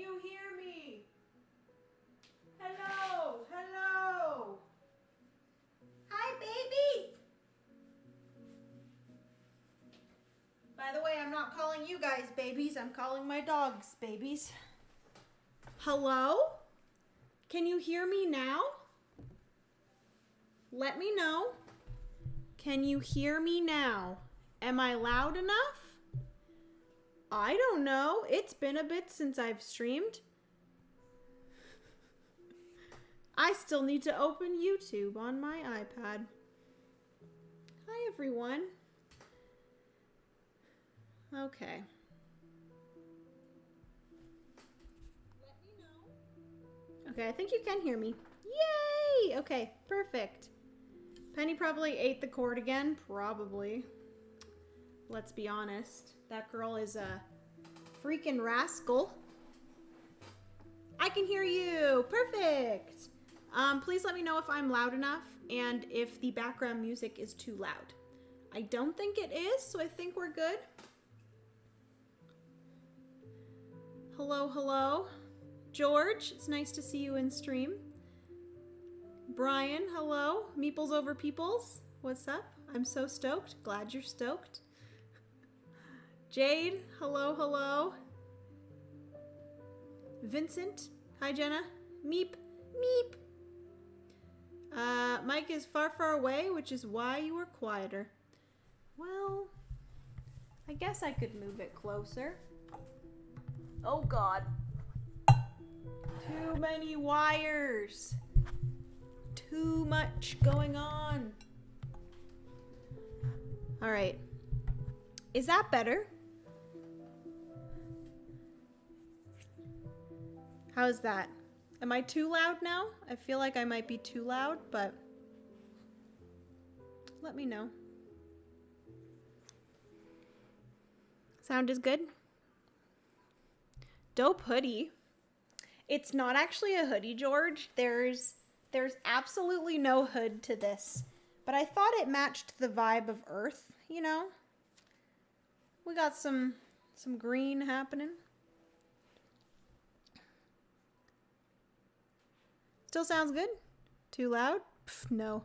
you hear me? Hello, hello. Hi, babies. By the way, I'm not calling you guys babies. I'm calling my dogs babies. Hello? Can you hear me now? Let me know. Can you hear me now? Am I loud enough? I don't know. It's been a bit since I've streamed. I still need to open YouTube on my iPad. Hi, everyone. Okay. Let me know. Okay, I think you can hear me. Yay! Okay, perfect. Penny probably ate the cord again. Probably. Let's be honest. That girl is a freaking rascal. I can hear you. Perfect. Please let me know if I'm loud enough and if the background music is too loud. I don't think it is, so I think we're good. Hello, hello. George, it's nice to see you in stream. Brian, hello. Meeples over peoples. What's up? I'm so stoked. Glad you're stoked. Jade, hello, hello. Vincent, hi Jenna. Meep, meep. Mike is far, far away, which is why you were quieter. Well, I guess I could move it closer. Oh God. Too many wires. Too much going on. All right. Is that better? How's that? Am I too loud now? I feel like I might be too loud, but let me know. Sound is good? Dope hoodie. It's not actually a hoodie, George. There's absolutely no hood to this, but I thought it matched the vibe of Earth, you know? We got some green happening. Still sounds good? Too loud? Pff, no.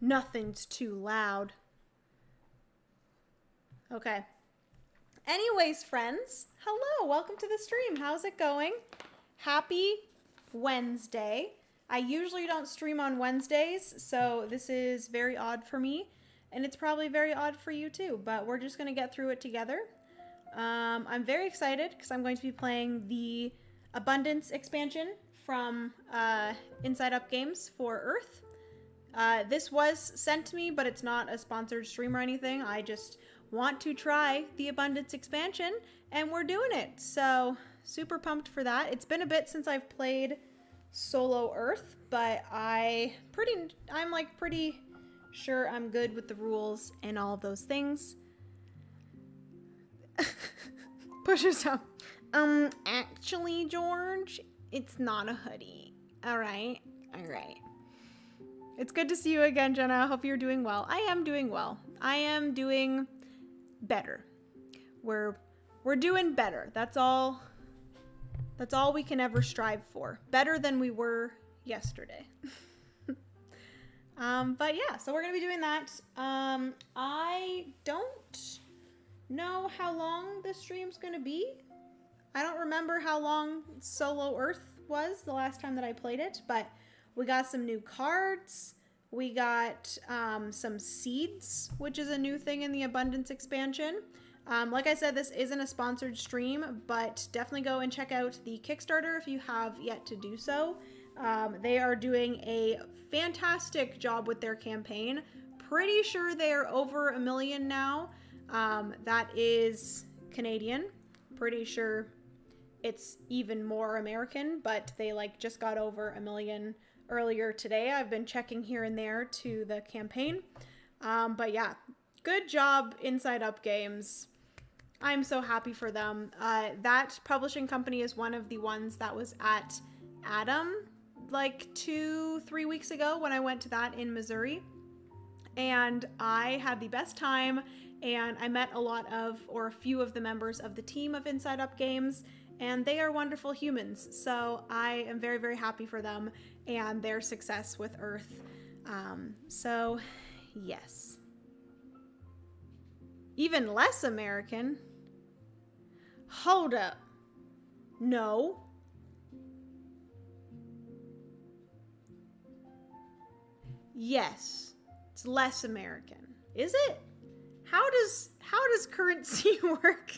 Nothing's too loud. Okay. Anyways, friends, hello. Welcome to the stream. How's it going? Happy Wednesday. I usually don't stream on Wednesdays, so this is very odd for me. And it's probably very odd for you too, but we're just going to get through it together. I'm very excited because I'm going to be playing the Abundance expansion from Inside Up Games for Earth. This was sent to me, but it's not a sponsored stream or anything. I just want to try the Abundance expansion, and we're doing it. So super pumped for that. It's been a bit since I've played solo Earth, but I'm like pretty sure I'm good with the rules and all of those things. Push us up. Actually, George, it's not a hoodie. All right. It's good to see you again, Jenna. I hope you're doing well. I am doing well. I am doing better. We're doing better. That's all we can ever strive for. Better than we were yesterday. But yeah, so we're gonna be doing that. I don't know how long this stream's gonna be. I don't remember how long Solo Earth was the last time that I played it, but we got some new cards. We got some seeds, which is a new thing in the Abundance expansion. Like I said, this isn't a sponsored stream, but definitely go and check out the Kickstarter if you have yet to do so. They are doing a fantastic job with their campaign. Pretty sure they are over 1 million now. That is Canadian. Pretty sure it's even more American, but they like just got over 1 million earlier today. I've been checking here and there to the campaign. But yeah, good job, Inside Up Games. I'm so happy for them. That publishing company is one of the ones that was at Adam like 2-3 weeks ago when I went to that in Missouri. And I had the best time, and I met a few of the members of the team of Inside Up Games, and they are wonderful humans. So I am very, very happy for them and their success with Earth. So yes. Even less American? Hold up. No. Yes. It's less American. Is it? How does currency work?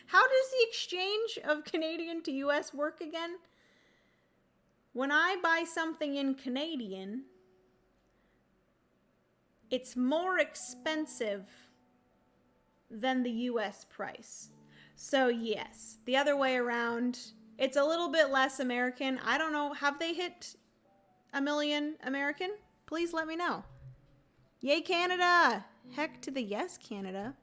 How does the exchange of Canadian to US work again? When I buy something in Canadian, it's more expensive than the US price. So yes, the other way around, it's a little bit less American. I don't know, have they hit 1 million American? Please let me know. Yay, Canada! Heck to the yes, Canada.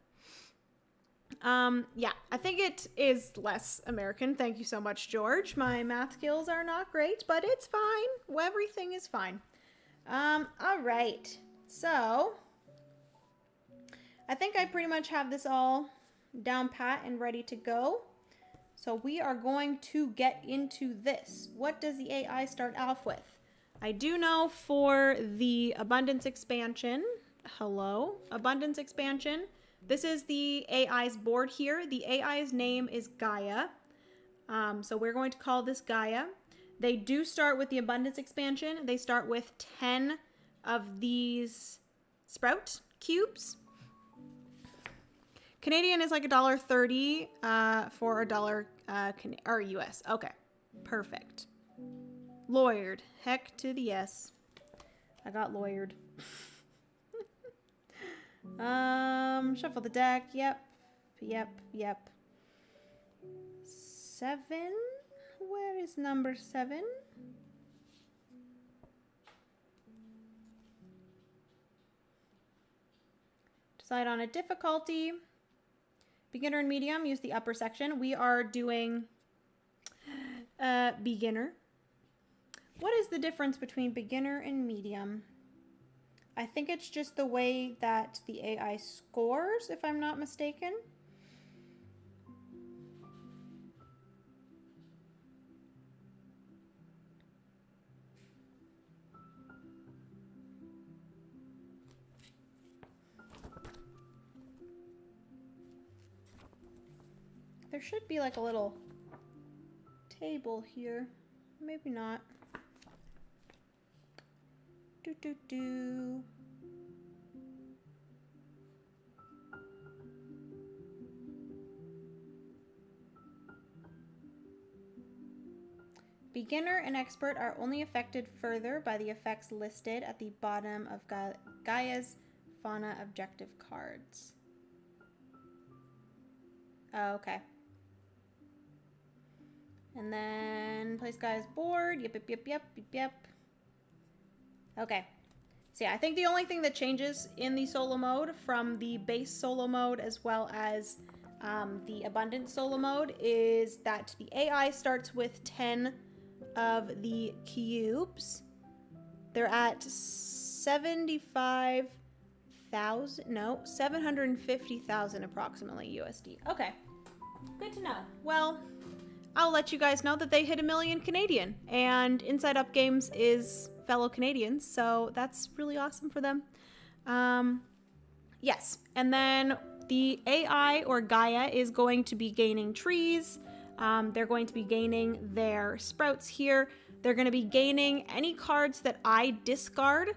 Yeah, I think it is less American. Thank you so much, George. My math skills are not great, but it's fine. Everything is fine. All right. So, I think I pretty much have this all down pat and ready to go. So we are going to get into this. What does the AI start off with? I do know for the abundance expansion, abundance expansion, this is the AI's board here. The AI's name is Gaia. So we're going to call this Gaia. They do start with the abundance expansion. They start with 10 of these sprout cubes. Canadian is like $1.30 for $1 or US. Okay, perfect. Lawyered. Heck to the yes. I got lawyered. Shuffle the deck. Yep. 7. Where is number 7? Decide on a difficulty. Beginner and medium, use the upper section. We are doing beginner. What is the difference between beginner and medium? I think it's just the way that the AI scores, if I'm not mistaken. There should be like a little table here. Maybe not. Beginner and expert are only affected further by the effects listed at the bottom of Gaia's fauna objective cards. Oh, okay. And then place Gaia's board. Yep. Okay. So yeah, I think the only thing that changes in the solo mode from the base solo mode as well as the abundant solo mode is that the AI starts with 10 of the cubes. They're at 750,000 approximately USD. Okay, good to know. Well, I'll let you guys know that they hit 1 million Canadian, and Inside Up Games is fellow Canadians, so that's really awesome for them. Yes, and then the AI or Gaia is going to be gaining trees. They're going to be gaining their sprouts here. They're going to be gaining any cards that I discard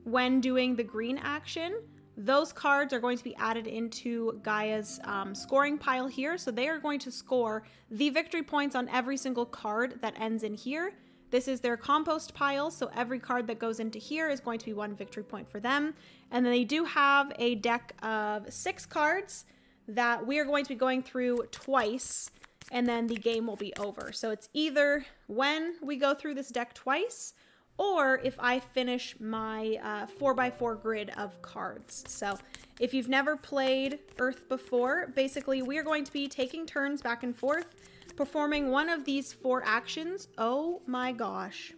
when doing the green action. Those cards are going to be added into Gaia's scoring pile here. So they are going to score the victory points on every single card that ends in here. This is their compost pile. So every card that goes into here is going to be 1 victory point for them. And then they do have a deck of 6 cards that we are going to be going through twice, and then the game will be over. So it's either when we go through this deck twice, or if I finish my 4x4 grid of cards. So if you've never played Earth before, basically we are going to be taking turns back and forth, performing one of these 4 actions. Oh my gosh.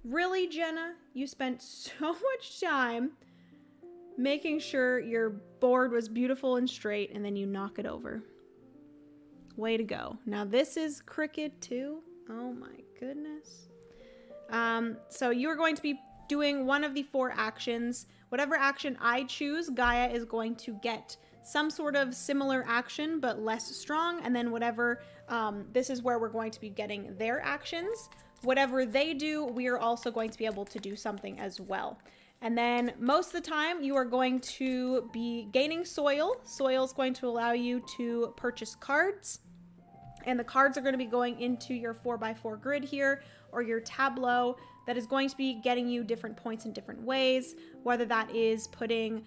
Really, Jenna? You spent so much time making sure your board was beautiful and straight, and then you knock it over. Way to go. Now this is crooked too. Oh my goodness. So you're going to be doing one of the 4 actions. Whatever action I choose, Gaia is going to get some sort of similar action, but less strong. And then whatever, this is where we're going to be getting their actions. Whatever they do, we are also going to be able to do something as well. And then most of the time you are going to be gaining soil. Soil is going to allow you to purchase cards. And the cards are going to be going into your 4x4 grid here, or your tableau, that is going to be getting you different points in different ways, whether that is putting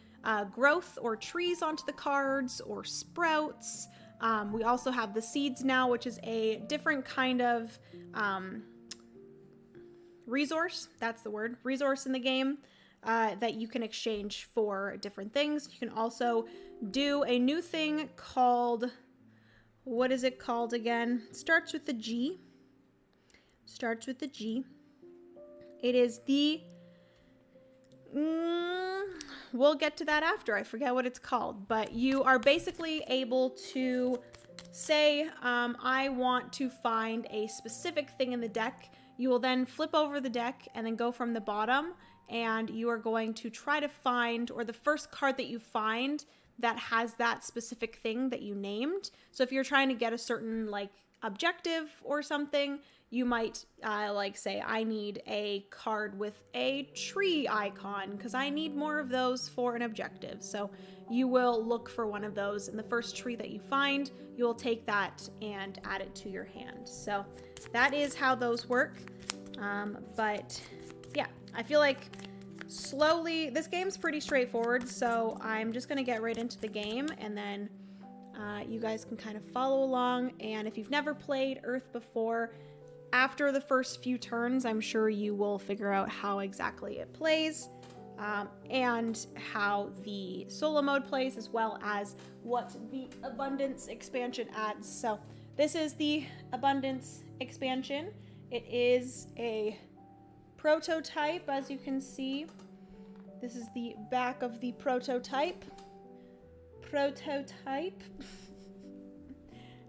growth or trees onto the cards, or sprouts. We also have the seeds now, which is a different kind of resource. That's the word, resource in the game. That you can exchange for different things. You can also do a new thing called, what is it called again? It starts with the G. Starts with the G. It is the, we'll get to that after. I forget what it's called, but you are basically able to say, I want to find a specific thing in the deck. You will then flip over the deck and then go from the bottom, and you are going to try to find, or the first card that you find that has that specific thing that you named. So if you're trying to get a certain like objective or something, you might like say, I need a card with a tree icon because I need more of those for an objective. So you will look for one of those, and the first tree that you find, you will take that and add it to your hand. So that is how those work. But yeah, I feel like slowly, this game's pretty straightforward, so I'm just gonna get right into the game, and then you guys can kind of follow along. And if you've never played Earth before, after the first few turns, I'm sure you will figure out how exactly it plays, and how the solo mode plays, as well as what the abundance expansion adds. So this is the abundance expansion. It is a prototype, as you can see. This is the back of the prototype.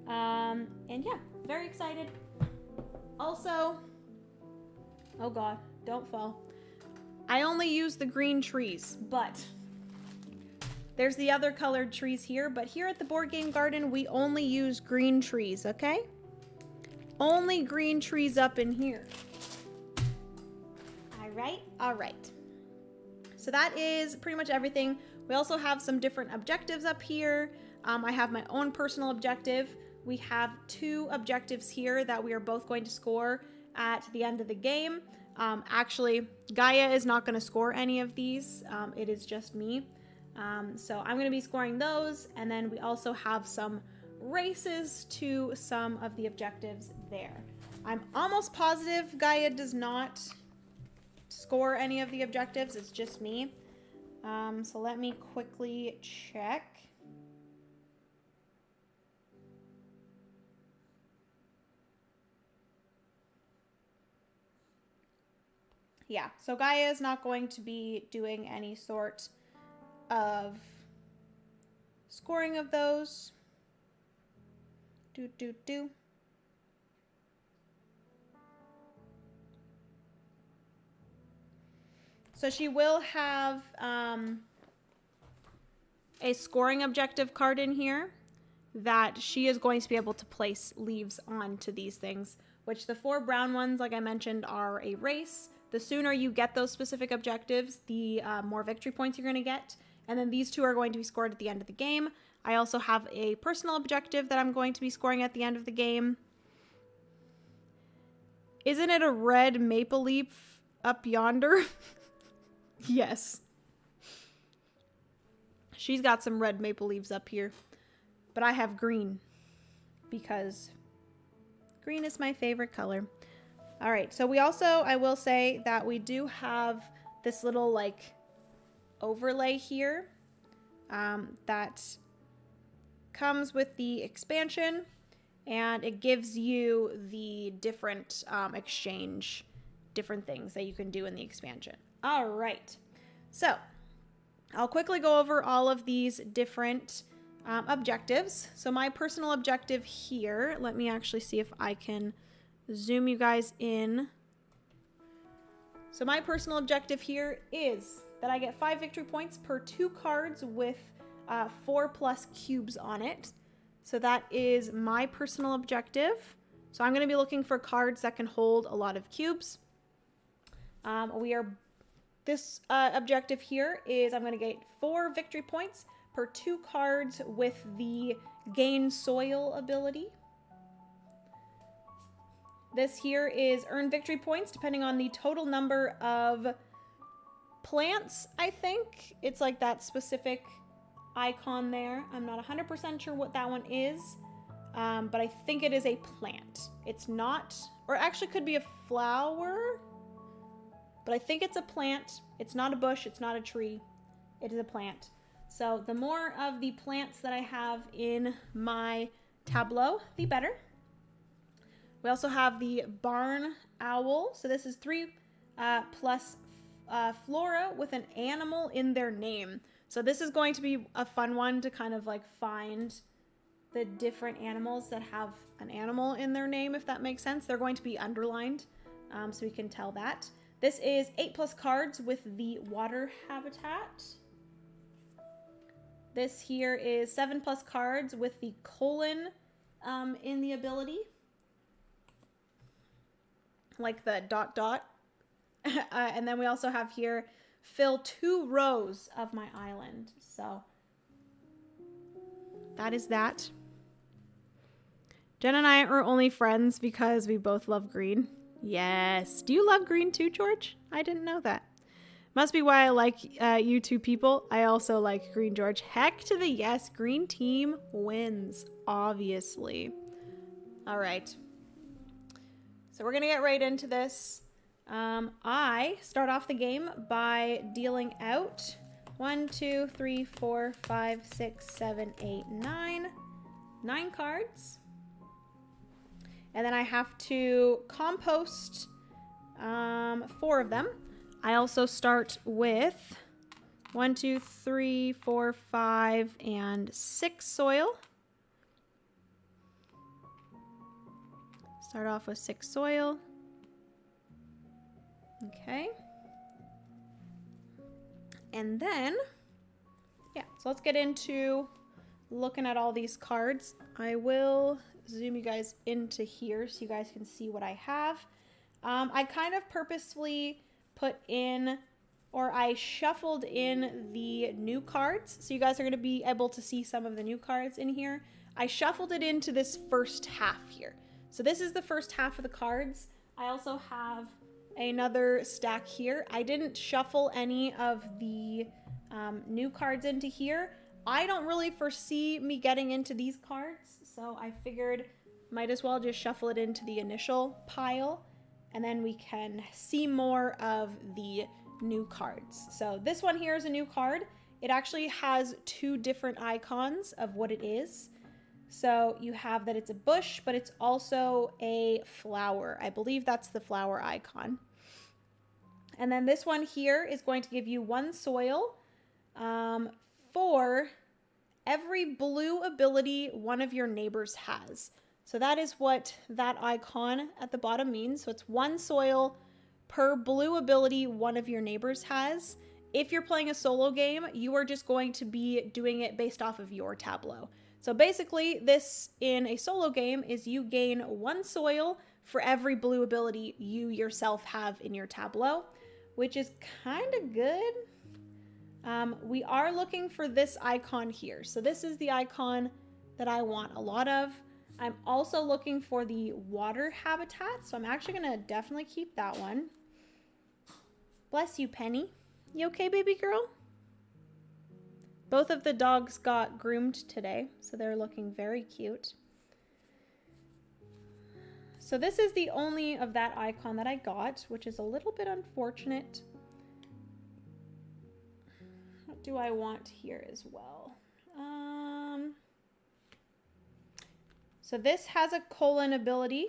And yeah, very excited. Also, oh god, don't fall. I only use the green trees, but there's the other colored trees here. But here at the Board Game Garden, we only use green trees, okay? Only green trees up in here. All right. So that is pretty much everything. We also have some different objectives up here. I have my own personal objective. We have 2 objectives here that we are both going to score at the end of the game. Actually, Gaia is not going to score any of these. It is just me. So I'm going to be scoring those. And then we also have some races to some of the objectives there. I'm almost positive Gaia does not score any of the objectives. It's just me. So let me quickly check. Yeah, so Gaia is not going to be doing any sort of scoring of those. So she will have a scoring objective card in here that she is going to be able to place leaves onto these things, which the 4 brown ones, like I mentioned, are a race. The sooner you get those specific objectives, the more victory points you're going to get. And then these 2 are going to be scored at the end of the game. I also have a personal objective that I'm going to be scoring at the end of the game. Isn't it a red maple leaf up yonder? Yes. She's got some red maple leaves up here. But I have green because green is my favorite color. All right, so we also, I will say that we do have this little like overlay here that comes with the expansion, and it gives you the different exchange, different things that you can do in the expansion. All right, so I'll quickly go over all of these different objectives. So my personal objective here, let me actually see if I can zoom you guys in. So my personal objective here is that I get 5 victory points per 2 cards with 4+ cubes on it. So that is my personal objective. So I'm going to be looking for cards that can hold a lot of cubes. This objective here is I'm going to get 4 victory points per 2 cards with the gain soil ability. This here is earn victory points depending on the total number of plants, I think. It's like that specific icon there. I'm not 100% sure what that one is, but I think it is a plant. It's not, or actually could be a flower, but I think it's a plant. It's not a bush, it's not a tree, it is a plant. So the more of the plants that I have in my tableau, the better. We also have the barn owl. So this is 3 plus flora with an animal in their name. So this is going to be a fun one to kind of like find the different animals that have an animal in their name, if that makes sense. They're going to be underlined, so we can tell that. This is 8+ cards with the water habitat. This here is 7+ cards with the colon in the ability. Like the ... and then we also have here, fill 2 rows of my island. So that is that. Jen and I are only friends because we both love green. Yes. Do you love green too, George? I didn't know that. Must be why I like you two people. I also like green, George. Heck to the yes. Green team wins, obviously. All right. So we're going to get right into this. I start off the game by dealing out 1, 2, 3, 4, 5, 6, 7, 8, 9. 9 cards. And then I have to compost 4 of them. I also start with 1, 2, 3, 4, 5, and 6 soil. Start off with 6 soil. Okay. And then, yeah, so let's get into looking at all these cards. I will zoom you guys into here so you guys can see what I have. I kind of purposefully put in, or I shuffled in the new cards. So you guys are going to be able to see some of the new cards in here. I shuffled it into this first half here. So this is the first half of the cards. I also have another stack here. I didn't shuffle any of the new cards into here. I don't really foresee me getting into these cards, so I figured might as well just shuffle it into the initial pile, and then we can see more of the new cards. So this one here is a new card. It actually has 2 different icons of what it is. So you have that it's a bush, but it's also a flower. I believe that's the flower icon. And then this one here is going to give you 1 soil for every blue ability one of your neighbors has. So that is what that icon at the bottom means. So it's 1 soil per blue ability one of your neighbors has. If you're playing a solo game, you are just going to be doing it based off of your tableau. So basically, this in a solo game is you gain 1 soil for every blue ability you yourself have in your tableau, which is kind of good. We are looking for this icon here. So this is the icon that I want a lot of. I'm also looking for the water habitat, so I'm actually going to definitely keep that one. Bless you, Penny. You okay, baby girl? Both of the dogs got groomed today, so they're looking very cute. So this is the only of that icon that I got, which is a little bit unfortunate. What do I want here as well? So this has a colon ability,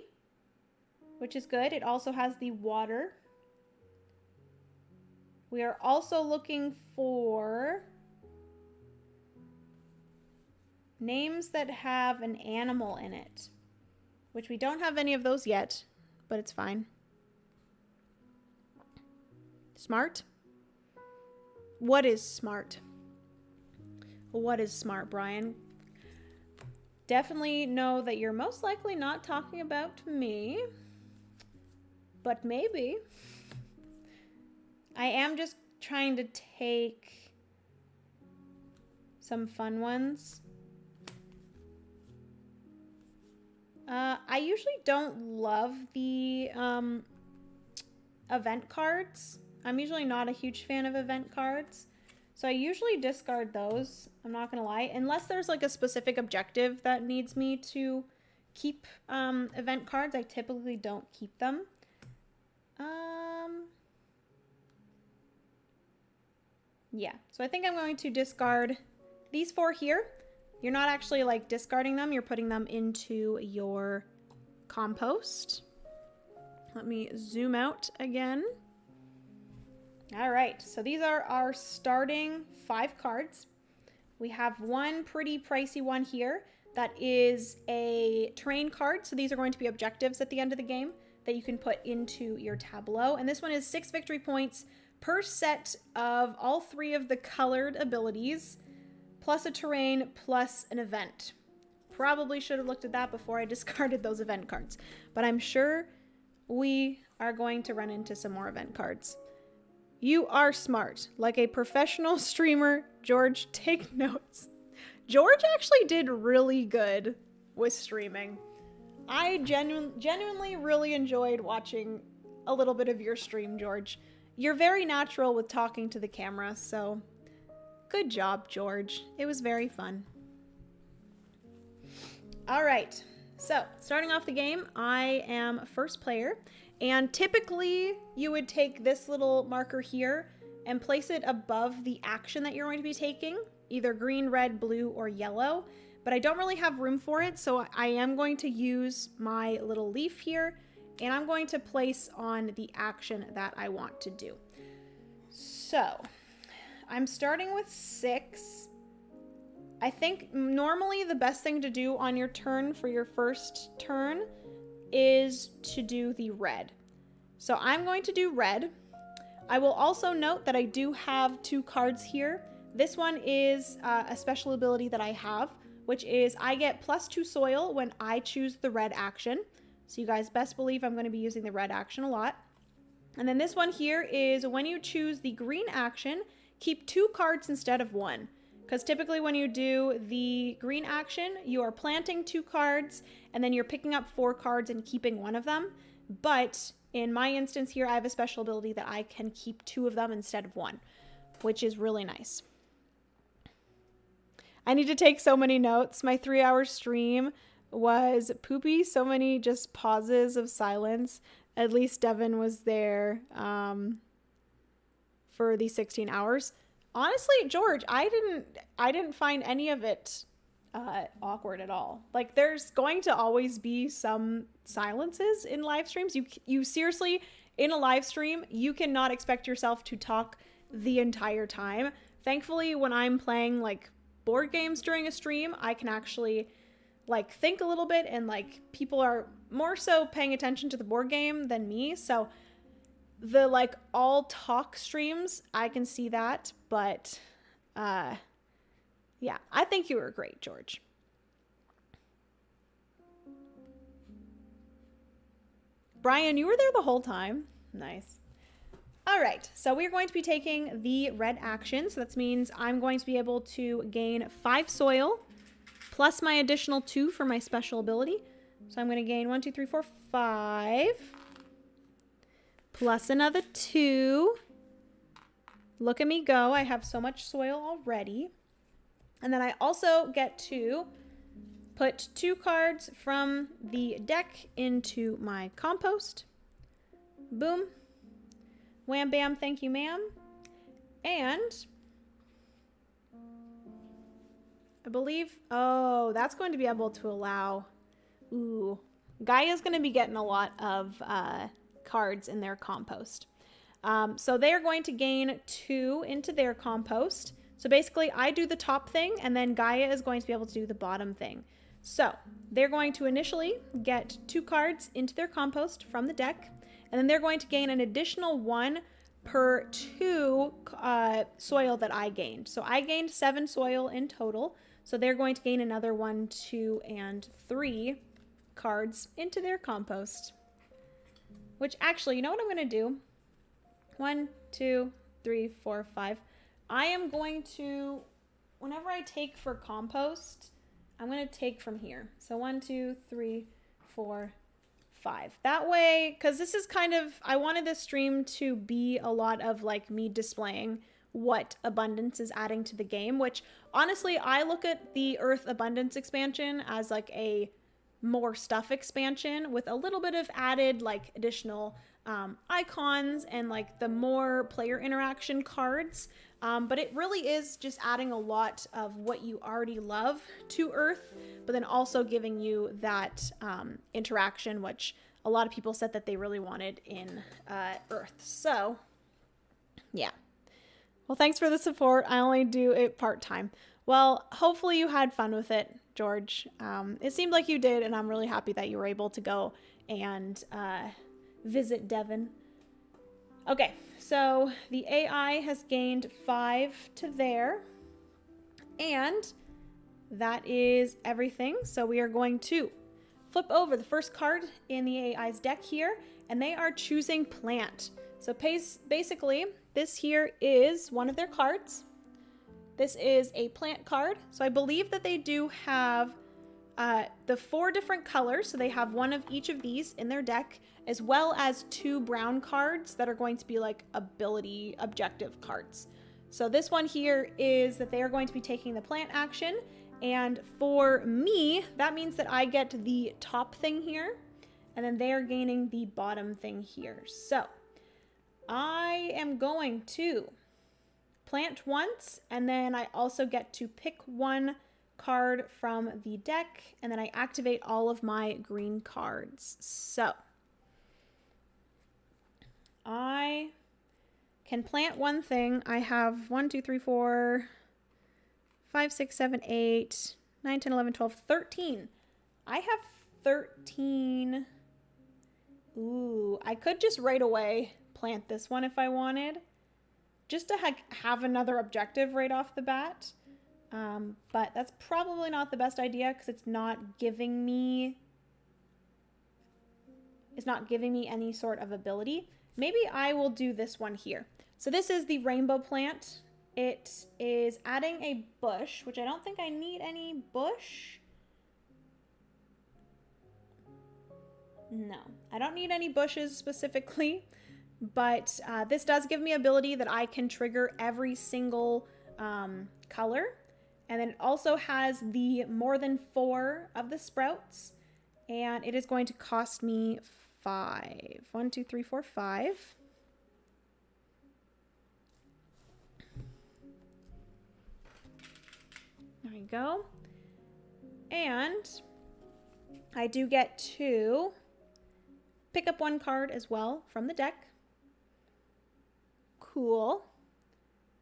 which is good. It also has the water. We are also looking for names that have an animal in it, which we don't have any of those yet, but it's fine. Smart? What is smart? What is smart, Brian? Definitely know that you're most likely not talking about me, but maybe. I am just trying to take some fun ones. I usually don't love the event cards. I'm usually not a huge fan of event cards. So I usually discard those, I'm not gonna lie, unless there's like a specific objective that needs me to keep event cards. I typically don't keep them. Yeah, so I think I'm going to discard these 4 here. You're not actually like discarding them, you're putting them into your compost. Let me zoom out again. All right, so these are our starting 5 cards. We have one pretty pricey one here that is a terrain card. So these are going to be objectives at the end of the game that you can put into your tableau. And this one is 6 victory points per set of all 3 of the colored abilities, plus a terrain, plus an event. Probably should have looked at that before I discarded those event cards, but I'm sure we are going to run into some more event cards. You are smart. Like a professional streamer, George, take notes. George actually did really good with streaming. I genuinely really enjoyed watching a little bit of your stream, George. You're very natural with talking to the camera, so good job, George. It was very fun. All right, so starting off the game, I am first player. And typically you would take this little marker here and place it above the action that you're going to be taking, either green, red, blue, or yellow. But I don't really have room for it, so I am going to use my little leaf here, and I'm going to place on the action that I want to do. So I'm starting with 6. I think normally the best thing to do on your turn for your first turn is to do the red. So I'm going to do red. I will also note that I do have 2 cards here. This one is a special ability that I have, which is I get +2 soil when I choose the red action. So you guys best believe I'm going to be using the red action a lot. And then this one here is when you choose the green action, keep 2 cards instead of 1. Because typically when you do the green action, you are planting 2 cards and then you're picking up 4 cards and keeping 1 of them. But in my instance here, I have a special ability that I can keep 2 of them instead of 1, which is really nice. I need to take so many notes. My 3-hour stream was poopy. So many just pauses of silence. At least Devin was there for the 16 hours. Honestly, George, I didn't find any of it awkward at all. Like, there's going to always be some silences in live streams. You seriously, in a live stream, you cannot expect yourself to talk the entire time. Thankfully, when I'm playing like board games during a stream, I can actually like think a little bit, and like people are more so paying attention to the board game than me. So the like all talk streams, I can see that, but yeah, I think you were great, George. Brian, you were there the whole time. Nice. All right, so we're going to be taking the red action. So that means I'm going to be able to gain 5 soil plus my additional 2 for my special ability. So I'm going to gain 1, 2, 3, 4, 5 plus another 2. Look at me go. I have so much soil already. And then I also get to put 2 cards from the deck into my compost. Boom. Wham, bam, thank you, ma'am. And I believe, oh, that's going to be able to allow, ooh, Gaia's going to be getting a lot of cards in their compost. So they're going to gain 2 into their compost. So basically I do the top thing and then Gaia is going to be able to do the bottom thing. So they're going to initially get 2 cards into their compost from the deck, and then they're going to gain an additional 1 per 2 soil that I gained. So I gained 7 soil in total. So they're going to gain another 1, 2, and 3 cards into their compost. Which actually, you know what I'm going to do? 1, 2, 3, 4, 5. I am going to, whenever I take for compost, I'm going to take from here. So 1, 2, 3, 4, 5. That way, because this is kind of, I wanted this stream to be a lot of like me displaying what abundance is adding to the game, which honestly, I look at the Earth Abundance expansion as like a more stuff expansion with a little bit of added like additional icons and like the more player interaction cards. But it really is just adding a lot of what you already love to Earth, but then also giving you that interaction, which a lot of people said that they really wanted in Earth. So, yeah. Well, thanks for the support. I only do it part-time. Well, hopefully you had fun with it, George. It seemed like you did, and I'm really happy that you were able to go and visit Devon. Okay, so the AI has gained 5 to there, and that is everything. So we are going to flip over the first card in the AI's deck here, and they are choosing plant. So basically, this here is one of their cards. This is a plant card. So I believe that they do have the 4 different colors. So they have 1 of each of these in their deck, as well as 2 brown cards that are going to be like ability objective cards. So this one here is that they are going to be taking the plant action. And for me, that means that I get the top thing here, and then they are gaining the bottom thing here. So I am going to plant once, and then I also get to pick 1 card from the deck, and then I activate all of my green cards. So I can plant 1 thing. I have 1, 2, 3, 4, 5, 6, 7, 8, 9, 10, 11, 12, 13. I have 13. Ooh, I could just right away plant this one if I wanted, just to have another objective right off the bat. But that's probably not the best idea because it's not giving me any sort of ability. Maybe I will do this one here. So this is the rainbow plant. It is adding a bush, which I don't think I need any bush. No, I don't need any bushes specifically, but this does give me ability that I can trigger every single color. And then it also has the more than 4 of the sprouts, and it is going to cost me 5. 1, 2, 3, 4, 5. There we go. And I do get to pick up 1 card as well from the deck. Cool.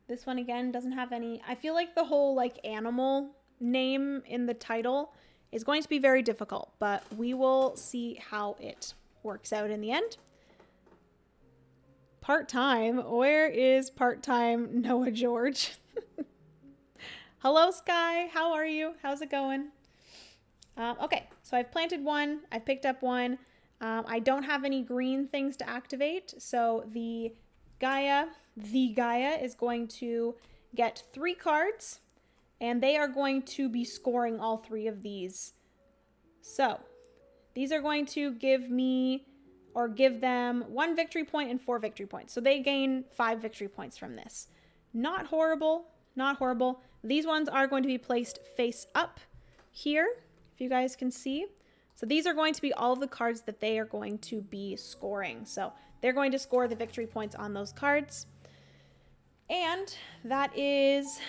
This one again doesn't have any. I feel like the whole like animal name in the title is going to be very difficult, but we will see how it works out in the end. Part-time. Where is part-time Noah George? Hello, Sky. How are you? How's it going? Okay, so I've planted 1. I've picked up 1. I don't have any green things to activate, so the Gaia is going to get 3 cards, and they are going to be scoring all 3 of these. So these are going to give me, or give them 1 victory point and 4 victory points. So they gain 5 victory points from this. Not horrible, not horrible. These ones are going to be placed face up here, if you guys can see. So these are going to be all of the cards that they are going to be scoring. So they're going to score the victory points on those cards. And that is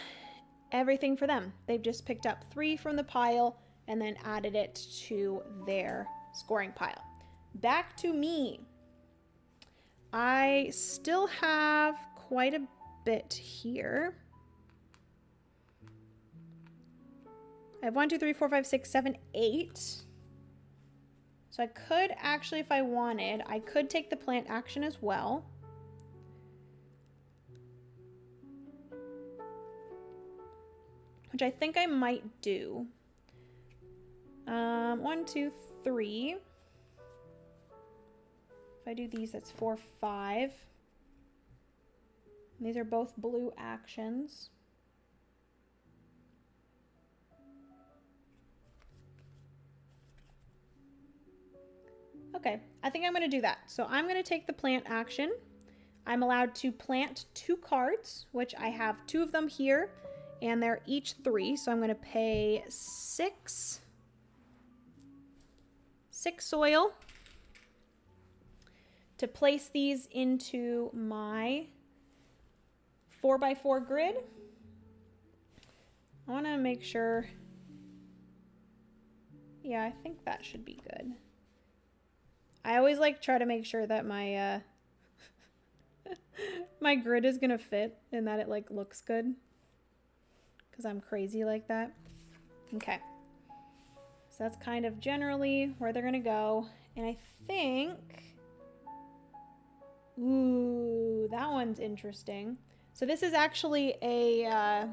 everything for them. They've just picked up 3 from the pile and then added it to their scoring pile. Back to me. I still have quite a bit here. I have 1, 2, 3, 4, 5, 6, 7, 8. So I could actually, if I wanted, I could take the plant action as well. Which I think I might do. 1, 2, 3. If I do these, that's 4, 5. And these are both blue actions. Okay, I think I'm going to do that. So I'm going to take the plant action. I'm allowed to plant 2 cards, which I have 2 of them here, and they're each 3. So I'm going to pay 6 soil to place these into my 4x4 grid. I want to make sure. Yeah, I think that should be good. I always like try to make sure that my my grid is gonna fit and that it like looks good, because I'm crazy like that. Okay, so that's kind of generally where they're gonna go, and I think, ooh, that one's interesting. So this is actually a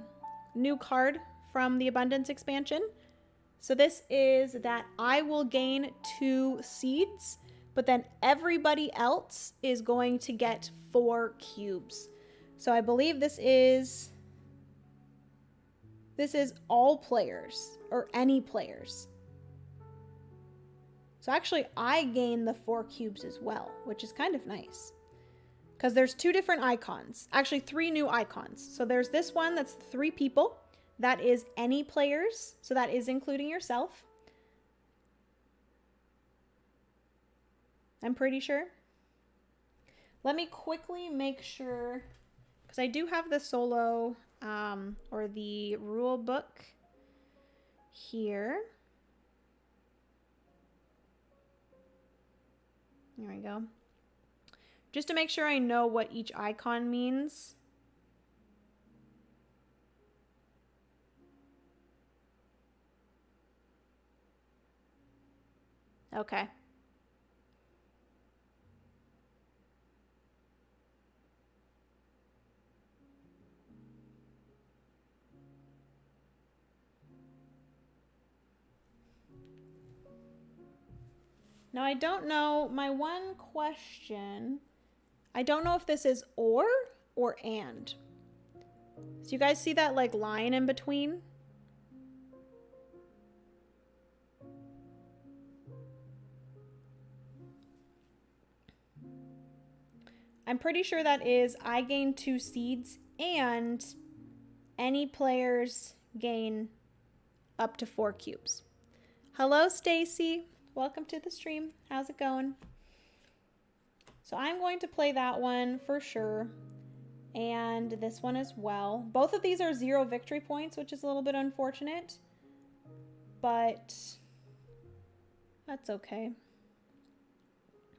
new card from the Abundance expansion. So this is that I will gain 2 seeds, but then everybody else is going to get 4 cubes. So I believe this is all players, or any players. So actually I gain the 4 cubes as well, which is kind of nice. Because there's 2 different icons, actually 3 new icons. So there's this one that's 3 people. That is any players, so that is including yourself. I'm pretty sure. Let me quickly make sure, because I do have the solo or the rule book here. There we go. Just to make sure I know what each icon means. Okay. Now I don't know, my one question, I don't know if this is or and. So you guys see that like line in between? I'm pretty sure that is I gain 2 seeds and any players gain up to 4 cubes. Hello, Stacy. Welcome to the stream. How's it going? So I'm going to play that one for sure. And this one as well. Both of these are 0 victory points, which is a little bit unfortunate. But that's okay.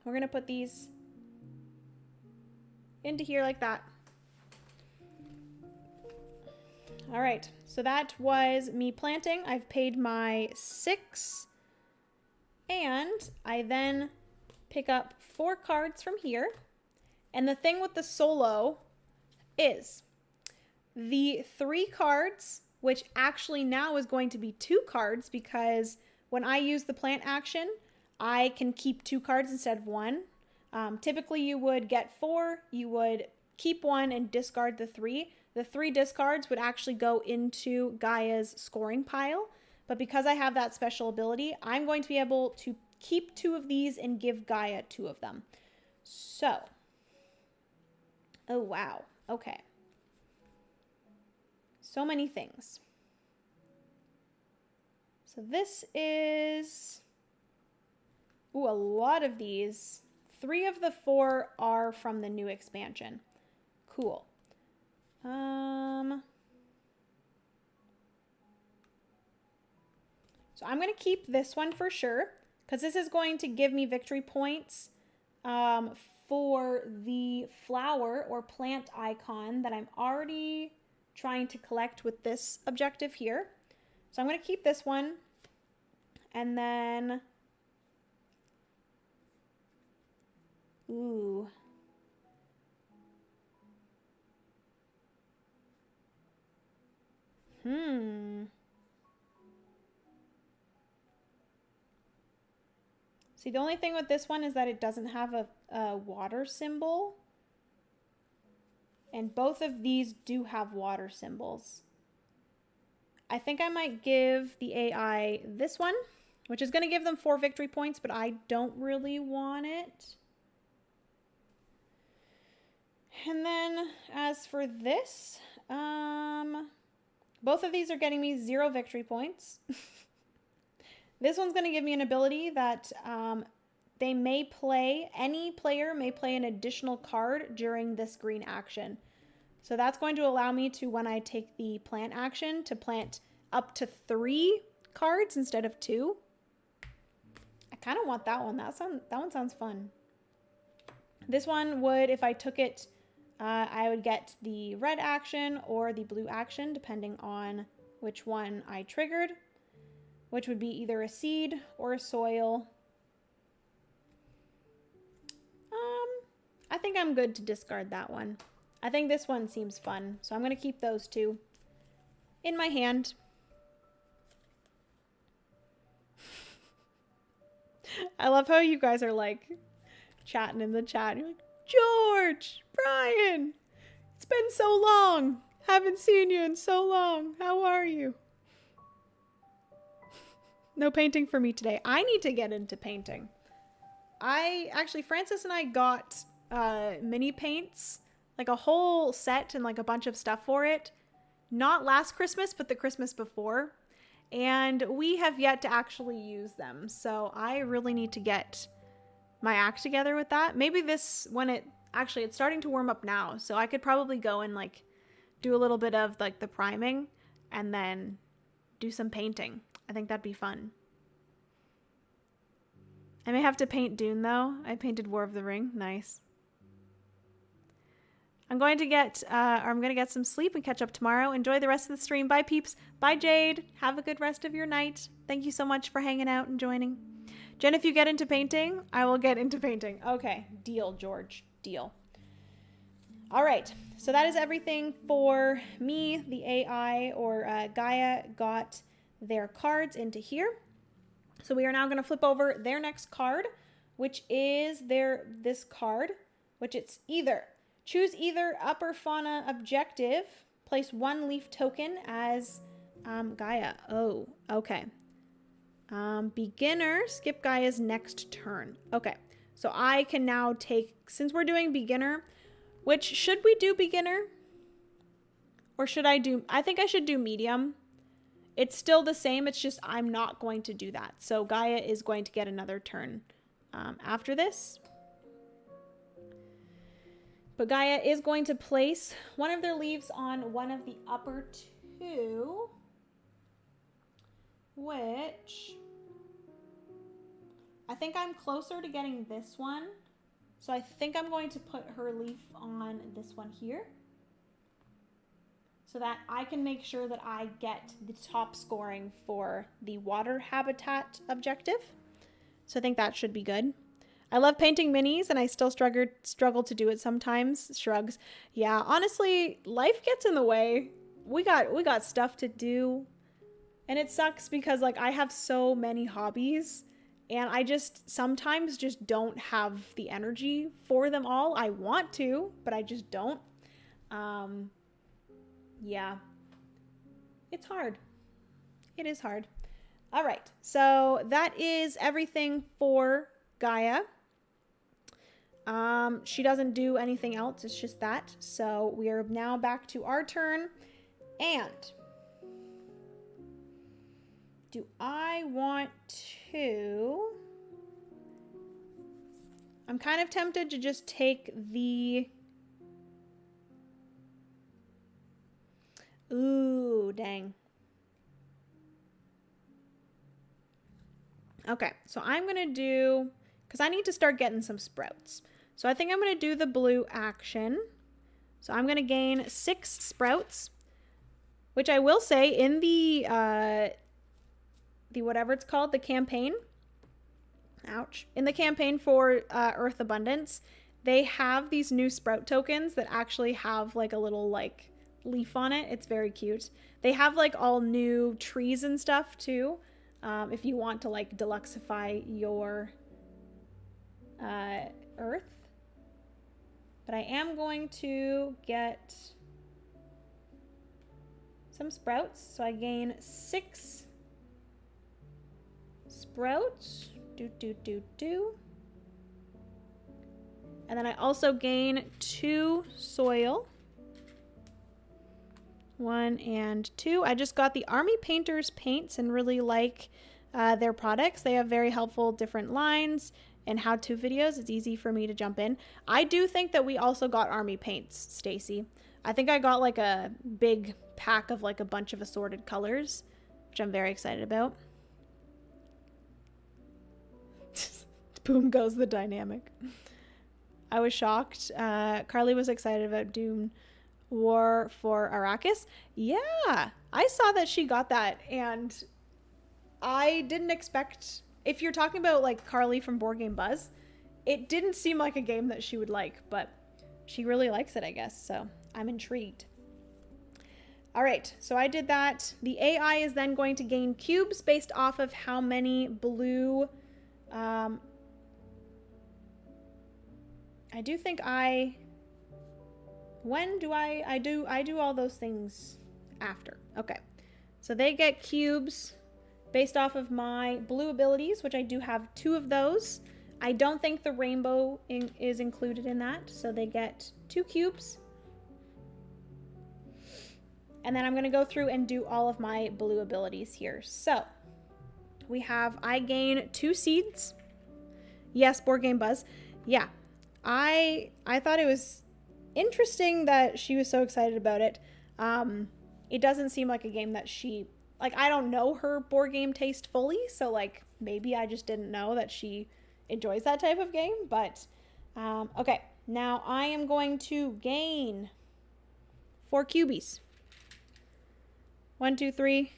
We're going to put these into here like that. All right, so that was me planting. I've paid my 6, and I then pick up 4 cards from here. And the thing with the solo is the 3 cards, which actually now is going to be 2 cards, because when I use the plant action, I can keep 2 cards instead of 1. Typically you would get 4, you would keep 1 and discard the 3. The 3 discards would actually go into Gaia's scoring pile. But because I have that special ability, I'm going to be able to keep 2 of these and give Gaia 2 of them. So, oh wow, okay. So many things. So this is, ooh, a lot of these. 3 of the 4 are from the new expansion. Cool. So I'm going to keep this one for sure, because this is going to give me victory points for the flower or plant icon that I'm already trying to collect with this objective here. So I'm going to keep this one. And then, ooh. See, the only thing with this one is that it doesn't have a water symbol. And both of these do have water symbols. I think I might give the AI this one, which is going to give them 4 victory points, but I don't really want it. And then as for this, both of these are getting me 0 victory points. This one's going to give me an ability that any player may play an additional card during this green action. So that's going to allow me to, when I take the plant action, to plant up to 3 cards instead of 2. I kind of want that one. That one sounds fun. This one would, if I took it, I would get the red action or the blue action, depending on which one I triggered, which would be either a seed or a soil. I think I'm good to discard that one. I think this one seems fun, so I'm going to keep those 2 in my hand. I love how you guys are like chatting in the chat. You're like, George, Brian, it's been so long. Haven't seen you in so long. How are you? No painting for me today. I need to get into painting. Francis and I got mini paints, like a whole set and like a bunch of stuff for it. Not last Christmas, but the Christmas before. And we have yet to actually use them. So I really need to get my act together with that. Maybe this, it's starting to warm up now. So I could probably go and like do a little bit of like the priming and then do some painting. I think that'd be fun. I may have to paint Dune though. I painted War of the Ring. Nice. I'm going to get some sleep and catch up tomorrow. Enjoy the rest of the stream. Bye, peeps. Bye, Jade. Have a good rest of your night. Thank you so much for hanging out and joining. Jen, if you get into painting, I will get into painting. Okay. Deal, George. Deal. All right. So that is everything for me. The AI or Gaia got their cards into here. So we are now going to flip over their next card, which is this card, which it's choose either upper fauna objective, place 1 leaf token as Gaia. Oh, okay. Beginner, skip Gaia's next turn. Okay, so I can now take, since we're doing beginner, should we do beginner? Or I think I should do medium. It's still the same, it's just I'm not going to do that. So Gaia is going to get another turn after this. But Gaia is going to place one of their leaves on one of the upper 2, which I think I'm closer to getting this one. So I think I'm going to put her leaf on this one here so that I can make sure that I get the top scoring for the water habitat objective. So I think that should be good. I love painting minis and I still struggle to do it sometimes. Shrugs. Yeah, honestly, life gets in the way. We got stuff to do. And it sucks because like I have so many hobbies and I just sometimes just don't have the energy for them all. I want to, but I just don't. Yeah. It's hard. It is hard. All right. So that is everything for Gaia. She doesn't do anything else. It's just that. So we are now back to our turn. And do I want to... I'm kind of tempted to just take the... Ooh, dang. Okay, so I'm going to do... Because I need to start getting some sprouts. So I think I'm going to do the blue action. So I'm going to gain 6 sprouts. Which I will say, in the whatever it's called, the campaign. Ouch. In the campaign for Earth Abundance, they have these new sprout tokens that actually have like a little like leaf on it. It's very cute. They have like all new trees and stuff too. If you want to like deluxify your Earth. But I am going to get some sprouts. So I gain 6 sprouts. And then I also gain 2 soil. 1 and 2. I just got the Army Painters paints and really like their products. They have very helpful different lines and how-to videos. It's easy for me to jump in. I do think that we also got Army paints, Stacy. I think I got like a big pack of like a bunch of assorted colors, which I'm very excited about. Boom goes the dynamic. I was shocked. Carly was excited about Dune War for Arrakis. Yeah, I saw that she got that, and I didn't expect, if you're talking about like Carly from Board Game Buzz, it didn't seem like a game that she would like, but she really likes it, I guess, so I'm intrigued. All right, so I did that. The AI is then going to gain cubes based off of how many blue, I do think when do I do all those things after. Okay, so they get cubes based off of my blue abilities, which I do have 2 of those. I don't think the rainbow is included in that, so they get 2 cubes. And then I'm going to go through and do all of my blue abilities here. So we have, I gain 2 seeds. Yes, Board Game Buzz. Yeah, I thought it was interesting that she was so excited about it. It doesn't seem like a game that she, like, I don't know her board game taste fully, so like maybe I just didn't know that she enjoys that type of game. But okay, now I am going to gain 4 cubies. 1, 2, 3,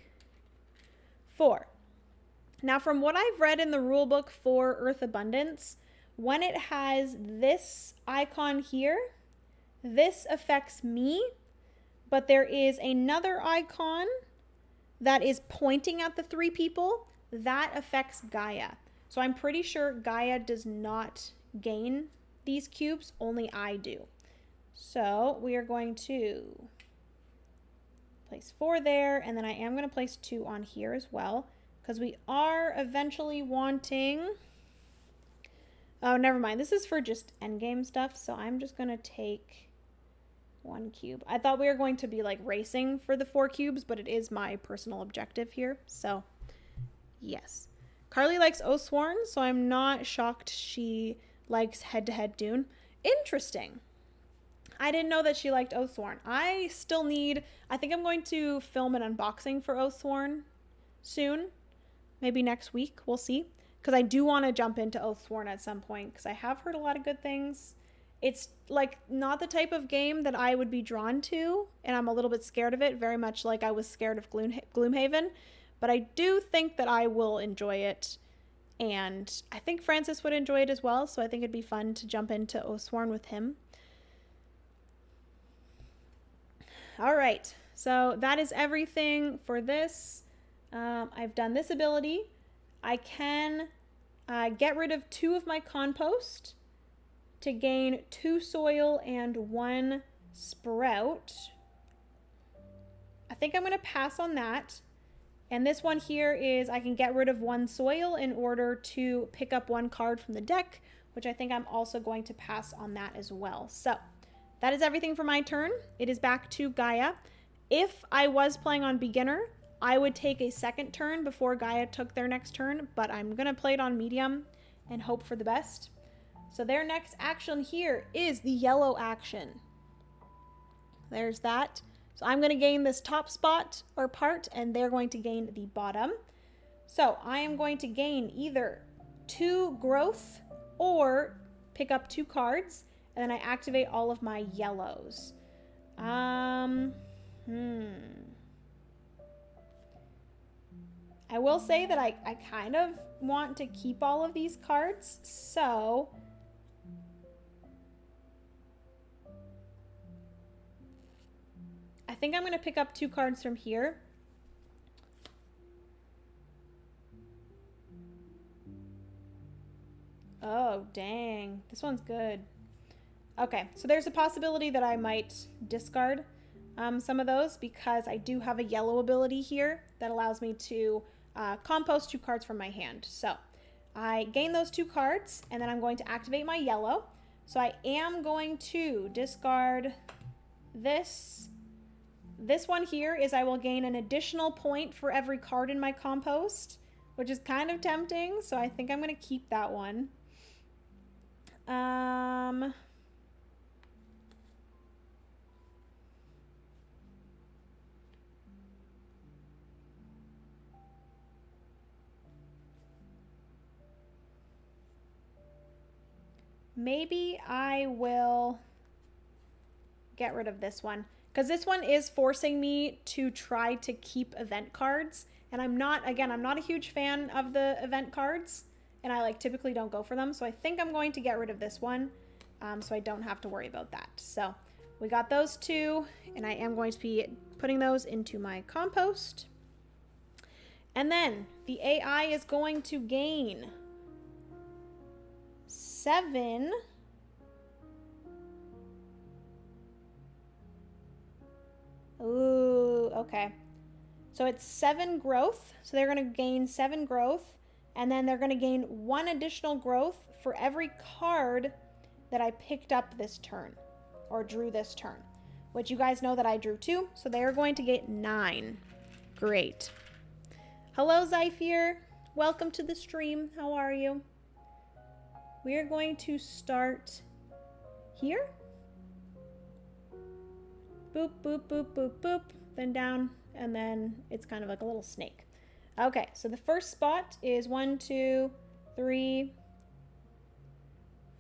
4. Now, from what I've read in the rulebook for Earth Abundance, when it has this icon here, this affects me, but there is another icon that is pointing at the 3 people that affects Gaia. So I'm pretty sure Gaia does not gain these cubes, only I do. So we are going to place 4 there, and then I am going to place 2 on here as well, because we are eventually wanting, oh, never mind. This is for just endgame stuff, so I'm just going to take 1 cube. I thought we were going to be like racing for the 4 cubes, but it is my personal objective here, so yes. Carly likes Oathsworn, so I'm not shocked she likes head-to-head Dune. Interesting. I didn't know that she liked Oathsworn. I still need, I think I'm going to film an unboxing for Oathsworn soon. Maybe next week, we'll see. Because I do want to jump into Oathsworn at some point, because I have heard a lot of good things. It's like not the type of game that I would be drawn to, and I'm a little bit scared of it, very much like I was scared of Gloomhaven. But I do think that I will enjoy it, and I think Francis would enjoy it as well, so I think it'd be fun to jump into Oathsworn with him. All right, so that is everything for this. I've done this ability. I can get rid of 2 of my compost to gain 2 soil and 1 sprout. I think I'm going to pass on that. And this one here is I can get rid of 1 soil in order to pick up 1 card from the deck, which I think I'm also going to pass on that as well. So that is everything for my turn. It is back to Gaia. If I was playing on beginner, I would take a second turn before Gaia took their next turn, but I'm going to play it on medium and hope for the best. So their next action here is the yellow action. There's that. So I'm going to gain this top spot or part, and they're going to gain the bottom. So I am going to gain either 2 growth or pick up 2 cards, and then I activate all of my yellows. I will say that I kind of want to keep all of these cards, so I think I'm going to pick up 2 cards from here. Oh, dang. This one's good. Okay, so there's a possibility that I might discard some of those because I do have a yellow ability here that allows me to compost 2 cards from my hand. So I gain those 2 cards, and then I'm going to activate my yellow. So I am going to discard this. This one here is I will gain an additional point for every card in my compost, which is kind of tempting. So I think I'm going to keep that one. Maybe I will get rid of this one because this one is forcing me to try to keep event cards, and I'm not a huge fan of the event cards, and I typically don't go for them. So I think I'm going to get rid of this one so I don't have to worry about that. So we got those 2, and I am going to be putting those into my compost. And then the AI is going to gain 7 Ooh, okay. So it's 7 growth. So they're going to gain 7 growth, and then they're going to gain 1 additional growth for every card that I picked up this turn or drew this turn, which you guys know that I drew 2. So they are going to get 9. Great. Hello, Zyphier. Welcome to the stream. How are you? We are going to start here. Boop, boop, boop, boop, boop, then down, and then it's kind of like a little snake. Okay, so the first spot is 1, 2, 3,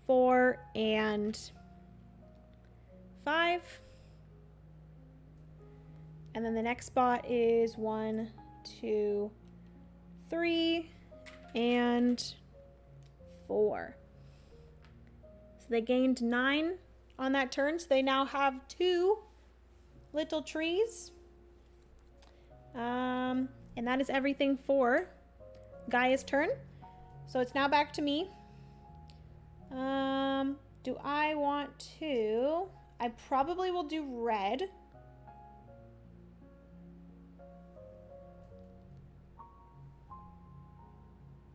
4, and 5. And then the next spot is 1, 2, 3, and 4. So they gained 9 on that turn, so they now have 2 little trees. And that is everything for Gaia's turn. So it's now back to me. Do I want to? I probably will do red.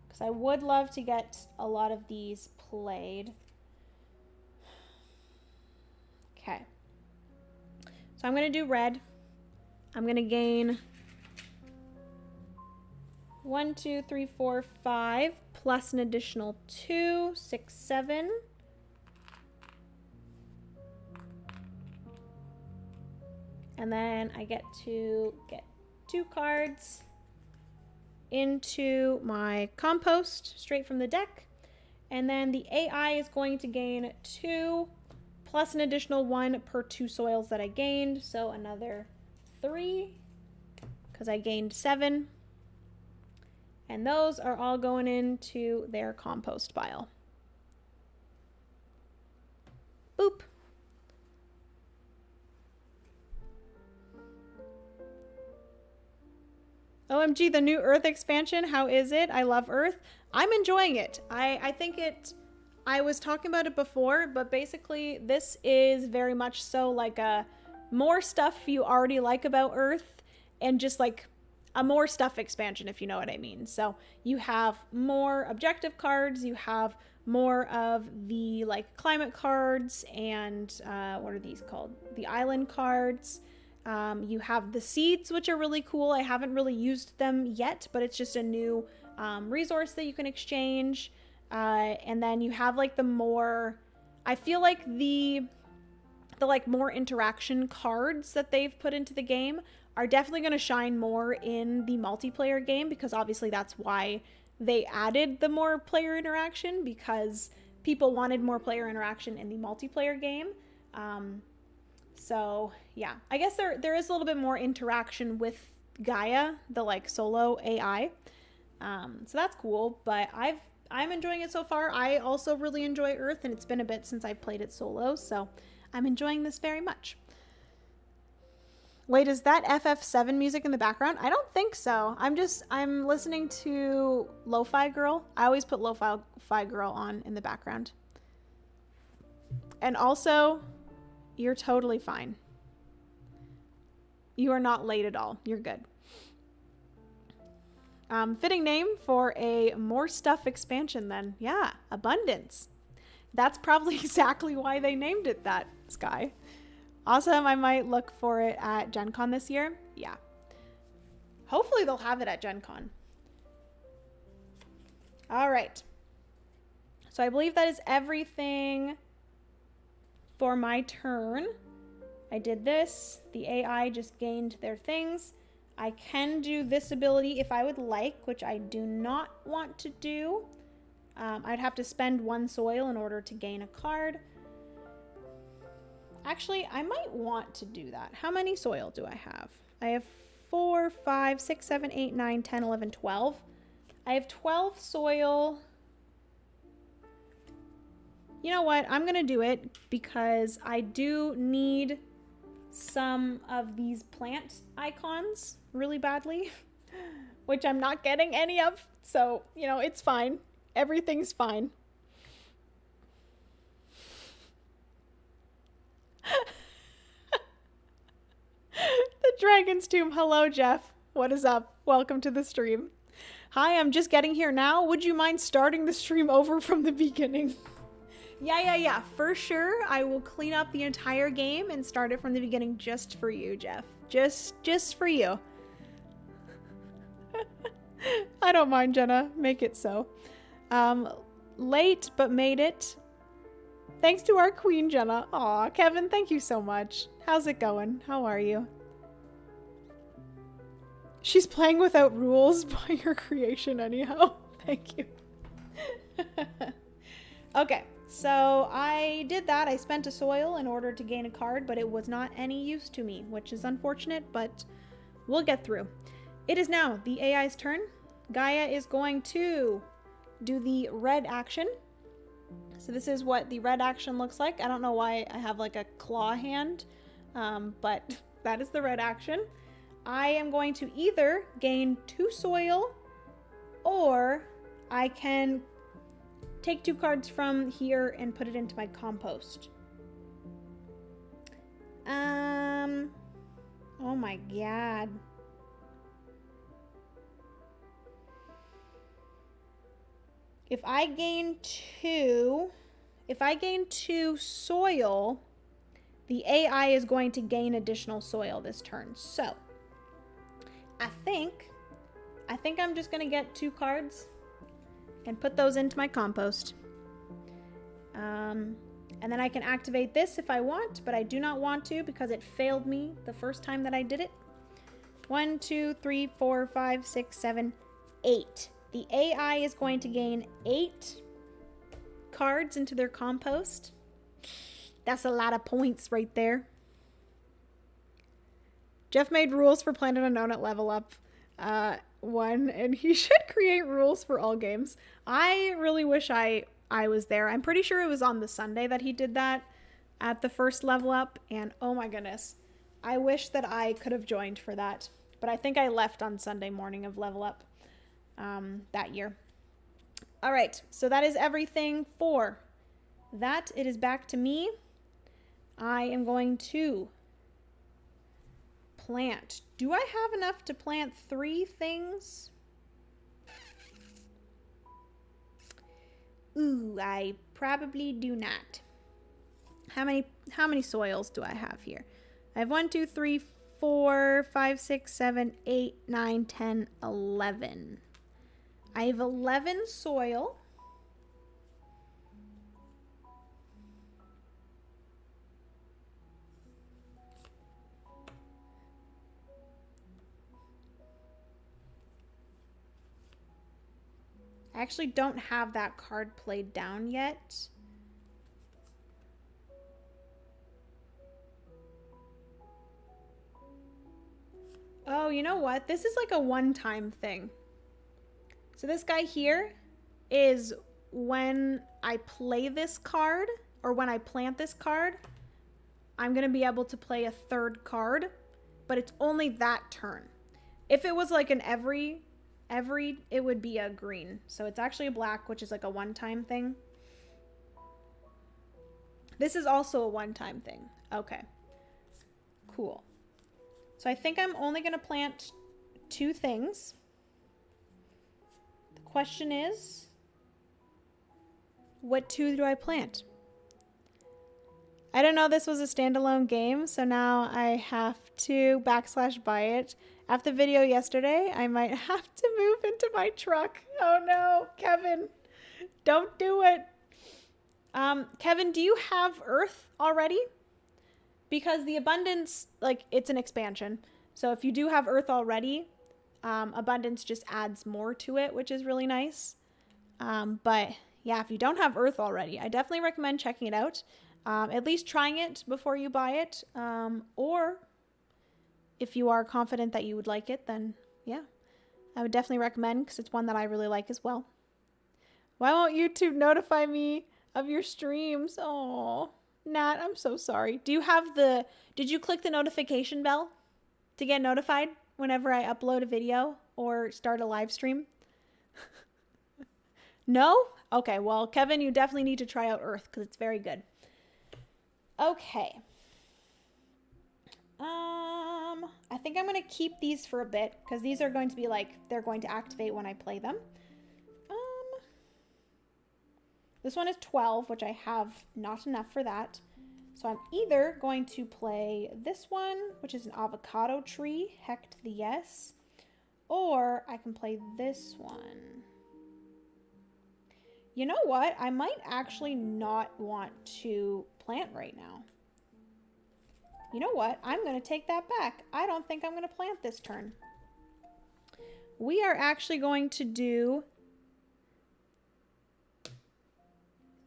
Because I would love to get a lot of these played. Okay. So I'm going to do red. I'm going to gain 1, 2, 3, 4, 5, plus an additional 2, 6, 7. And then I get to get 2 cards into my compost straight from the deck. And then the AI is going to gain 2 plus an additional 1 per 2 soils that I gained. So another 3 because I gained 7. And those are all going into their compost pile. Boop. OMG, the new Earth expansion, how is it? I love Earth. I'm enjoying it. I think I was talking about it before, but basically this is very much so like a more stuff you already like about Earth and just like a more stuff expansion, if you know what I mean. So you have more objective cards, you have more of the like climate cards and what are these called? The island cards. You have the seeds, which are really cool. I haven't really used them yet, but it's just a new resource that you can exchange. And then you have like the more, I feel like the like more interaction cards that they've put into the game are definitely going to shine more in the multiplayer game, because obviously that's why they added the more player interaction, because people wanted more player interaction in the multiplayer game. So yeah, I guess there is a little bit more interaction with Gaia, the like solo AI. So that's cool, but I'm enjoying it so far. I also really enjoy Earth, and it's been a bit since I've played it solo, so I'm enjoying this very much. Wait, is that FF7 music in the background? I don't think so. I'm listening to Lo-Fi Girl. I always put Lo-Fi Girl on in the background. And also, you're totally fine. You are not late at all. You're good. Fitting name for a more stuff expansion then. Yeah, abundance. That's probably exactly why they named it that, Sky. Awesome, I might look for it at Gen Con this year. Yeah. Hopefully they'll have it at Gen Con. All right. So I believe that is everything for my turn. I did this. The AI just gained their things. I can do this ability if I would like, which I do not want to do. I'd have to spend 1 soil in order to gain a card. Actually, I might want to do that. How many soil do I have? I have 4, 5, 6, 7, 8, 9, 10, 11, 12. I have 12 soil. You know what? I'm going to do it because I do need some of these plant icons really badly, which I'm not getting any of. So, you know, it's fine. Everything's fine. The Dragon's Tomb. Hello, Jeff. What is up? Welcome to the stream. Hi, I'm just getting here now. Would you mind starting the stream over from the beginning? Yeah. For sure. I will clean up the entire game and start it from the beginning just for you, Jeff. Just for you. I don't mind, Jenna. Make it so. Late, but made it. Thanks to our queen, Jenna. Aw, Kevin, thank you so much. How's it going? How are you? She's playing without rules by your creation anyhow. Thank you. Okay, so I did that. I spent a soil in order to gain a card, but it was not any use to me, which is unfortunate, but we'll get through. It is now the AI's turn. Gaia is going to do the red action. So this is what the red action looks like. I don't know why I have like a claw hand, but that is the red action. I am going to either gain 2 soil, or I can take 2 cards from here and put it into my compost. Oh my god. If I gain 2 soil, the AI is going to gain additional soil this turn. So, I think I'm just gonna get 2 cards and put those into my compost. And then I can activate this if I want, but I do not want to because it failed me the first time that I did it. 1, 2, 3, 4, 5, 6, 7, 8. The AI is going to gain 8 cards into their compost. That's a lot of points right there. Jeff made rules for Planet Unknown at Level Up 1, and he should create rules for all games. I really wish I was there. I'm pretty sure it was on the Sunday that he did that at the first Level Up, and oh my goodness. I wish that I could have joined for that, but I think I left on Sunday morning of Level Up that year. All right, so that is everything for that. It is back to me. I am going to plant. Do I have enough to plant 3 things? Ooh, I probably do not. How many soils do I have here? I have 1, 2, 3, 4, 5, 6, 7, 8, 9, 10, 11. I have 11 soil. I actually don't have that card played down yet. Oh, you know what? This is like a one-time thing. So this guy here is when I play this card, or when I plant this card, I'm going to be able to play a third card, but it's only that turn. If it was like an every, it would be a green. So it's actually a black, which is like a one-time thing. This is also a one-time thing. Okay. Cool. So I think I'm only going to plant 2 things. The question is, what 2 do I plant? I didn't know this was a standalone game, so now I have to /buy it. After the video yesterday, I might have to move into my truck. Oh no, Kevin, don't do it. Kevin, do you have Earth already? Because the Abundance, like, it's an expansion. So if you do have Earth already, Abundance just adds more to it, which is really nice. But yeah, if you don't have Earth already, I definitely recommend checking it out. At least trying it before you buy it. Or if you are confident that you would like it, then yeah, I would definitely recommend, because it's one that I really like as well. Why won't YouTube notify me of your streams? Oh, Nat, I'm so sorry. Did you click the notification bell to get notified whenever I upload a video or start a live stream? No? Okay, well, Kevin, you definitely need to try out Earth, because it's very good. Okay. I think I'm going to keep these for a bit, because these are going to be like, they're going to activate when I play them. This one is 12, which I have not enough for that. So I'm either going to play this one, which is an avocado tree, heck to the yes, or I can play this one. You know what? I might actually not want to plant right now. You know what? I'm going to take that back. I don't think I'm going to plant this turn. We are actually going to do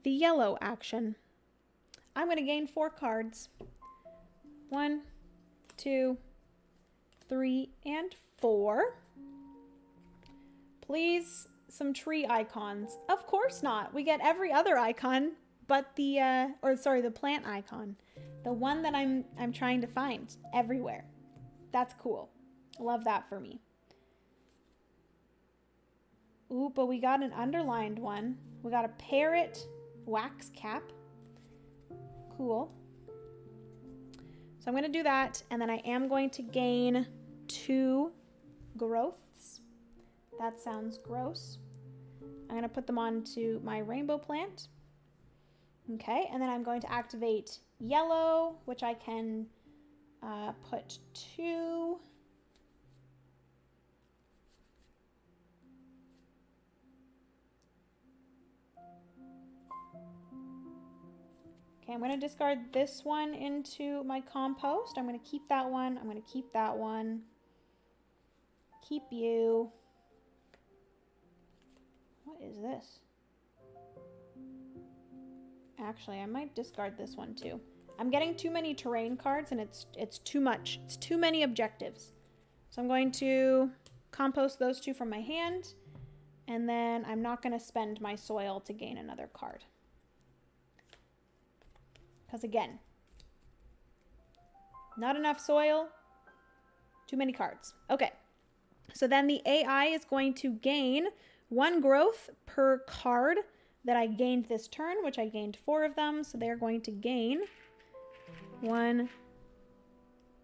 the yellow action. I'm going to gain 4 cards. 1, 2, 3, and 4. Please, some tree icons. Of course not. We get every other icon but the the plant icon. The one that I'm trying to find everywhere. That's cool. Love that for me. Ooh, but we got an underlined one. We got a parrot wax cap. Cool. So I'm going to do that, and then I am going to gain 2 growths. That sounds gross. I'm going to put them onto my rainbow plant. Okay, and then I'm going to activate yellow, which I can put 2. Okay, I'm going to discard this one into my compost. I'm going to keep that one. I'm going to keep that one. Keep you. What is this? Actually, I might discard this one too. I'm getting too many terrain cards, and it's too much. It's too many objectives. So I'm going to compost those 2 from my hand, and then I'm not going to spend my soil to gain another card. Because again, not enough soil, too many cards. Okay, so then the AI is going to gain 1 growth per card that I gained this turn, which I gained 4 of them. So they're going to gain 1,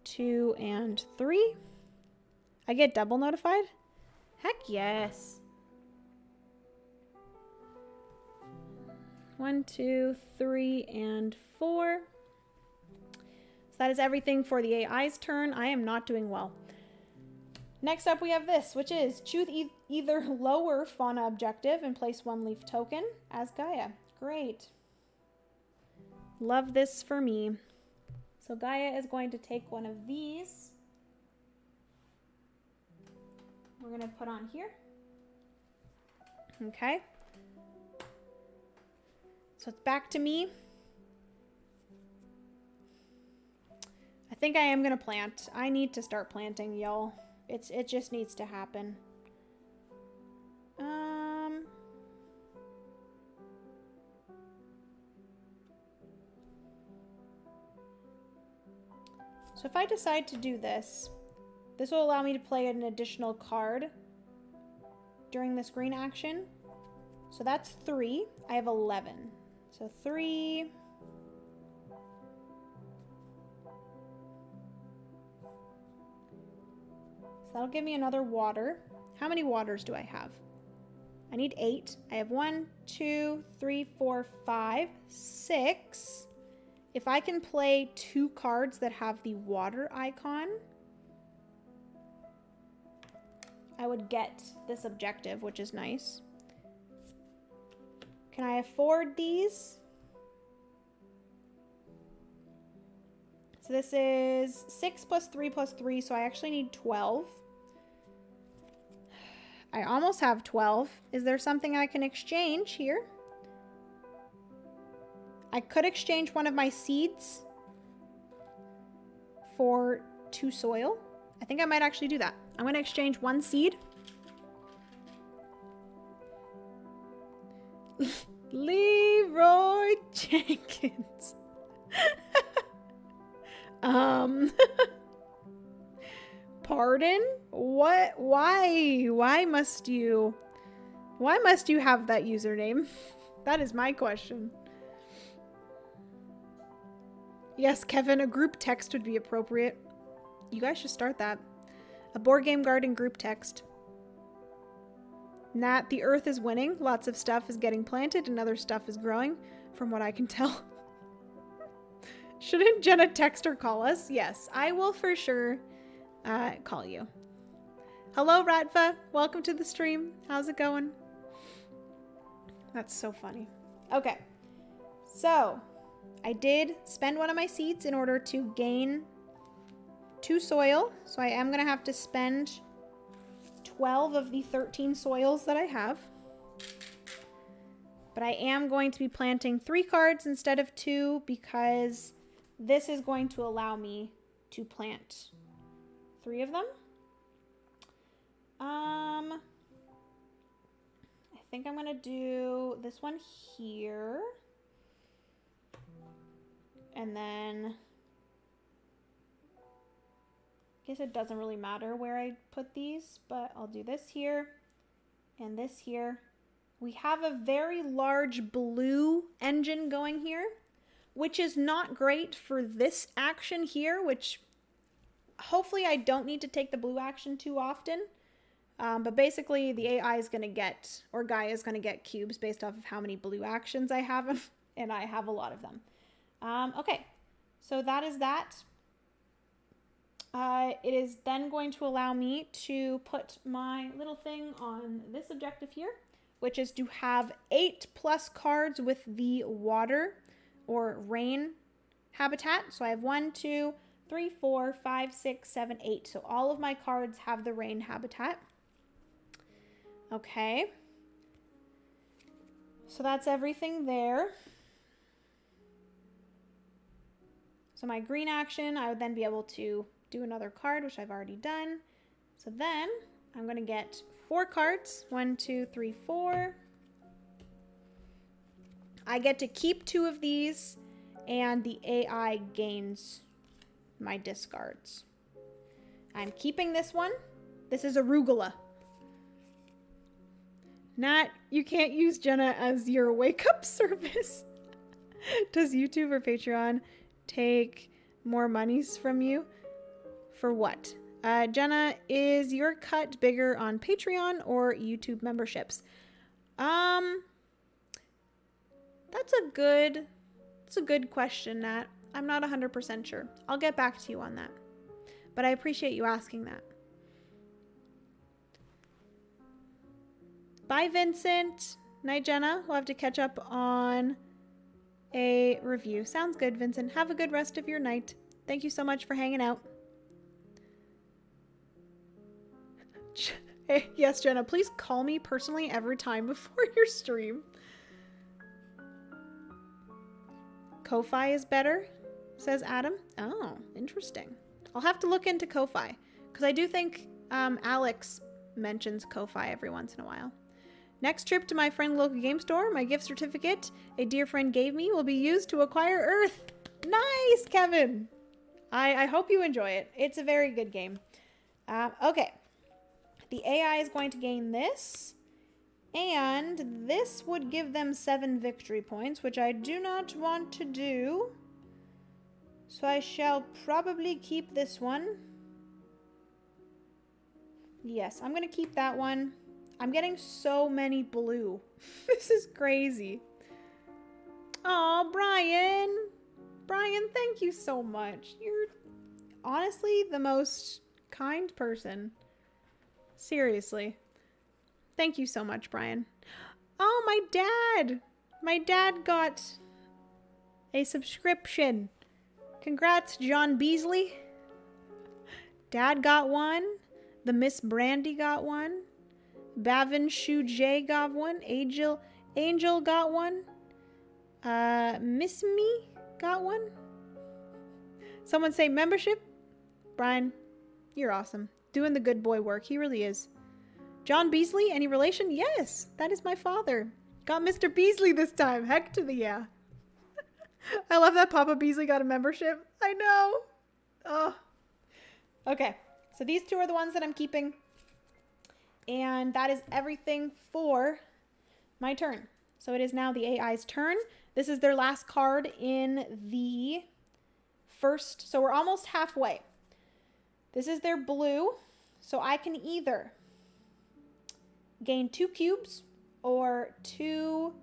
2, and 3. I get double notified? Heck yes. 1, 2, 3, and 4. So that is everything for the AI's turn. I am not doing well. Next up we have this, which is choose either lower fauna objective and place 1 leaf token as Gaia. Great. Love this for me. So Gaia is going to take one of these. We're going to put on here. Okay. So it's back to me. I think I am going to plant. I need to start planting, y'all. It just needs to happen. So if I decide to do this, this will allow me to play an additional card during this green action. So that's 3. I have 11. So 3. So that'll give me another water. How many waters do I have? I need 8. I have 1, 2, 3, 4, 5, 6. If I can play 2 cards that have the water icon, I would get this objective, which is nice. Can I afford these? So this is 6 plus 3 plus 3, so I actually need 12. I almost have 12. Is there something I can exchange here? I could exchange one of my seeds for 2 soil. I think I might actually do that. I'm going to exchange 1 seed. Leroy Jenkins. Pardon? What? Why must you have that username? That is my question. Yes, Kevin, a group text would be appropriate. You guys should start that. A board game garden group text. Nat, the earth is winning. Lots of stuff is getting planted and other stuff is growing, from what I can tell. Shouldn't Jenna text or call us? Yes, I will for sure call you. Hello, Ratfa. Welcome to the stream. How's it going? That's so funny. Okay, so I did spend one of my seeds in order to gain 2 soil. So I am going to have to spend 12 of the 13 soils that I have. But I am going to be planting 3 cards instead of 2 because this is going to allow me to plant 3 of them. I think I'm going to do this one here. And then I guess it doesn't really matter where I put these, but I'll do this here and this here. We have a very large blue engine going here, which is not great for this action here, which hopefully I don't need to take the blue action too often. But basically the AI is going to get, or Gaia is going to get cubes based off of how many blue actions I have, and I have a lot of them. Okay, so that is that. It is then going to allow me to put my little thing on this objective here, which is to have 8+ cards with the water or rain habitat. So I have 1, 2, 3, 4, 5, 6, 7, 8. So all of my cards have the rain habitat. Okay. So that's everything there. So my green action, I would then be able to do another card, which I've already done. So then I'm going to get 4 cards. 1, 2, 3, 4. I get to keep 2 of these, and the AI gains my discards. I'm keeping this one. This is arugula. Nat, you can't use Jenna as your wake-up service. Does YouTube or Patreon take more monies from you? For what? Jenna, is your cut bigger on Patreon or YouTube memberships? That's a good question, Nat. I'm not 100% sure. I'll get back to you on that. But I appreciate you asking that. Bye, Vincent. Night, Jenna. We'll have to catch up on a review. Sounds good, Vincent. Have a good rest of your night. Thank you so much for hanging out. Hey, yes, Jenna, please call me personally every time before your stream. Ko-Fi is better, says Adam. Oh, interesting. I'll have to look into Ko-Fi, because I do think Alex mentions Ko-Fi every once in a while. Next trip to my friend local game store, my gift certificate a dear friend gave me will be used to acquire Earth. Nice, Kevin. I hope you enjoy it. It's a very good game. Okay. The AI is going to gain this. And this would give them 7 victory points, which I do not want to do. So I shall probably keep this one. Yes, I'm going to keep that one. I'm getting so many blue. This is crazy. Oh, Brian. Brian, thank you so much. You're honestly the most kind person. Seriously. Thank you so much, Brian. Oh, my dad. My dad got a subscription. Congrats, John Beasley. Dad got one. The Miss Brandy got one. Bavin Shu J got one. Angel got one. Miss Me got one. Someone say membership. Brian, you're awesome. Doing the good boy work. He really is. John Beasley, any relation? Yes, that is my father. Got Mr. Beasley this time. Heck to the yeah. I love that Papa Beasley got a membership. I know. Oh. Okay, so these two are the ones that I'm keeping. And that is everything for my turn. So it is now the AI's turn. This is their last card in the first. So we're almost halfway. This is their blue. So I can either gain 2 cubes or 2,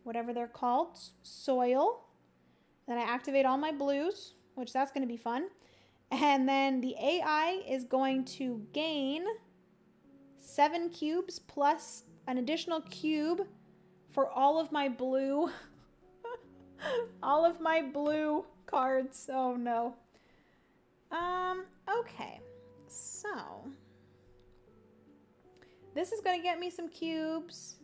whatever they're called, soil. Then I activate all my blues, which that's going to be fun. And then the AI is going to gain 7 cubes plus an additional cube for all of my blue, all of my blue cards. Oh no. Okay. So this is going to get me some cubes.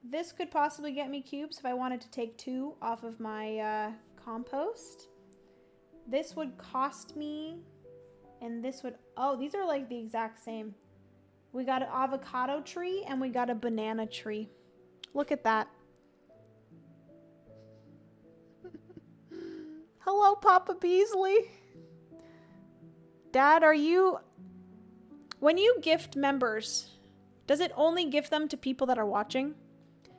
This could possibly get me cubes if I wanted to take 2 off of my compost. This would cost me, and this would, oh, these are like the exact same. We got an avocado tree and we got a banana tree. Look at that. Hello, Papa Beasley. Dad, are you... When you gift members, does it only gift them to people that are watching?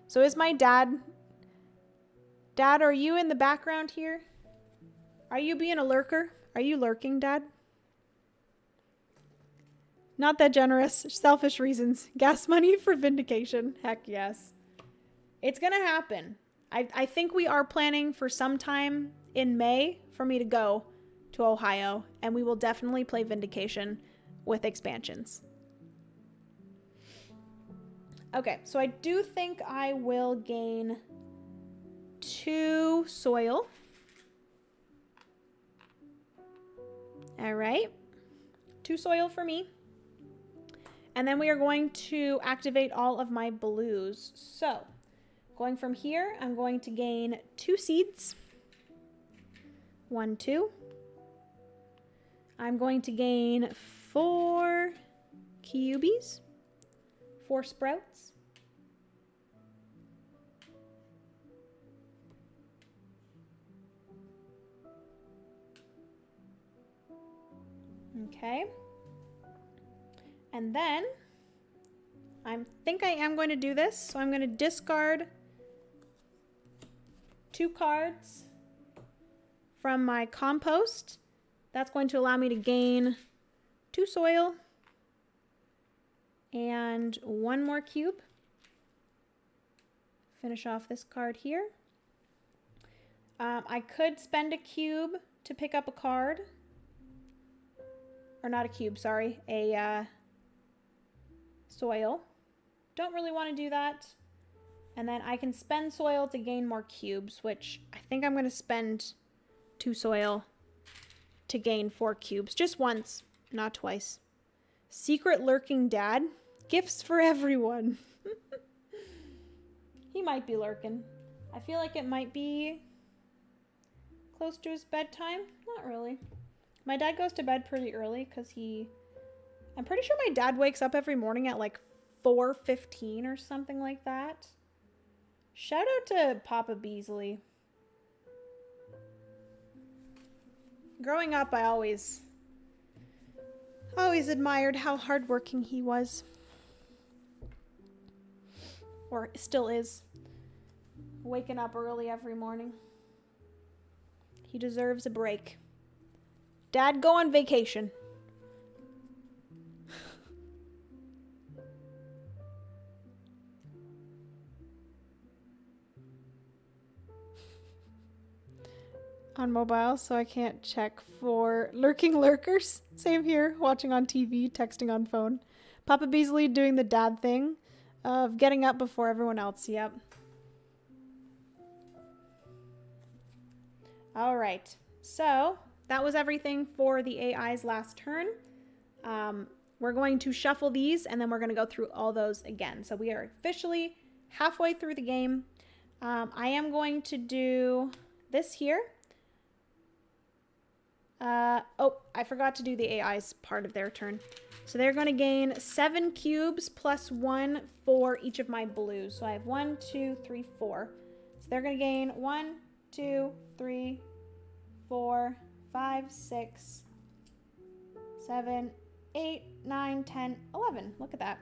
So is my dad... Dad, are you in the background here? Are you being a lurker? Are you lurking, Dad? Not that generous. Selfish reasons. Gas money for vindication. Heck yes. It's gonna happen. I think we are planning for some time in May for me to go to Ohio, and we will definitely play Vindication with expansions. Okay, so I do think I will gain 2 soil. All right, 2 soil for me. And then we are going to activate all of my blues. So going from here, I'm going to gain 2 seeds. 1, 2. I'm going to gain 4 cubies, 4 sprouts. Okay. And then I think I am going to do this. So I'm going to discard 2 cards from my compost. That's going to allow me to gain 2 soil and 1 more cube. Finish off this card here. I could spend a cube to pick up a card. Or not a cube, sorry. A soil. Don't really want to do that. And then I can spend soil to gain more cubes, which I think I'm going to spend 2 soil to gain 4 cubes. Just once, not twice. Secret lurking dad. Gifts for everyone. He might be lurking. I feel like it might be close to his bedtime. Not really. My dad goes to bed pretty early because I'm pretty sure my dad wakes up every morning at like 4:15 or something like that. Shout out to Papa Beasley. Growing up, I always admired how hardworking he was. Or still is. Waking up early every morning. He deserves a break. Dad, go on vacation. On mobile, so I can't check for lurking lurkers. Same here, watching on TV, texting on phone. Papa Beasley doing the dad thing of getting up before everyone else. Yep. All right, so that was everything for the AI's last turn. We're going to shuffle these and then we're going to go through all those again. So we are officially halfway through the game. I am going to do this here. Oh, I forgot to do the AI's part of their turn. So they're going to gain 7 cubes plus 1 for each of my blues. So I have 1, 2, 3, 4. So they're going to gain 1, 2, 3, 4, 5, 6, 7, 8, 9, 10, 11. Look at that.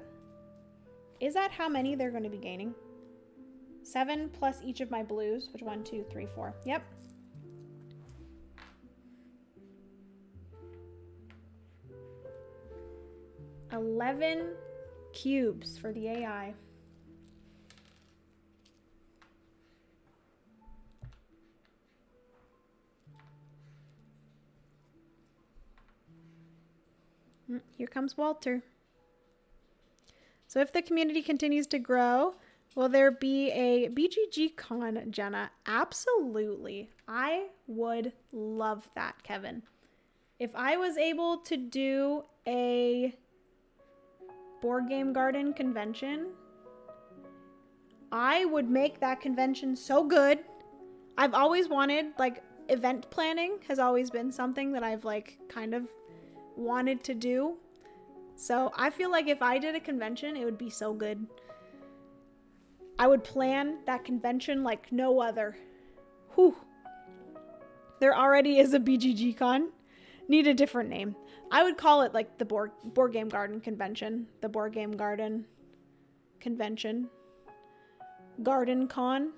Is that how many they're going to be gaining? 7 plus each of my blues, which 1, 2, 3, 4. Yep. $11 cubes for the AI. Here comes Walter. So if the community continues to grow, will there be a BGG con, Jenna? Absolutely. I would love that, Kevin. If I was able to do a board game garden convention, I would make that convention so good. I've always wanted, like, event planning has always been something that I've, like, kind of wanted to do. So I feel like if I did a convention, it would be so good. I would plan that convention like no other. Whew. There already is a BGG con. Need a different name. I would call it like the board game garden convention. The board game garden convention. Garden con.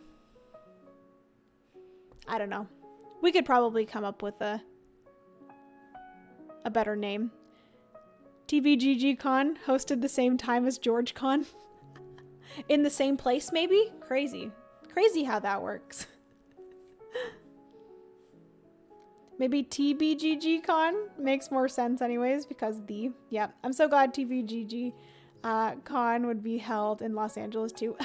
I don't know. We could probably come up with a better name. TBGG con hosted the same time as George Con. In the same place maybe? Crazy. Crazy how that works. Maybe TBGG Con makes more sense anyways because yeah. I'm so glad TBGG Con would be held in Los Angeles too.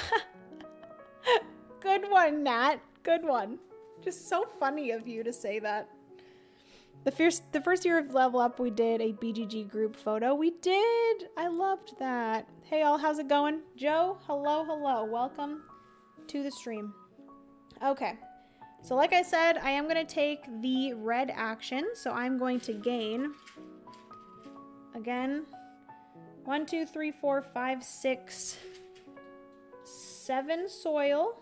Good one, Nat. Good one. Just so funny of you to say that. The first year of Level Up, we did a BGG group photo. We did. I loved that. Hey all, how's it going? Joe, hello, hello. Welcome to the stream. Okay. So like I said, I am going to take the red action. So I'm going to gain, again, 1, 2, 3, 4, 5, 6, 7 soil.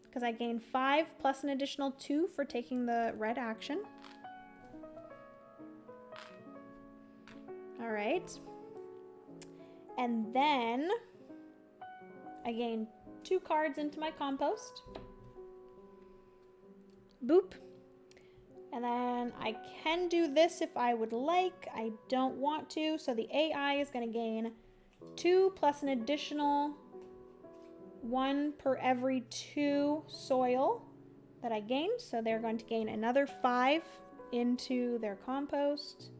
Because I gain 5 plus an additional 2 for taking the red action. All right. And then I gain 2 cards into my compost. Boop. And then I can do this if I would like. I don't want to. So the AI is going to gain 2 plus an additional 1 per every 2 soil that I gained. So they're going to gain another 5 into their compost.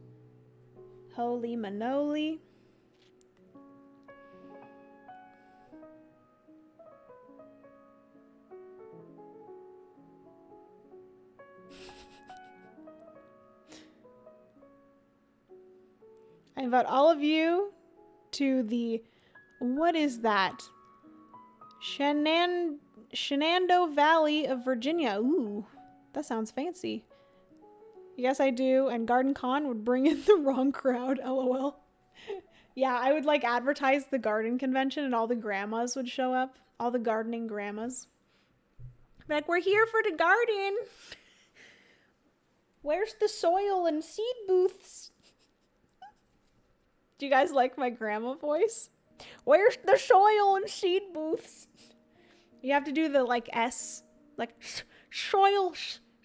Holy manoli. I invite all of you to the, what is that? Shenandoah Valley of Virginia. Ooh, that sounds fancy. Yes, I do. And Garden Con would bring in the wrong crowd. LOL. Yeah, I would like advertise the garden convention and all the grandmas would show up. All the gardening grandmas. Like, we're here for the garden. Where's the soil and seed booths? Do you guys like my grandma voice? Where's the soil and seed booths? You have to do the like S, like soil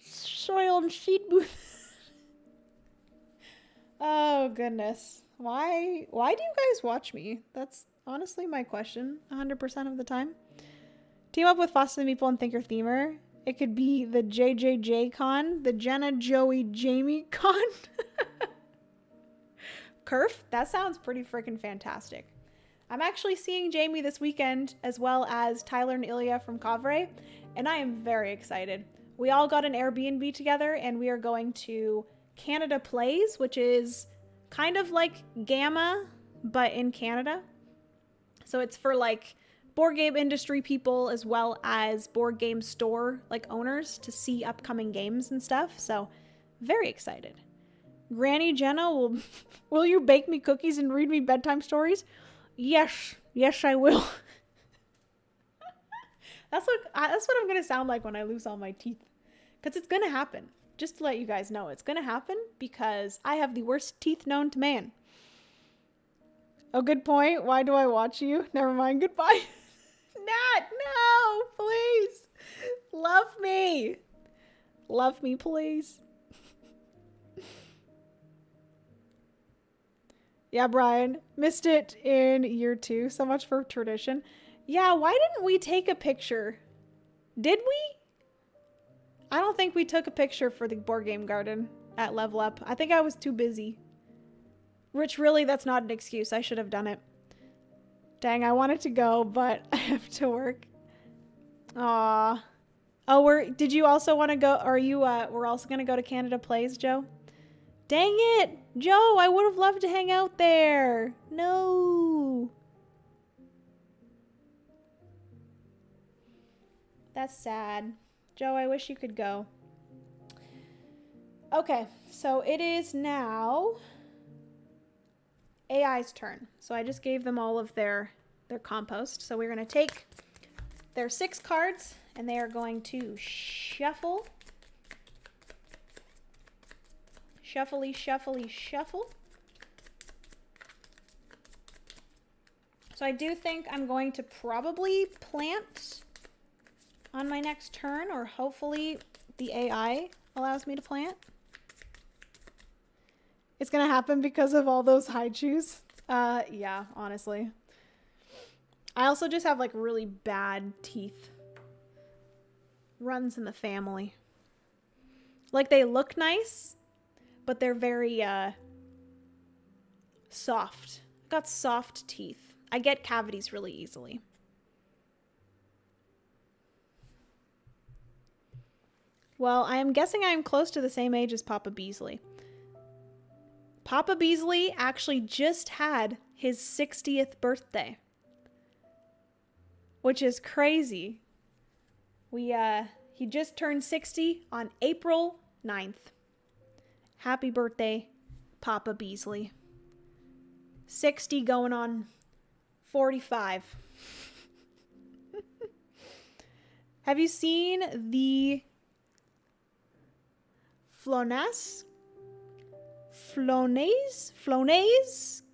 and seed booths. Oh goodness. Why do you guys watch me? That's honestly my question 100% of the time. Team up with Foster the Meeple and think your themer. It could be the JJJ con, the Jenna Joey Jamie con. Kerf? That sounds pretty freaking fantastic. I'm actually seeing Jamie this weekend as well as Tyler and Ilya from Kavre, and I am very excited. We all got an Airbnb together and we are going to Canada Plays, which is kind of like Gamma, but in Canada. So it's for like board game industry people as well as board game store like owners to see upcoming games and stuff. So very excited. Granny Jenna, will you bake me cookies and read me bedtime stories? Yes, I will. That's what I'm gonna sound like when I lose all my teeth, because it's gonna happen. Just to let you guys know, it's gonna happen because I have the worst teeth known to man. Oh, good point. Why do I watch you? Never mind. Goodbye. Nat, no, please. Love me. Love me, please. Yeah, Brian, missed it in year 2. So much for tradition. Yeah, why didn't we take a picture? Did we? I don't think we took a picture for the board game garden at Level Up. I think I was too busy. Which really, that's not an excuse. I should have done it. Dang, I wanted to go, but I have to work. Aw. Oh, did you also want to go? Or we're also going to go to Canada Plays, Joe? Dang it! Joe, I would have loved to hang out there. No. That's sad. Joe, I wish you could go. Okay, so it is now AI's turn. So I just gave them all of their compost. So we're going to take their 6 cards and they are going to shuffle. Shuffly, shuffly, shuffle. So I do think I'm going to probably plant on my next turn, or hopefully the AI allows me to plant. It's gonna happen because of all those high chews. Yeah, honestly. I also just have like really bad teeth. Runs in the family. Like they look nice, but they're very soft. I've got soft teeth. I get cavities really easily. Well, I am guessing I am close to the same age as Papa Beasley. Papa Beasley actually just had his 60th birthday, which is crazy. He just turned 60 on April 9th. Happy birthday, Papa Beasley. 60 going on 45. Have you seen the Flonase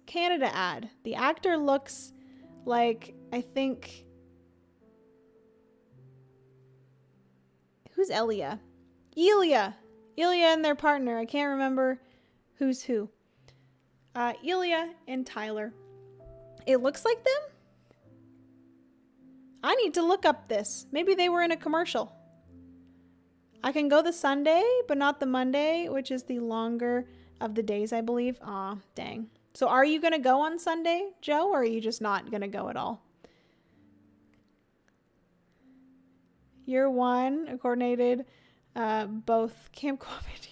Canada ad? The actor looks like, I think, who's Elia? Ilya and their partner. I can't remember who's who. Ilya and Tyler. It looks like them? I need to look up this. Maybe they were in a commercial. I can go the Sunday, but not the Monday, which is the longer of the days, I believe. Aw, dang. So are you going to go on Sunday, Joe, or are you just not going to go at all? Year 1, coordinated both camp coordinated.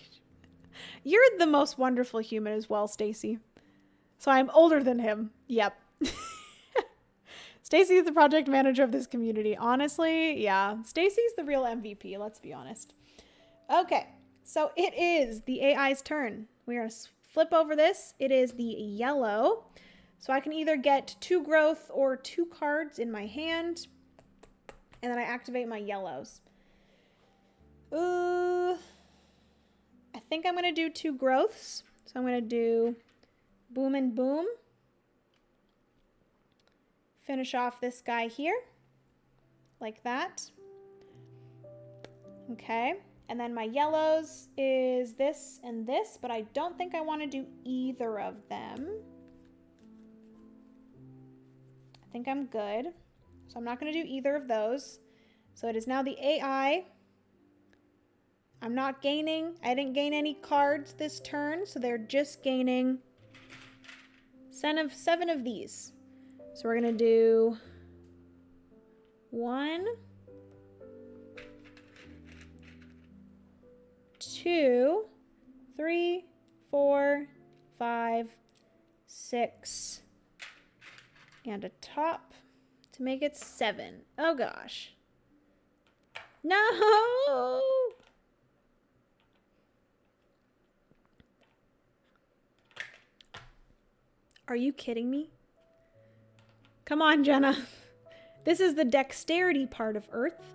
You're the most wonderful human as well, Stacy. So I'm older than him. Yep. Stacy is the project manager of this community. Honestly, yeah. Stacy's the real MVP, let's be honest. Okay, So it is the AI's turn. We're going to flip over this. It is the yellow. So I can either get 2 growth or 2 cards in my hand. And then I activate my yellows. I think I'm going to do 2 growths. So I'm going to do boom and boom. Finish off this guy here. Like that. Okay. And then my yellows is this and this, but I don't think I want to do either of them. I think I'm good. So I'm not going to do either of those. So it is now the AI. I'm not gaining. I didn't gain any cards this turn, so they're just gaining 7 of these. So we're going to do 1, 2, 3, 4, 5, 6, and a top to make it 7. Oh gosh. No! Are you kidding me? Come on, Jenna. This is the dexterity part of Earth.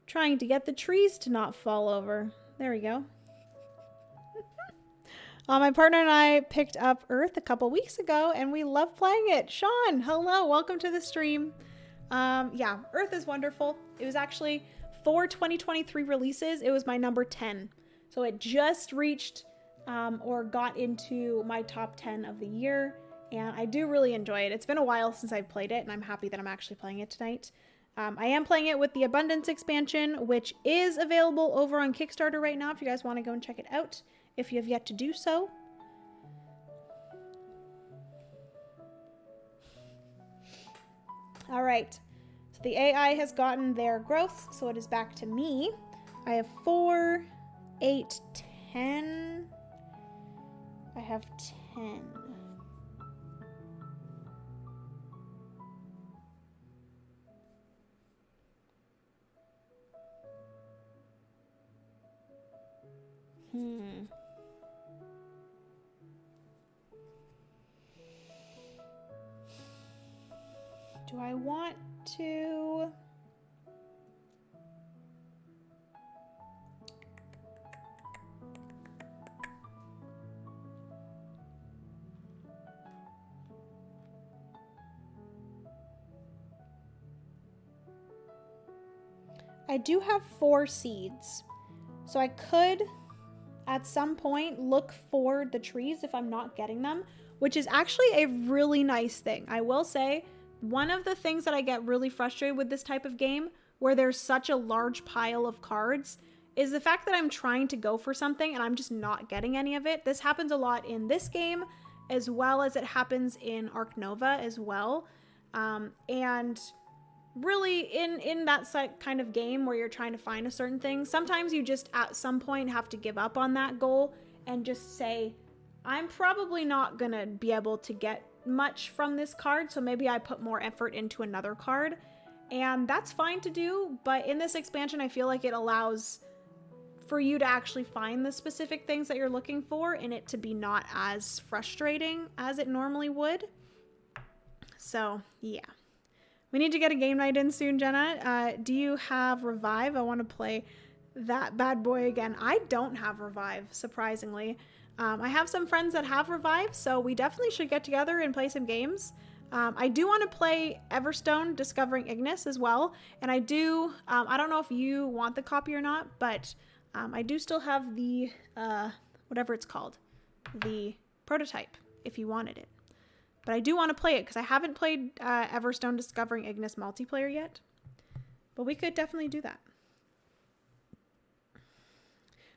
Trying to get the trees to not fall over. There we go. My partner and I picked up Earth a couple weeks ago, and we love playing it. Sean, hello. Welcome to the stream. Yeah, Earth is wonderful. It was actually, for 2023 releases, it was my number 10. So it just reached or got into my top 10 of the year. And I do really enjoy it. It's been a while since I've played it, and I'm happy that I'm actually playing it tonight. I am playing it with the Abundance expansion, which is available over on Kickstarter right now if you guys want to go and check it out, if you have yet to do so. All right, so the AI has gotten their growth, so it is back to me. I have 4, 8, 10. I have 10. Do I want to... I do have 4 seeds, so I could at some point look for the trees if I'm not getting them, which is actually a really nice thing. I will say, one of the things that I get really frustrated with this type of game, where there's such a large pile of cards, is the fact that I'm trying to go for something and I'm just not getting any of it. This happens a lot in this game, as well as it happens in Arc Nova as well. And really in that kind of game where you're trying to find a certain thing, sometimes you just at some point have to give up on that goal and just say, I'm probably not gonna be able to get much from this card, so maybe I put more effort into another card. And that's fine to do, but in this expansion I feel like it allows for you to actually find the specific things that you're looking for and it to be not as frustrating as it normally would. So yeah. We need to get a game night in soon, Jenna. Do you have Revive? I want to play that bad boy again. I don't have Revive, surprisingly. I have some friends that have Revive, so we definitely should get together and play some games. I do want to play Everstone Discovering Ignis as well. And I do, I don't know if you want the copy or not, but I do still have the, whatever it's called, the prototype, if you wanted it. But I do want to play it because I haven't played Everstone Discovering Ignis multiplayer yet. But we could definitely do that.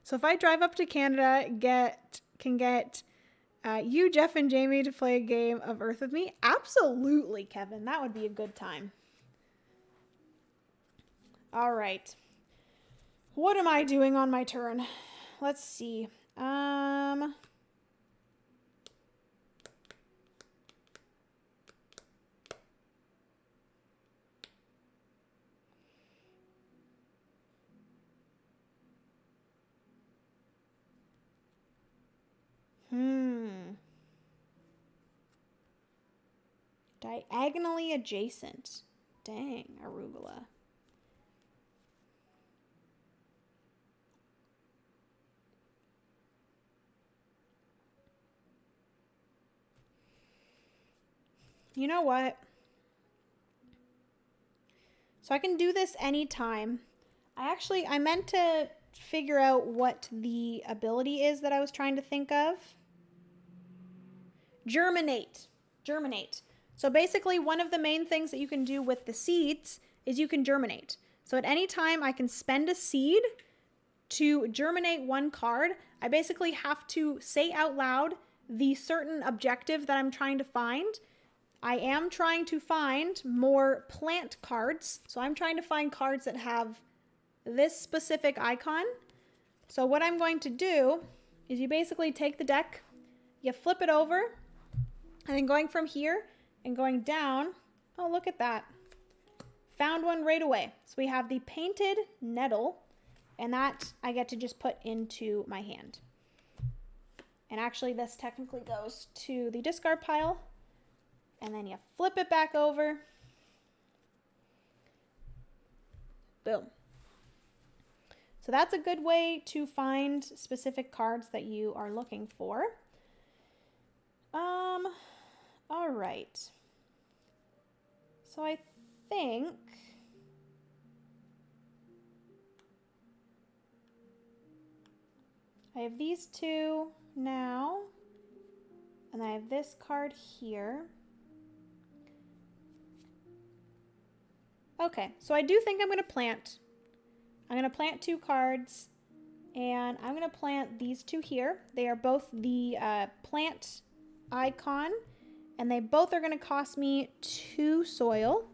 So if I drive up to Canada, can get you, Jeff, and Jamie to play a game of Earth with me? Absolutely, Kevin. That would be a good time. All right. What am I doing on my turn? Let's see. Diagonally adjacent. Dang, arugula. You know what? So I can do this anytime. I meant to figure out what the ability is that I was trying to think of. Germinate. Germinate. So basically one of the main things that you can do with the seeds is you can germinate. So at any time I can spend a seed to germinate one card. I basically have to say out loud the certain objective that I'm trying to find. I am trying to find more plant cards. So I'm trying to find cards that have this specific icon. So what I'm going to do is you basically take the deck, you flip it over, and then going from here and going down. Oh, look at that. Found one right away. So we have the painted nettle, and that I get to just put into my hand. And actually this technically goes to the discard pile. And then you flip it back over. Boom. So that's a good way to find specific cards that you are looking for. All right. So I think I have these two now, and I have this card here. Okay, so I do think I'm going to plant. I'm going to plant 2 cards, and I'm going to plant these 2 here. They are both the plant icon, and they both are going to cost me 2 soil.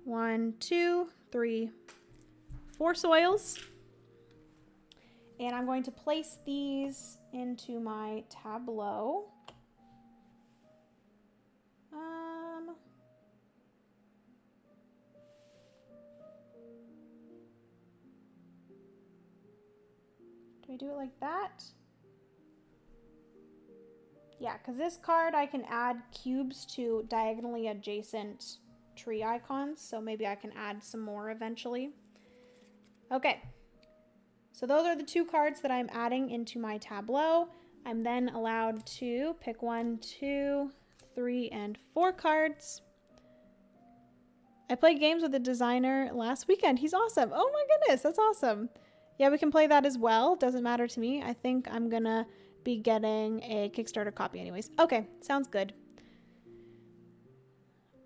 1, 2, 3, 4 soils. And I'm going to place these into my tableau. Do I do it like that? Yeah, because this card I can add cubes to diagonally adjacent tree icons, so maybe I can add some more eventually. Okay, so those are the 2 cards that I'm adding into my tableau. I'm then allowed to pick 1, 2, 3, and 4 cards. I played games with a designer last weekend. He's awesome. Oh my goodness, that's awesome. Yeah, we can play that as well. Doesn't matter to me. I think I'm gonna be getting a Kickstarter copy anyways. Okay, sounds good.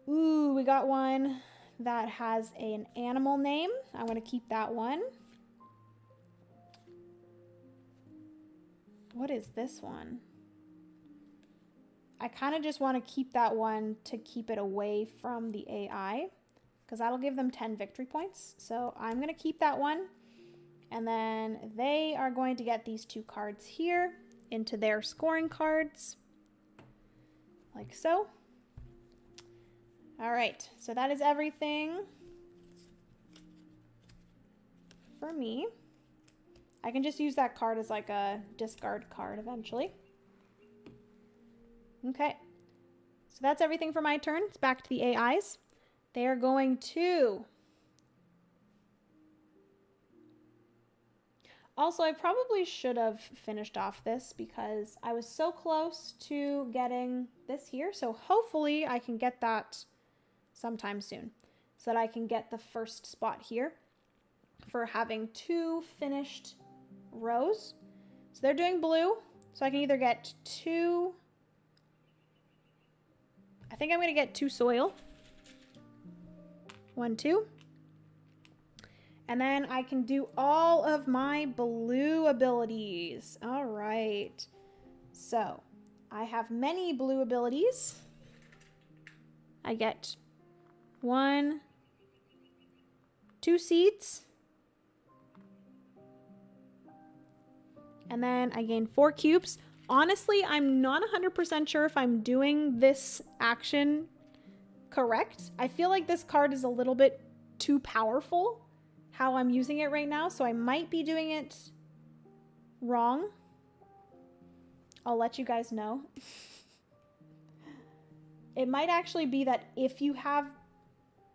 Ooh, we got one that has an animal name. I'm gonna keep that one. What is this one? I kind of just want to keep that one to keep it away from the AI, because that'll give them 10 victory points. So I'm gonna keep that one. And then they are going to get these 2 cards here into their scoring cards, like so. All right, so that is everything for me. I can just use that card as like a discard card eventually. Okay, so that's everything for my turn. It's back to the AIs. They are going to... Also, I probably should have finished off this because I was so close to getting this here. So hopefully I can get that sometime soon so that I can get the first spot here for having 2 finished rows. So they're doing blue. So I can either get 2... I think I'm going to get 2 soil. 1, 2. And then I can do all of my blue abilities. All right. So I have many blue abilities. I get 1, 2 seeds. And then I gain 4 cubes. Honestly, I'm not 100% sure if I'm doing this action correct. I feel like this card is a little bit too powerful how I'm using it right now, so I might be doing it wrong. I'll let you guys know. It might actually be that if you have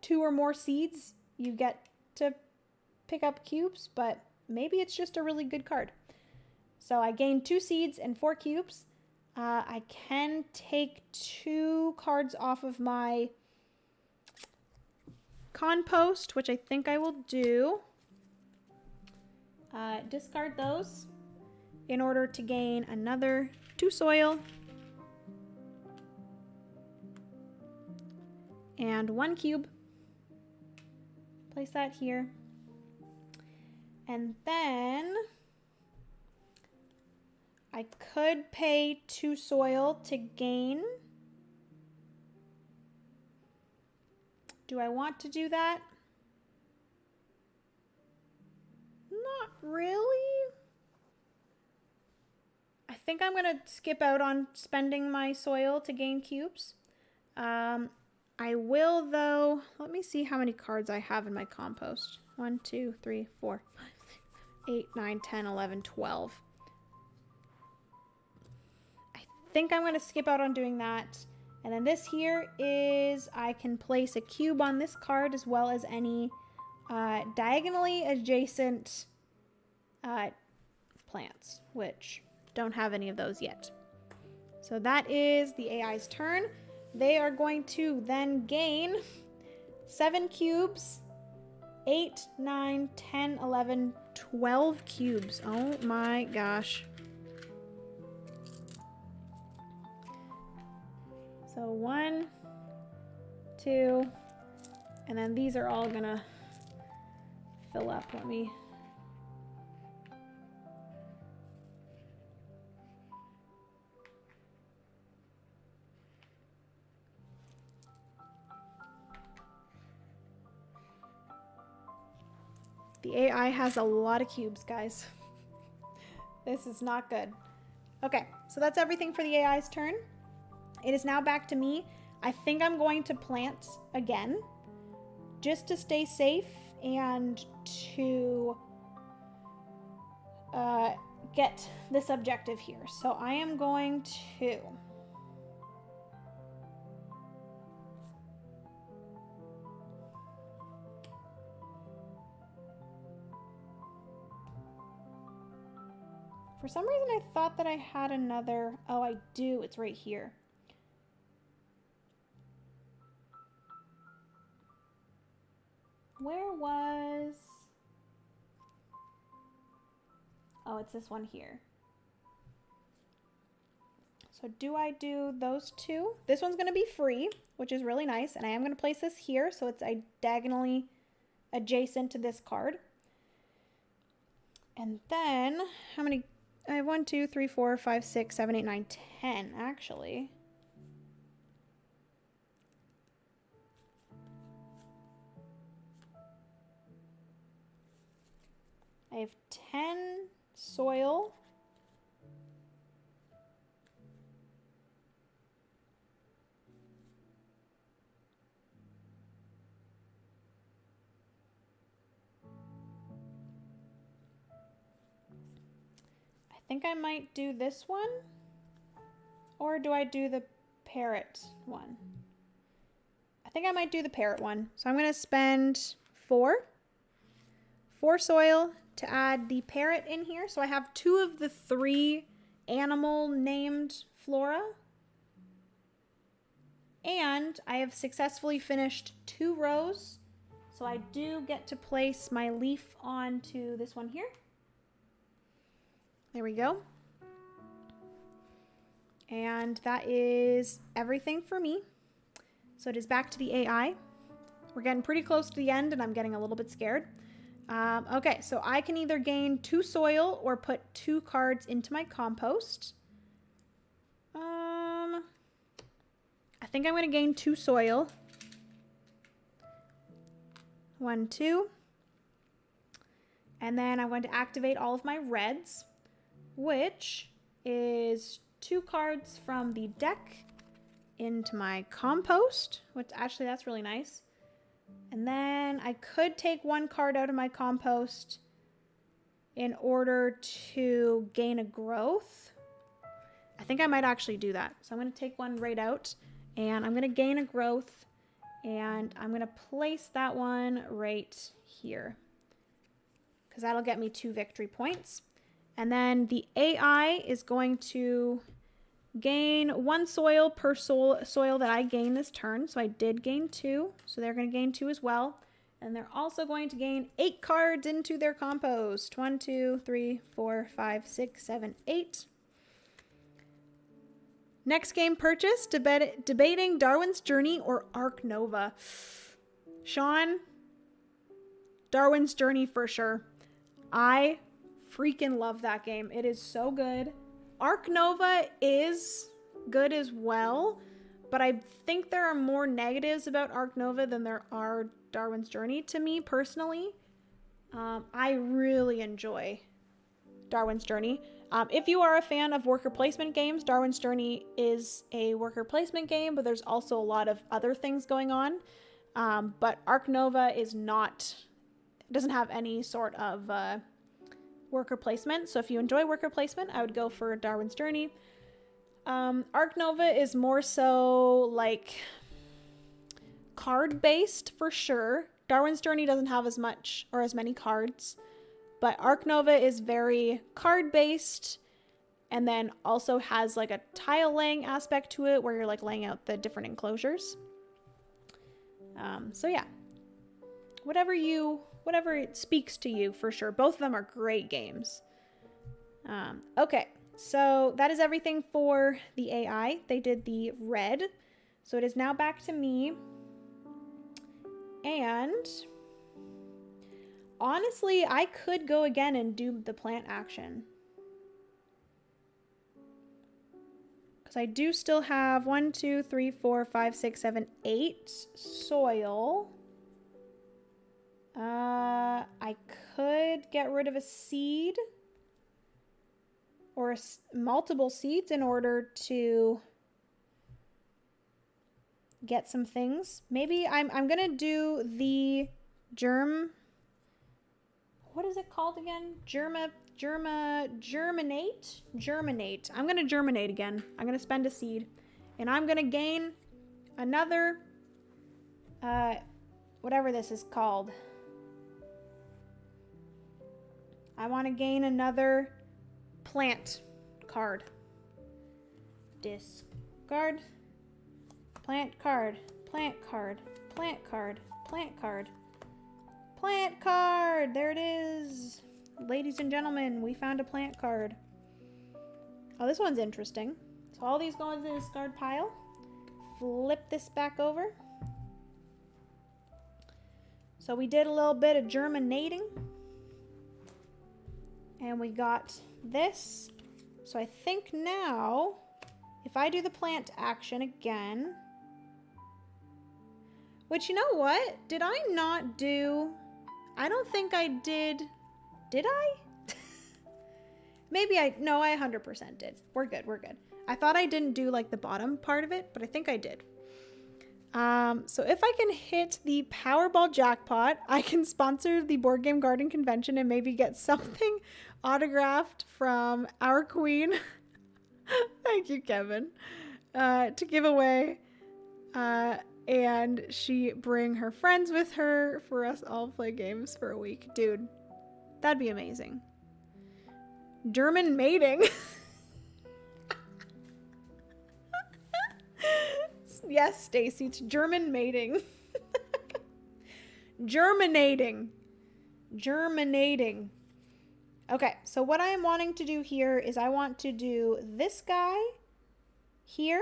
2 or more seeds, you get to pick up cubes, but maybe it's just a really good card. So I gained 2 seeds and 4 cubes. I can take 2 cards off of my compost, which I think I will do. Discard those in order to gain another 2 soil and 1 cube. Place that here. And then I could pay 2 soil to gain. Do I want to do that? Not really. I think I'm gonna skip out on spending my soil to gain cubes. I will though, let me see how many cards I have in my compost. 1, 2, 3, 4, 5, 8, 9, 10, 11, 12. I think I'm gonna skip out on doing that. And then this here is, I can place a cube on this card as well as any diagonally adjacent plants, which don't have any of those yet. So that is the AI's turn. They are going to then gain 7 cubes, 8, 9, 10, 11, 12 cubes. Oh my gosh. So 1, 2, and then these are all gonna fill up. Let me... The AI has a lot of cubes, guys. This is not good. Okay, so that's everything for the AI's turn. It is now back to me. I think I'm going to plant again, just to stay safe and to get this objective here. So I am going to... For some reason, I thought that I had another... Oh, I do. It's right here. Where was... Oh, it's this one here. So do I do those 2? This one's going to be free, which is really nice. And I am going to place this here so it's diagonally adjacent to this card. And then, how many... I have 1, 2, 3, 4, 5, 6, 7, 8, 9, 10, actually. I have 10 soil. I think I might do this one. Or do I do the parrot one? I think I might do the parrot one. So I'm going to spend 4 soil to add the parrot in here. So I have 2 of the 3 animal named flora. And I have successfully finished 2 rows. So I do get to place my leaf onto this one here. There we go. And that is everything for me. So it is back to the AI. We're getting pretty close to the end and I'm getting a little bit scared. Okay, so I can either gain 2 soil or put 2 cards into my compost. I think I'm going to gain 2 soil. 1, 2. And then I'm going to activate all of my reds, which is 2 cards from the deck into my compost, which actually that's really nice. And then I could take 1 card out of my compost in order to gain a growth. I think I might actually do that. So I'm going to take 1 right out And I'm going to gain a growth, and I'm going to place that one right here, because that'll get me 2 victory points. And then the AI is going to gain 1 soil per soil that I gain this turn. So I did gain 2. So they're going to gain 2 as well. And they're also going to gain 8 cards into their compost. 1, 2, 3, 4, 5, 6, 7, 8. Next game purchase, debating Darwin's Journey or Ark Nova. Sean, Darwin's Journey for sure. I freaking love that game. It is so good. Ark Nova is good as well, but I think there are more negatives about Ark Nova than there are Darwin's Journey to me personally. I really enjoy Darwin's Journey. If you are a fan of worker placement games, Darwin's Journey is a worker placement game, but there's also a lot of other things going on. But Ark Nova is not, doesn't have any sort of worker placement. So if you enjoy worker placement, I would go for Darwin's Journey. Ark Nova is more so like card based for sure. Darwin's Journey doesn't have as much or as many cards, but Ark Nova is very card based, and then also has like a tile laying aspect to it where you're like laying out the different enclosures. So yeah, whatever it speaks to you for sure. Both of them are great games. Okay, so that is everything for the AI. They did the red, so it is now back to me. And honestly, I could go again and do the plant action, because I do still have 1, 2, 3, 4, 5, 6, 7, 8 soil. I could get rid of a seed or multiple seeds in order to get some things. Maybe I'm gonna do the what is it called again? Germinate. I'm gonna germinate again. I'm gonna spend a seed, and I'm gonna gain another whatever this is called. I want to gain another plant card. Discard. Plant card. Plant card. Plant card. Plant card. Plant card! There it is! Ladies and gentlemen, we found a plant card. Oh, this one's interesting. So all these go into the discard pile. Flip this back over. So we did a little bit of germinating. And we got this. So I think now, if I do the plant action again, which, you know what? Did I not do... I don't think I did. Did I? Maybe no, I 100% did. We're good, we're good. I thought I didn't do like the bottom part of it, but I think I did. So if I can hit the Powerball jackpot, I can sponsor the Board Game Garden convention and maybe get something autographed from our queen. Thank you, Kevin. To give away. And she bring her friends with her for us all to play games for a week. Dude, that'd be amazing. German mating. Yes, Stacy, it's German mating. Germinating. Okay, so what I am wanting to do here is I want to do this guy here.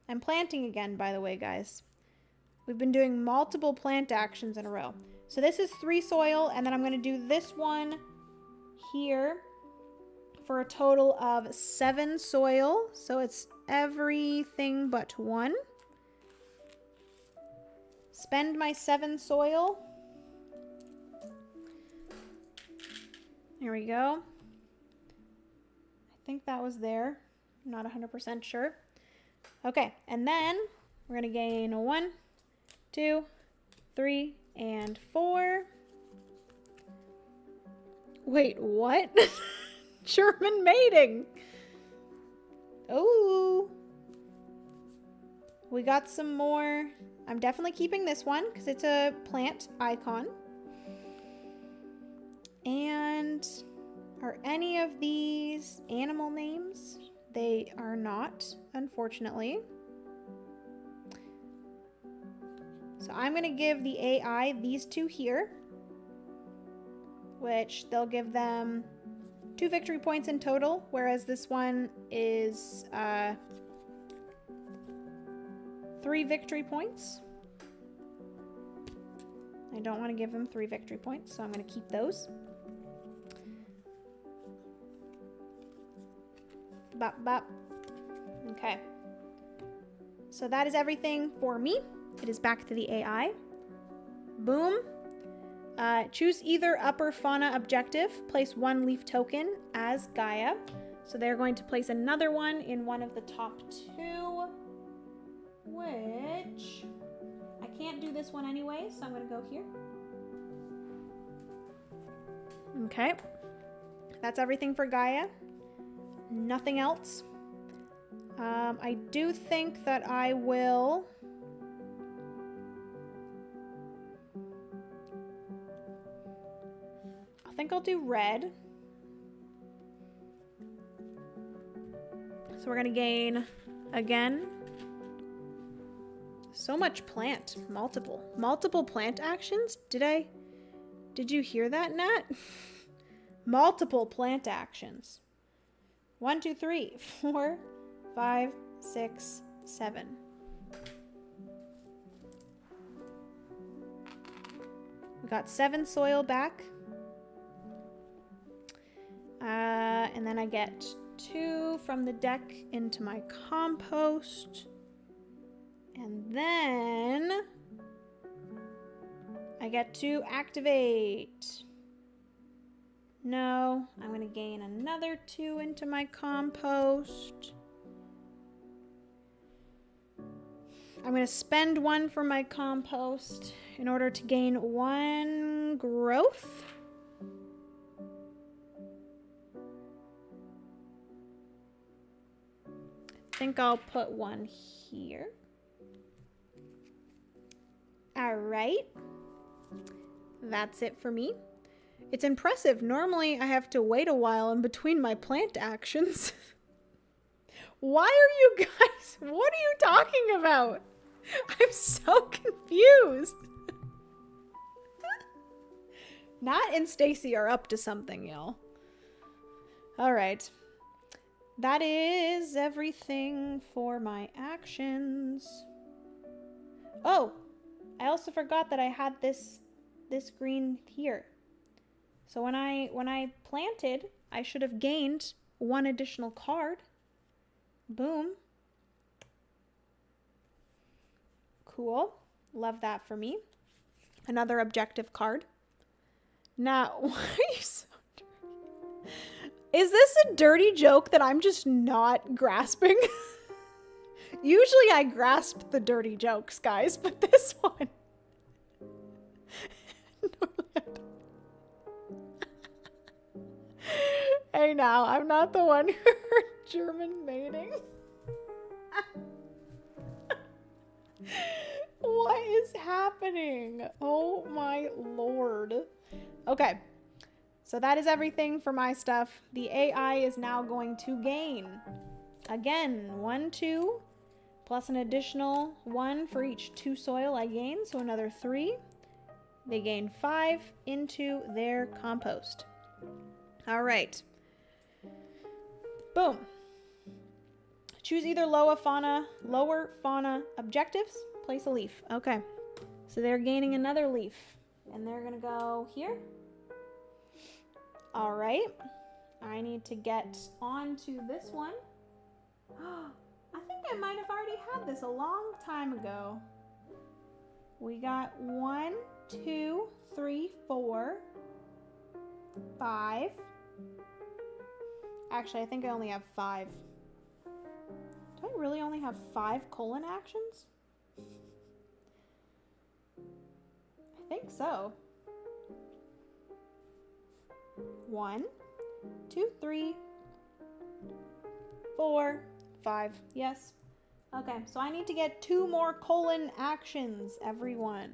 I'm planting again, by the way, guys. We've been doing multiple plant actions in a row. So this is 3 soil, and then I'm going to do this one here for a total of 7 soil. So it's everything but 1. Spend my 7 soil. Here we go. I think that was there. I'm not 100% sure. Okay, and then we're going to gain 1, 2, 3, and 4. Wait, what? German mating. Oh. We got some more. I'm definitely keeping this one because it's a plant icon. And are any of these animal names? They are not, unfortunately. So I'm going to give the AI these two here, which they'll give them 2 victory points in total, whereas this one is 3 victory points. I don't want to give them 3 victory points, so I'm going to keep those. Bop, bop. Okay. So that is everything for me. It is back to the AI. Boom. Choose either upper fauna objective. Place 1 leaf token as Gaia. So they're going to place another one in one of the top 2, which I can't do this one anyway, so I'm going to go here. Okay. That's everything for Gaia. Nothing else. I do think that I will... I think I'll do red. So we're gonna gain, again, so much plant. Multiple plant actions? Did you hear that, Nat? Multiple plant actions. 1, 2, 3, 4, 5, 6, 7. We got 7 soil back. And then I get 2 from the deck into my compost. And then I get to activate. No, I'm going to gain another 2 into my compost. I'm going to spend 1 for my compost in order to gain 1 growth. I think I'll put 1 here. All right. That's it for me. It's impressive. Normally I have to wait a while in between my plant actions. Why are you guys, what are you talking about? I'm so confused. Nat and Stacy are up to something, y'all. All right. That is everything for my actions. Oh, I also forgot that I had this green here. So when I planted, I should have gained 1 additional card. Boom. Cool. Love that for me. Another objective card. Now, why are you so dirty? Is this a dirty joke that I'm just not grasping? Usually I grasp the dirty jokes, guys, but this one... Hey now, I'm not the one who heard German mating. What is happening? Oh my lord. Okay, so that is everything for my stuff. The AI is now going to gain, again, 1, 2, plus an additional 1 for each 2 soil I gain, so another 3. They gain 5 into their compost. All right. Boom. Choose either lower fauna objectives. Place a leaf. Okay. So they're gaining another leaf. And they're going to go here. All right. I need to get onto this one. I think I might have already had this a long time ago. We got 1, 2, 3, 4, 5. Actually, I think I only have 5. Do I really only have 5 colon actions? I think so. 1, 2, 3, 4, 5. Yes. Okay, so I need to get 2 more colon actions, everyone.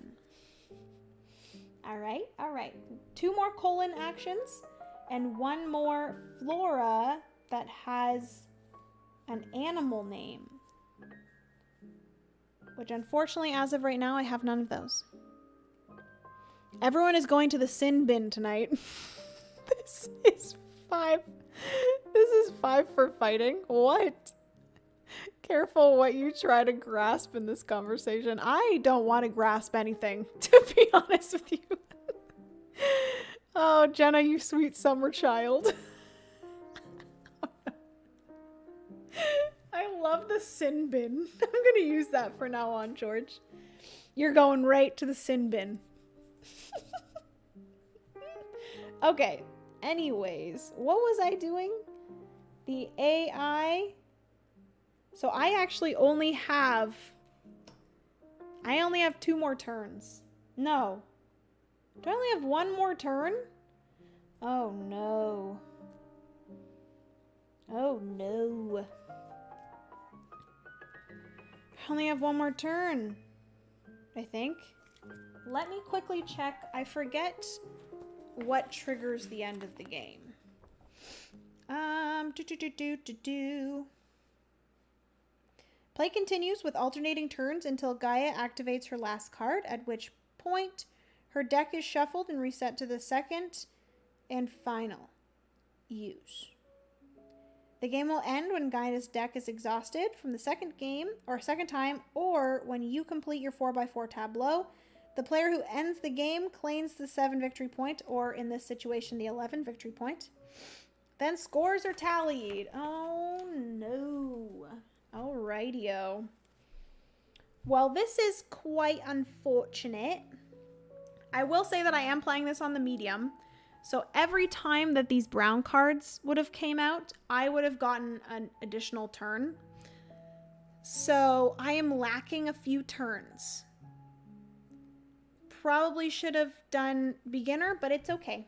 All right. 2 more colon actions and 1 more flora that has an animal name. Which unfortunately, as of right now, I have none of those. Everyone is going to the sin bin tonight. This is 5. This is 5 for fighting. What? Careful what you try to grasp in this conversation. I don't want to grasp anything, to be honest with you. Oh, Jenna, you sweet summer child. I love the sin bin. I'm going to use that for now on, George. You're going right to the sin bin. Okay. Anyways, what was I doing? The AI. So I actually only have 2 more turns. No. Do I only have 1 more turn? Oh no. Oh no. I only have 1 more turn, I think. Let me quickly check. I forget what triggers the end of the game. Play continues with alternating turns until Gaia activates her last card, at which point her deck is shuffled and reset to the second and final use. The game will end when Gaia's deck is exhausted from the second time, or when you complete your 4x4 tableau. The player who ends the game claims the 7 victory point, or in this situation, the 11 victory point. Then scores are tallied. Oh no. Alrighty-o. Well, this is quite unfortunate. I will say that I am playing this on the medium. So every time that these brown cards would have came out, I would have gotten an additional turn. So I am lacking a few turns. Probably should have done beginner, but it's okay.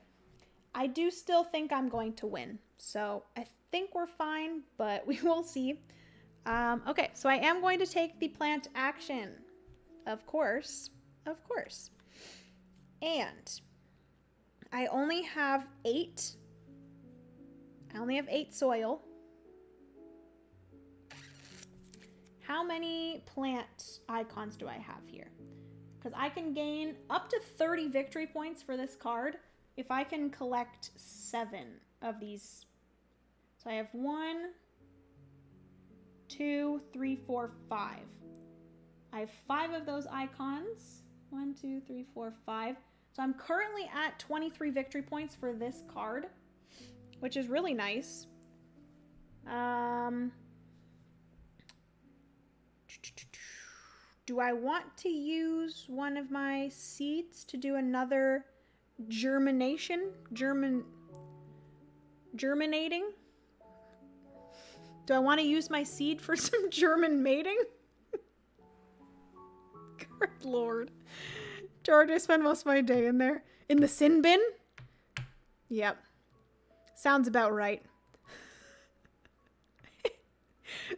I do still think I'm going to win. So I think we're fine, but we will see. Okay, so I am going to take the plant action. Of course. And I only have 8. I only have 8 soil. How many plant icons do I have here? Because I can gain up to 30 victory points for this card if I can collect 7 of these. So I have 1, 2, 3, 4, 5. I have 5 of those icons. 1, 2, 3, 4, 5. So I'm currently at 23 victory points for this card, which is really nice. Do I want to use one of my seeds to do another germination? Germinating? Do I want to use my seed for some German mating? Good Lord. George, I spend most of my day in there. In the sin bin? Yep. Sounds about right.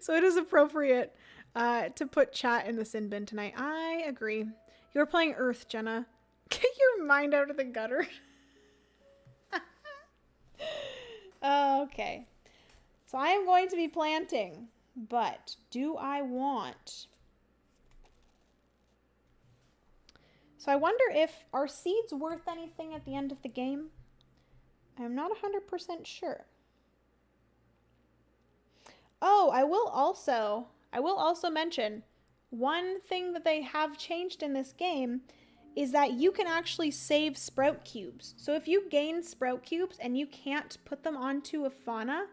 So it is appropriate to put chat in the sin bin tonight. I agree. You're playing Earth, Jenna. Get your mind out of the gutter. Okay. So I am going to be planting, but do I want... So I wonder if are seeds worth anything at the end of the game? I'm not 100% sure. Oh, I will also mention one thing that they have changed in this game is that you can actually save sprout cubes. So if you gain sprout cubes and you can't put them onto a fauna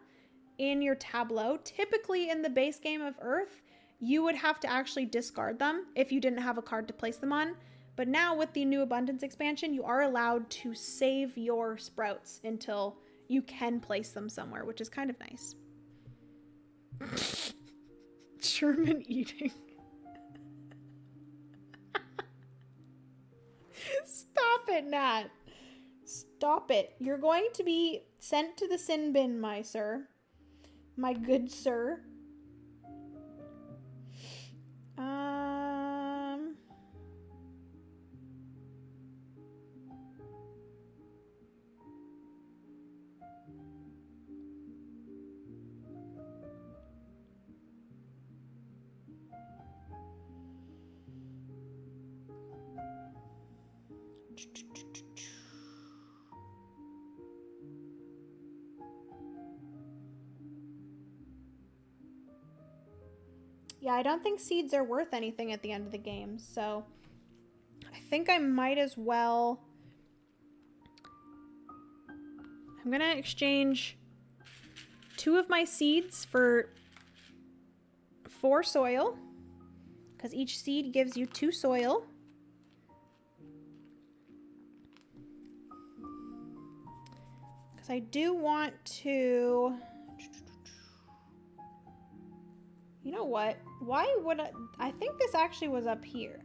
in your tableau, typically in the base game of Earth, you would have to actually discard them if you didn't have a card to place them on. But now with the new abundance expansion, you are allowed to save your sprouts until you can place them somewhere, which is kind of nice. German eating. Stop it, Nat. Stop it. You're going to be sent to the sin bin, my sir. My good sir. Yeah, I don't think seeds are worth anything at the end of the game, so I think I might as well... I'm gonna exchange 2 of my seeds for 4 soil, because each seed gives you 2 soil. Because I do want to... You know what? Why would I think this actually was up here.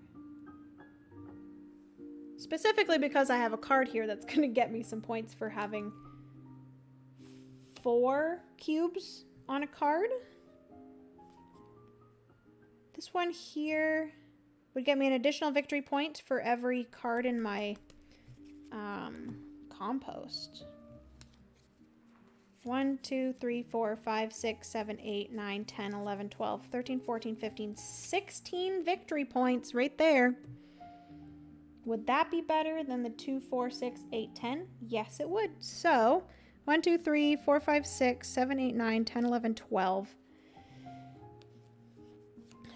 Specifically because I have a card here that's going to get me some points for having 4 cubes on a card. This one here would get me an additional victory point for every card in my compost. 1, 2, 3, 4, 5, 6, 7, 8, 9, 10, 11, 12, 13, 14, 15, 16 victory points right there. Would that be better than the 2, 4, 6, 8, 10? Yes, it would. So 1, 2, 3, 4, 5, 6, 7, 8, 9, 10, 11, 12.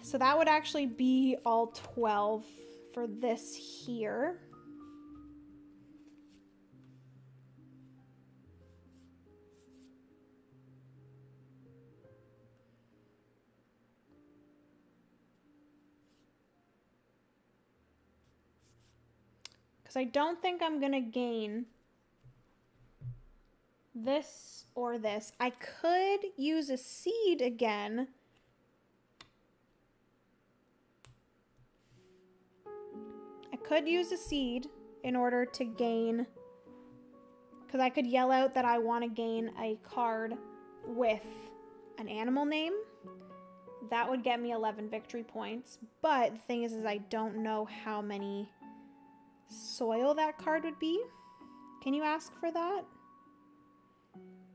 So that would actually be all 12 for this here. Because I don't think I'm going to gain this or this. I could use a seed again. I could use a seed in order to gain, because I could yell out that I want to gain a card with an animal name. That would get me 11 victory points. But the thing is I don't know how many soil that card would be. Can you ask for that?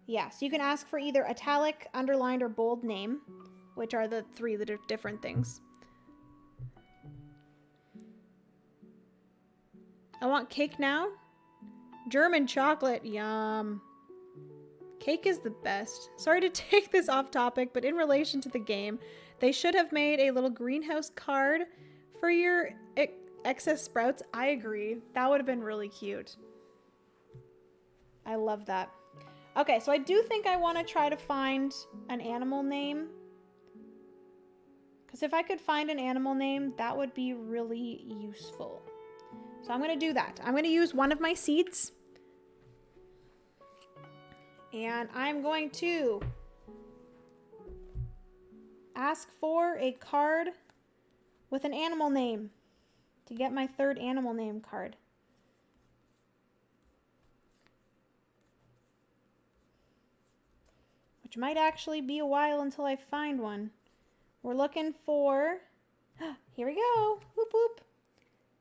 Yes, you can ask for either italic, underlined, or bold name, which are the 3 that are different things. I want cake now. German chocolate, yum. Cake is the best. Sorry to take this off topic, but in relation to the game, they should have made a little greenhouse card for your excess sprouts. I agree. That would have been really cute. I love that. Okay, so I do think I want to try to find an animal name. Because if I could find an animal name, that would be really useful. So I'm going to do that. I'm going to use one of my seeds. And I'm going to ask for a card with an animal name to get my 3rd animal name card. Which might actually be a while until I find one. We're looking for... Here we go. Whoop whoop.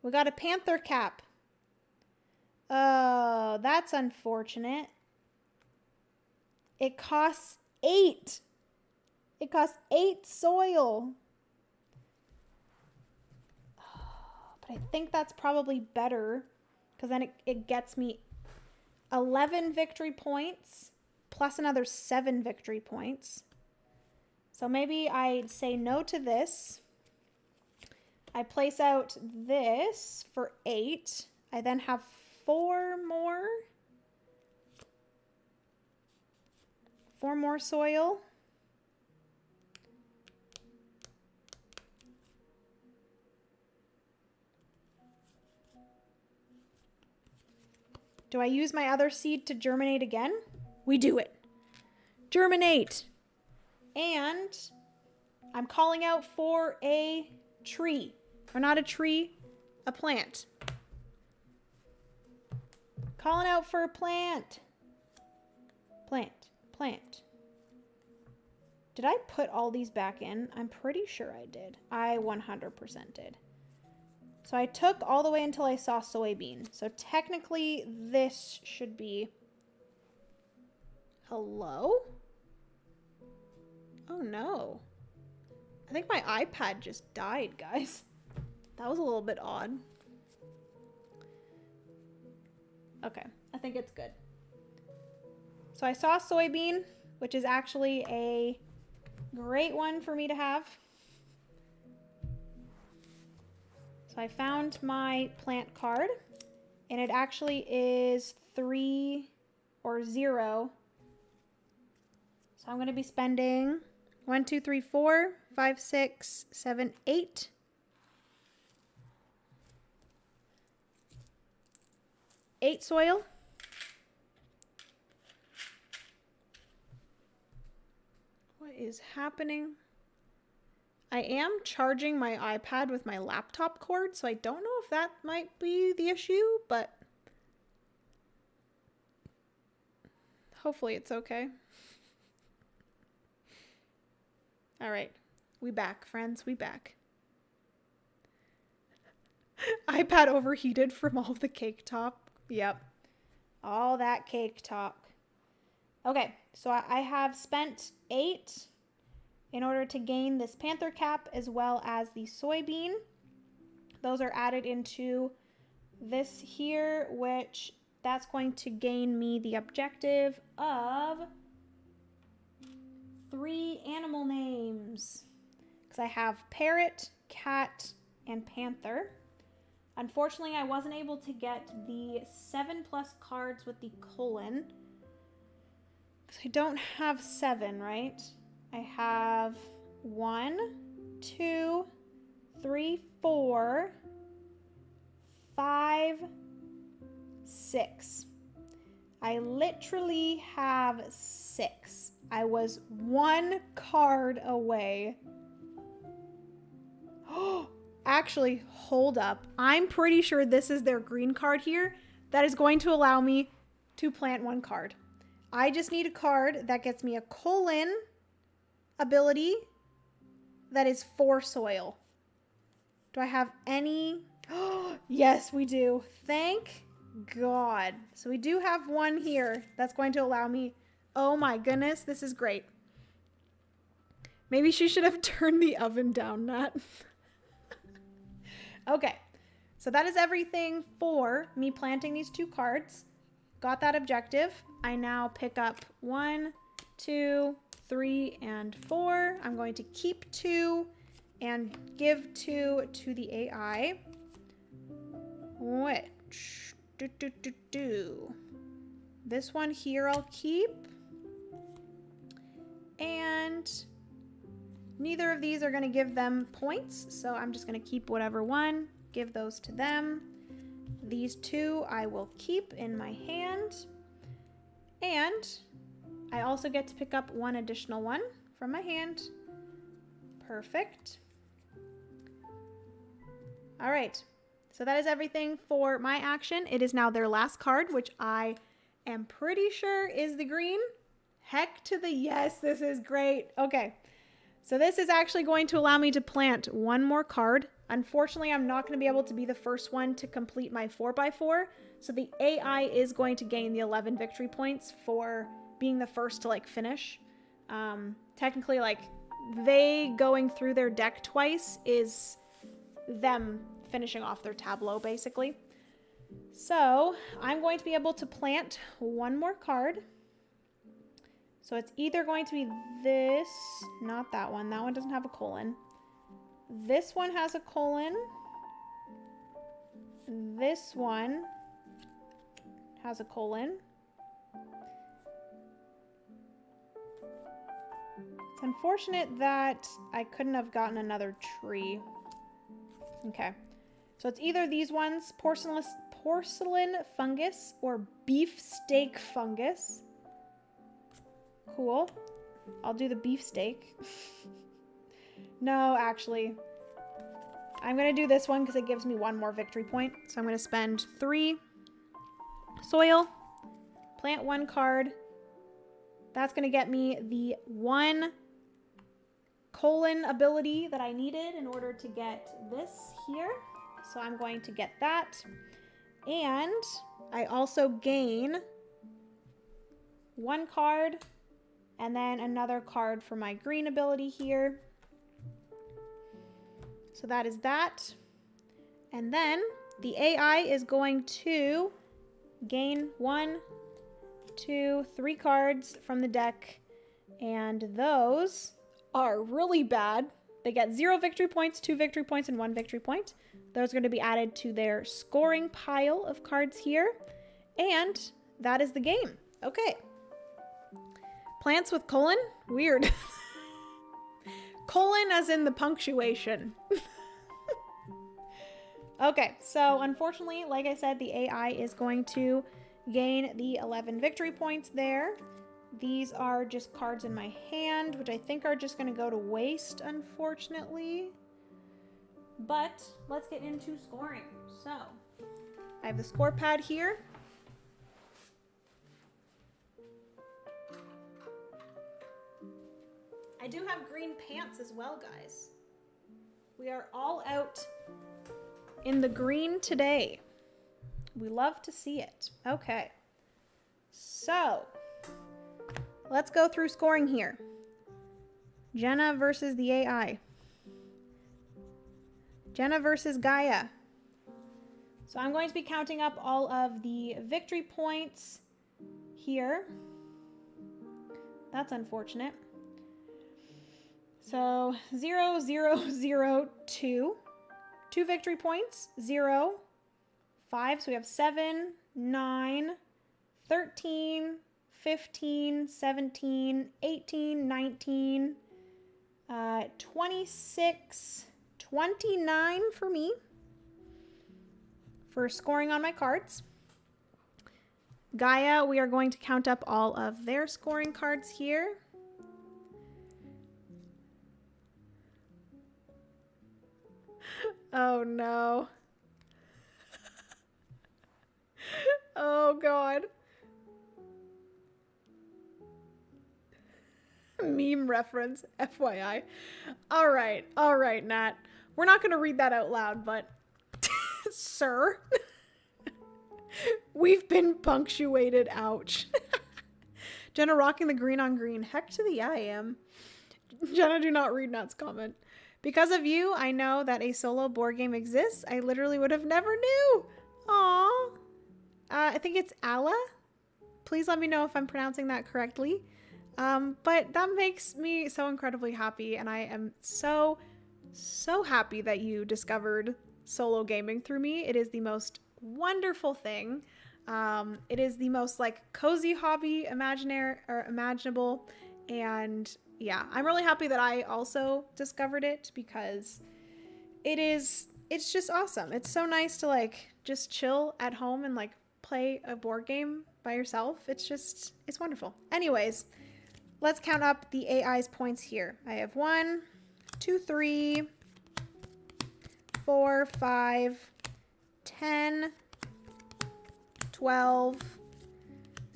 We got a panther cap. Oh, that's unfortunate. It costs 8. It costs 8 soil. But I think that's probably better, because then it gets me 11 victory points plus another 7 victory points. So maybe I say no to this. I place out this for 8. I then have 4 more. 4 more soil. Do I use my other seed to germinate again? We do it. Germinate. And I'm calling out for a tree. Or not a tree, a plant. Calling out for a plant. Plant. Plant. Did I put all these back in? I'm pretty sure I did. I 100% did. So I took all the way until I saw soybean. So technically this should be... Hello? Oh no. I think my iPad just died, guys. That was a little bit odd. Okay, I think it's good. So I saw soybean, which is actually a great one for me to have. So I found my plant card, and it actually is 3 or 0. So I'm going to be spending 1, 2, 3, 4, 5, 6, 7, 8. Eight soil. What is happening? I am charging my iPad with my laptop cord, so I don't know if that might be the issue, but hopefully it's okay. All right, we back, friends, we back. iPad overheated from all the cake talk. Yep, all that cake talk. Okay, so I have spent 8 in order to gain this panther cap as well as the soybean. Those are added into this here, which that's going to gain me the objective of 3 animal names. Because I have parrot, cat, and panther. Unfortunately, I wasn't able to get the 7+ cards with the colon. Because I don't have 7, right? I have 1, 2, 3, 4, 5, 6. I literally have 6. I was 1 card away. Oh, actually, hold up. I'm pretty sure this is their green card here that is going to allow me to plant 1 card. I just need a card that gets me a colon ability that is 4 soil. Do I have any? Oh, yes, we do. Thank God. So we do have 1 here that's going to allow me. Oh my goodness, this is great. Maybe she should have turned the oven down, Nat. Okay, so that is everything for me planting these 2 cards. Got that objective. I now pick up 1, 2, 3, and 4. I'm going to keep 2 and give 2 to the AI. Which, this one here I'll keep. And neither of these are going to give them points, so I'm just going to keep whatever one, give those to them. These 2 I will keep in my hand. And I also get to pick up 1 additional one from my hand. Perfect. All right, so that is everything for my action. It is now their last card, which I am pretty sure is the green. Heck to the yes, this is great. Okay, so this is actually going to allow me to plant 1 more card. Unfortunately, I'm not going to be able to be the first one to complete my 4x4. So the AI is going to gain the 11 victory points for being the first to like finish. Technically, like they going through their deck twice is them finishing off their tableau basically. So I'm going to be able to plant 1 more card. So it's either going to be this, not that one. That one doesn't have a colon. This one has a colon. This one has a colon. It's unfortunate that I couldn't have gotten another tree. Okay. So it's either these ones, porcelain fungus or beefsteak fungus. Cool. I'll do the beefsteak. No, actually. I'm going to do this one because it gives me 1 more victory point. So I'm going to spend 3 soil, plant 1 card. That's going to get me the 1 colon ability that I needed in order to get this here. So I'm going to get that. And I also gain 1 card and then another card for my green ability here. So that is that. And then the AI is going to gain 1, 2, 3 cards from the deck, and those are really bad. They get 0 victory points, 2 victory points, and 1 victory point. Those are going to be added to their scoring pile of cards here, and that is the game. Okay. Plants with colon? Weird. Colon as in the punctuation. Okay, so unfortunately, like I said, the AI is going to gain the 11 victory points there. These are just cards in my hand, which I think are just going to go to waste, unfortunately. But let's get into scoring. So, I have the score pad here. I do have green pants as well, guys. We are all out in the green today. We love to see it. Okay. So, let's go through scoring here. Jenna versus the AI. Jenna versus Gaia. So I'm going to be counting up all of the victory points here. That's unfortunate. So 0, 0, 0, 2. 2 victory points, 0, 5. So we have 7, 9, 13, 15, 17, 18, 19, 26, 29 for me for scoring on my cards. Gaia, we are going to count up all of their scoring cards here. Oh no. Oh God. Meme reference, FYI. All right, Nat. We're not going to read that out loud, but sir, we've been punctuated. Ouch. Jenna rocking the green on green. Heck to the yeah, I am. Jenna, do not read Nat's comment. Because of you, I know that a solo board game exists. I literally would have never knew. Aww. I think it's Alla. Please let me know if I'm pronouncing that correctly. But that makes me so incredibly happy, and I am so happy that you discovered solo gaming through me. It is the most wonderful thing. It is the most like cozy hobby imaginable, and yeah, I'm really happy that I also discovered it because it's just awesome. It's so nice to like just chill at home and like play a board game by yourself. It's wonderful. Anyways, let's count up the AI's points here. I have 1, 2, 3, 4, 5, 10, 12,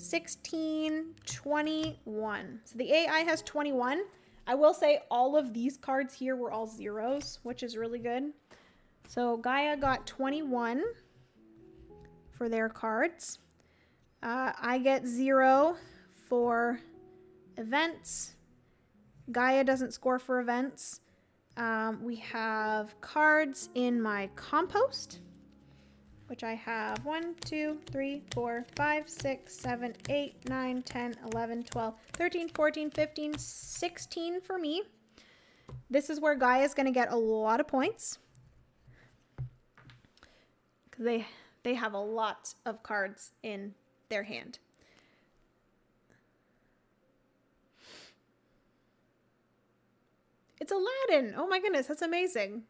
16, 21. So the AI has 21. I will say all of these cards here were all zeros, which is really good. So Gaia got 21 for their cards. I get 0 for events. Gaia doesn't score for events. We have cards in my compost, which I have 1, 2, 3, 4, 5, 6, 7, 8, 9, 10, 11, 12, 13, 14, 15, 16 for me. This is where Gaia is going to get a lot of points, because they have a lot of cards in their hand. It's Aladdin. Oh my goodness, that's amazing.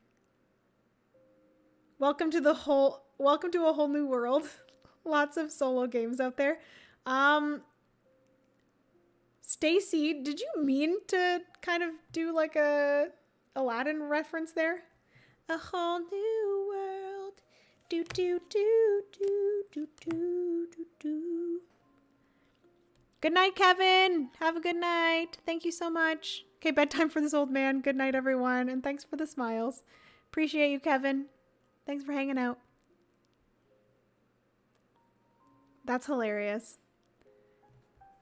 Welcome to a whole new world. Lots of solo games out there. Stacy, did you mean to kind of do like a Aladdin reference there? A whole new world. Do do do do do do do do. Good night, Kevin. Have a good night. Thank you so much. Okay, bedtime for this old man. Good night, everyone. And thanks for the smiles. Appreciate you, Kevin. Thanks for hanging out. That's hilarious.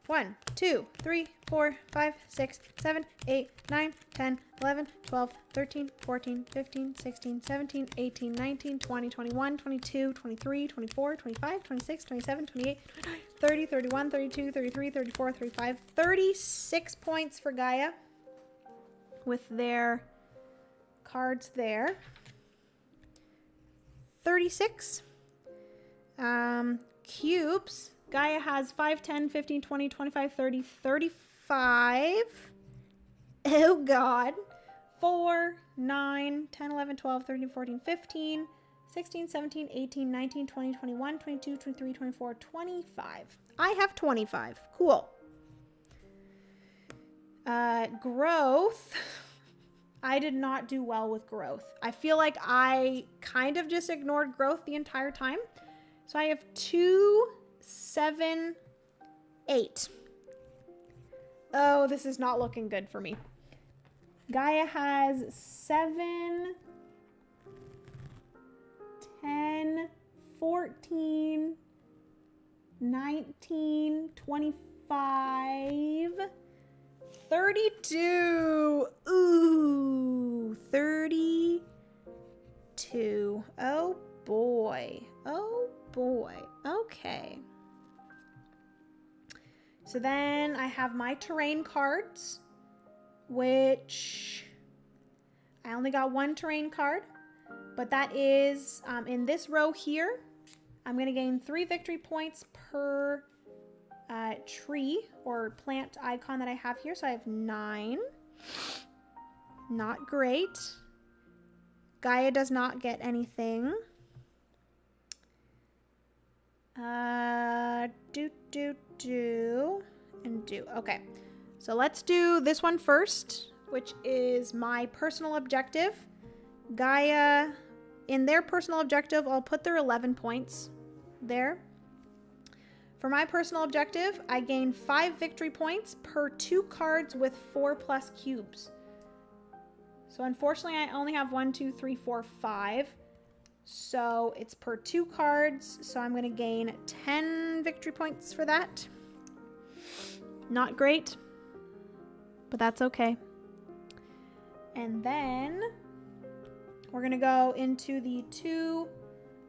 1, 2, 3, 4, 5, 6, 7, 8, 9, 10, 11, 12, 13, 14, 15, 16, 17, 18, 19, 20, 21, 22, 23, 24, 25, 26, 27, 28, 30, 31, 32, 33, 34, 35, 36 points for Gaia with their cards there. 36. Cubes. Gaia has 5, 10, 15, 20, 25, 30, 35. Oh, God. 4, 9, 10, 11, 12, 13, 14, 15, 16, 17, 18, 19, 20, 21, 22, 23, 24, 25. I have 25. Cool. Growth. I did not do well with growth. I feel like I kind of just ignored growth the entire time. So I have 2, 7, 8. Oh, this is not looking good for me. Gaia has 7, 10, 14, 19, 25, 32. Ooh, 32. Oh boy. Oh boy. Okay. So then I have my terrain cards, which I only got one terrain card, but that is in this row here. I'm going to gain 3 victory points per tree or plant icon that I have here. So I have 9. Not great. Gaia does not get anything. Do. Okay. So let's do this one first, which is my personal objective. Gaia, in their personal objective, I'll put their 11 points there. For my personal objective, I gain 5 victory points per 2 cards with 4+ cubes. So unfortunately, I only have 1, 2, 3, 4, 5. So it's per 2 cards. So I'm going to gain 10 victory points for that. Not great, but that's okay. And then we're going to go into the 2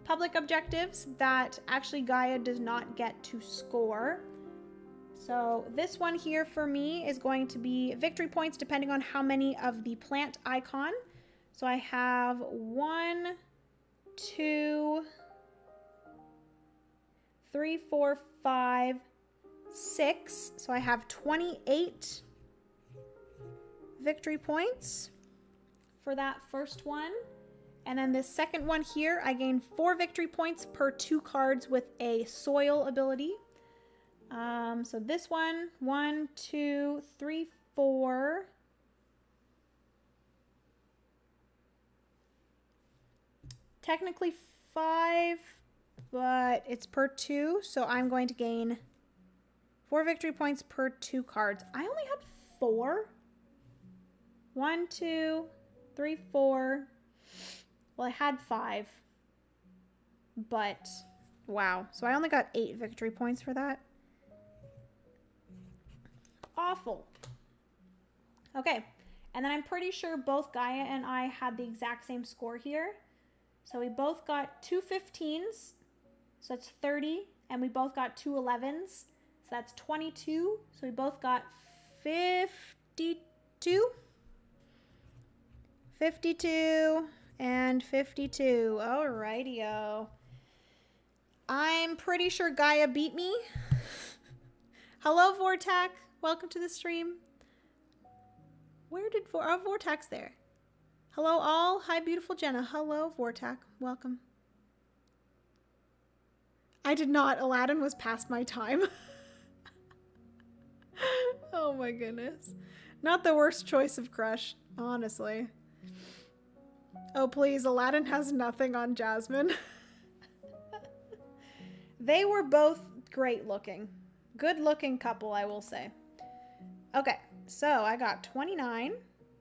public objectives that actually Gaia does not get to score. So this one here for me is going to be victory points depending on how many of the plant icon. So I have 1, 2, 3, 4, 5, 6. So I have 28 victory points for that first one. And then this second one here, I gain 4 victory points per 2 cards with a soil ability. So this one, 1, 2, 3, 4. Technically 5, but it's per 2. So I'm going to gain 4 victory points per 2 cards. I only had 4. 1, 2, 3, 4. Well, I had 5, but wow. So I only got 8 victory points for that. Awful. Okay, and then I'm pretty sure both Gaia and I had the exact same score here. So we both got 2 15s, so that's 30, and we both got 2 11s, so that's 22. So we both got 52. 52 and 52. Alrighty-o. I'm pretty sure Gaia beat me. Hello, Vortac. Welcome to the stream. Where did Vortac's there? Hello, all. Hi, beautiful Jenna. Hello, Vortac. Welcome. I did not. Aladdin was past my time. Oh my goodness. Not the worst choice of crush, honestly. Oh, please. Aladdin has nothing on Jasmine. They were both great looking. Good looking couple, I will say. Okay, so I got 29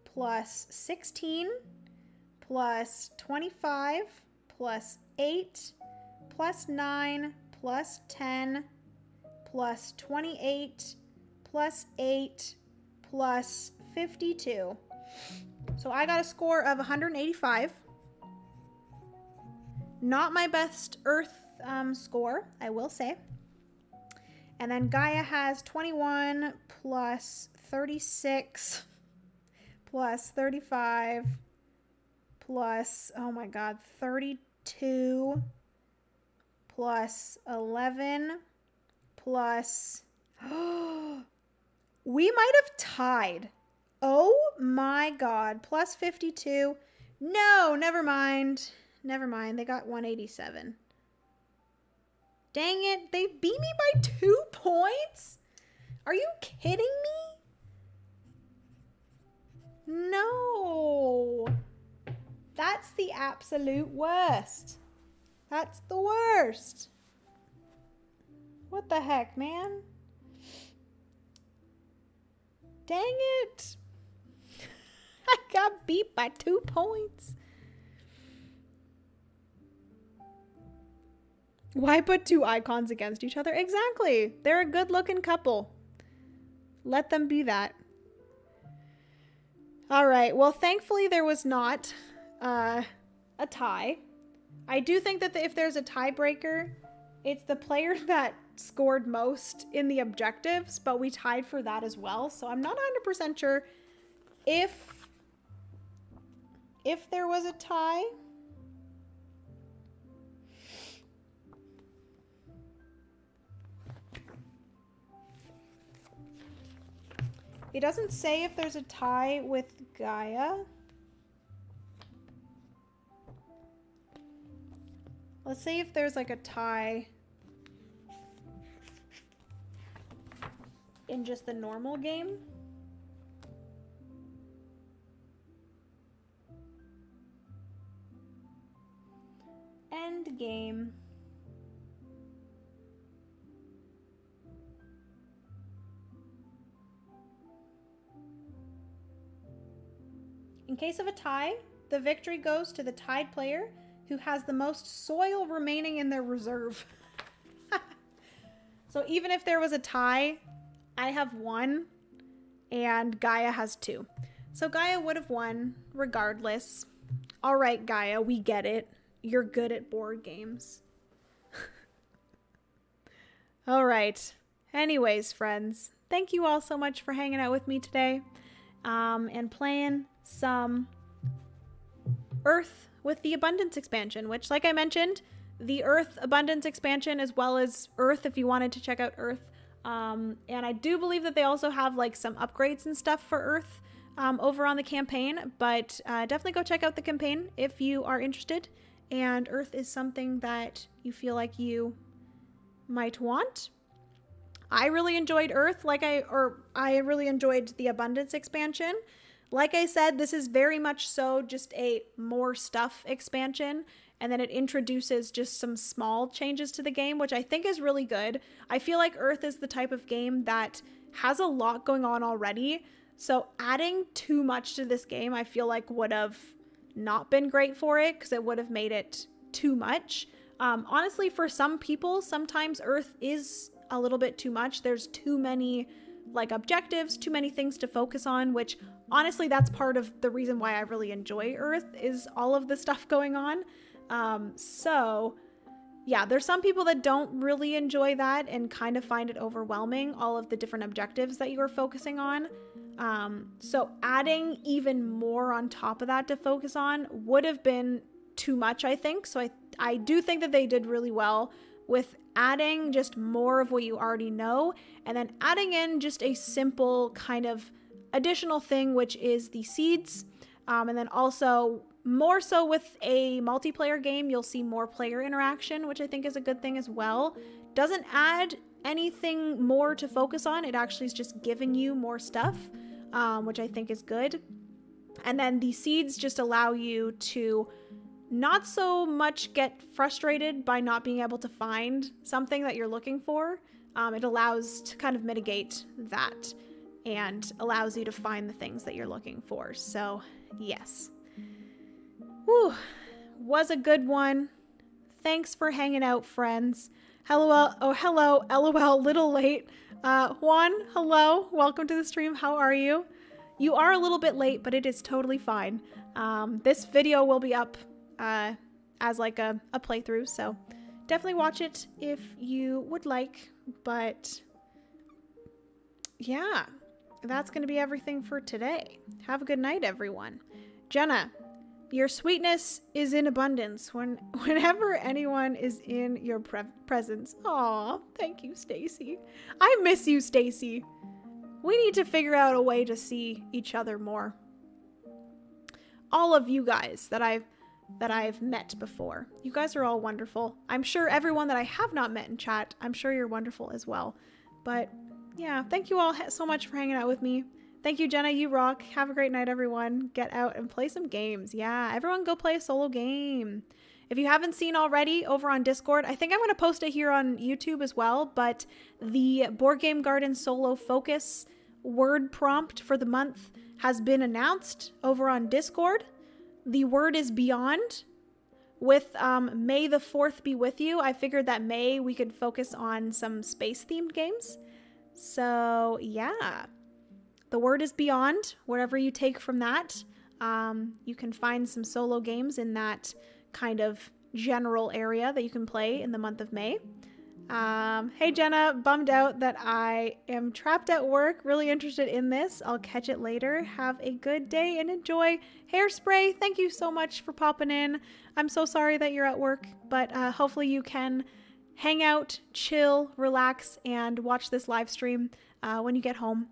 plus 16 plus 25 plus 8 plus 9 plus 10 plus 28 plus 8 plus 52. So I got a score of 185. Not my best Earth score, I will say. And then Gaia has 21 plus 36 plus 35 plus, oh my God, 32 plus 11 plus, we might have tied. Oh my God, plus 52. No, never mind. Never mind, they got 187. Dang it, they beat me by 2 points? Are you kidding me? No. That's the absolute worst. That's the worst. What the heck, man? Dang it. I got beat by 2 points. Why put 2 icons against each other? Exactly. They're a good-looking couple. Let them be that. All right. Well, thankfully there was not a tie. I do think that if there's a tiebreaker, it's the player that scored most in the objectives, but we tied for that as well. So I'm not 100% sure if there was a tie. It doesn't say if there's a tie with Gaia. Let's see if there's like a tie in just the normal game. End game. In case of a tie, the victory goes to the tied player who has the most soil remaining in their reserve. So even if there was a tie, I have 1 and Gaia has 2. So Gaia would have won regardless. All right, Gaia, we get it. You're good at board games. All right. Anyways, friends, thank you all so much for hanging out with me today and playing some Earth with the Abundance expansion, which, like I mentioned, the Earth Abundance expansion as well as Earth if you wanted to check out Earth. And I do believe that they also have like some upgrades and stuff for Earth over on the campaign, but definitely go check out the campaign if you are interested. And Earth is something that you feel like you might want. I really enjoyed Earth, I really enjoyed the Abundance expansion. Like I said, this is very much so just a more stuff expansion, and then it introduces just some small changes to the game, which I think is really good. I feel like Earth is the type of game that has a lot going on already, so adding too much to this game I feel like would have not been great for it because it would have made it too much. Honestly, for some people, sometimes Earth is a little bit too much. There's too many like objectives, too many things to focus on, which honestly, that's part of the reason why I really enjoy Earth is all of the stuff going on. So yeah, there's some people that don't really enjoy that and kind of find it overwhelming, all of the different objectives that you are focusing on. So adding even more on top of that to focus on would have been too much, I think. So I do think that they did really well with adding just more of what you already know, and then adding in just a simple kind of additional thing, which is the seeds. And then also more so with a multiplayer game, you'll see more player interaction, which I think is a good thing as well. Doesn't add anything more to focus on. It actually is just giving you more stuff, which I think is good. And then the seeds just allow you to not so much get frustrated by not being able to find something that you're looking for. It allows to kind of mitigate that and allows you to find the things that you're looking for. So yes. Whew. Was a good one. Thanks for hanging out, friends. Hello, LOL, little late. Juan, hello. Welcome to the stream. How are you? You are a little bit late, but it is totally fine. This video will be up as like a playthrough, so definitely watch it if you would like. But yeah, that's going to be everything for today. Have a good night, everyone. Jenna, your sweetness is in abundance whenever anyone is in your presence. Aw, thank you, Stacy. I miss you, Stacy. We need to figure out a way to see each other more. All of you guys that I've met before. You guys are all wonderful. I'm sure everyone that I have not met in chat, I'm sure you're wonderful as well. But yeah, thank you all so much for hanging out with me. Thank you, Jenna. You rock. Have a great night, everyone. Get out and play some games. Yeah, everyone go play a solo game. If you haven't seen already over on Discord, I think I'm going to post it here on YouTube as well, but the Board Game Garden Solo Focus word prompt for the month has been announced over on Discord. The word is beyond. With May the 4th be with you, I figured that May we could focus on some space-themed games. So, yeah. The word is beyond. Whatever you take from that, you can find some solo games in that kind of general area that you can play in the month of May. Hey Jenna, bummed out that I am trapped at work. Really interested in this. I'll catch it later. Have a good day and enjoy Hairspray. Thank you so much for popping in. I'm so sorry that you're at work, but hopefully you can hang out, chill, relax, and watch this live stream when you get home.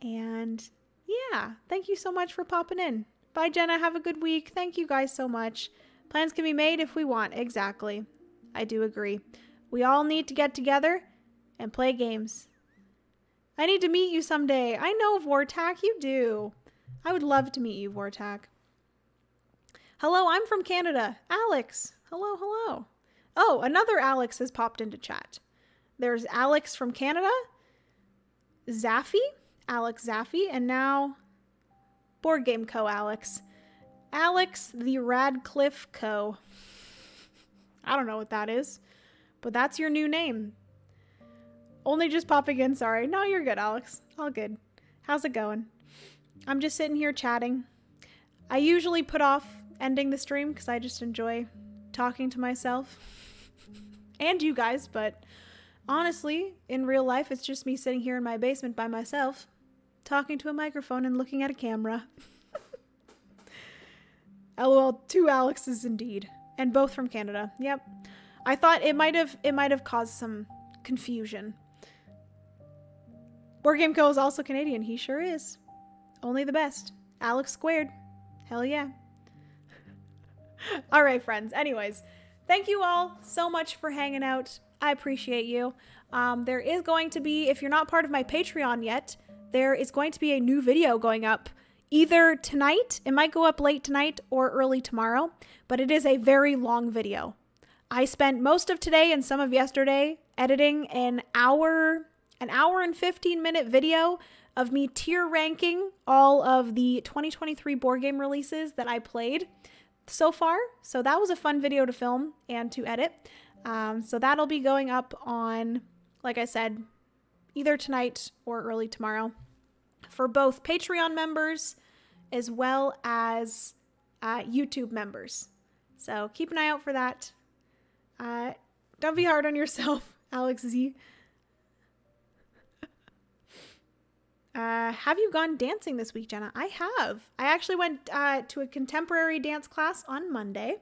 And yeah, thank you so much for popping in. Bye, Jenna. Have a good week. Thank you guys so much. Plans can be made if we want. Exactly. I do agree. We all need to get together and play games. I need to meet you someday. I know, Vortak, you do. I would love to meet you, Vortak. Hello, I'm from Canada. Alex. Hello, hello. Oh, another Alex has popped into chat. There's Alex from Canada. Zaffy. Alex Zaffy, and now Board Game Co. Alex. Alex the Radcliffe Co. I don't know what that is, but that's your new name. Only just popping in, sorry. No, you're good, Alex. All good. How's it going? I'm just sitting here chatting. I usually put off ending the stream because I just enjoy talking to myself and you guys, but honestly, in real life, it's just me sitting here in my basement by myself, talking to a microphone and looking at a camera. LOL, 2 Alexes indeed. And both from Canada. Yep. I thought it might have caused some confusion. Board Game Co. is also Canadian. He sure is. Only the best. Alex squared. Hell yeah. All right, friends. Anyways, thank you all so much for hanging out. I appreciate you. There is going to be, if you're not part of my Patreon yet, there is going to be a new video going up either tonight, it might go up late tonight or early tomorrow, but it is a very long video. I spent most of today and some of yesterday editing an hour and 15-minute video of me tier ranking all of the 2023 board game releases that I played so far. So that was a fun video to film and to edit. So that'll be going up on, like I said, either tonight or early tomorrow for both Patreon members as well as YouTube members. So keep an eye out for that. Don't be hard on yourself, Alex Z. Have you gone dancing this week, Jenna? I have. I actually went to a contemporary dance class on Monday.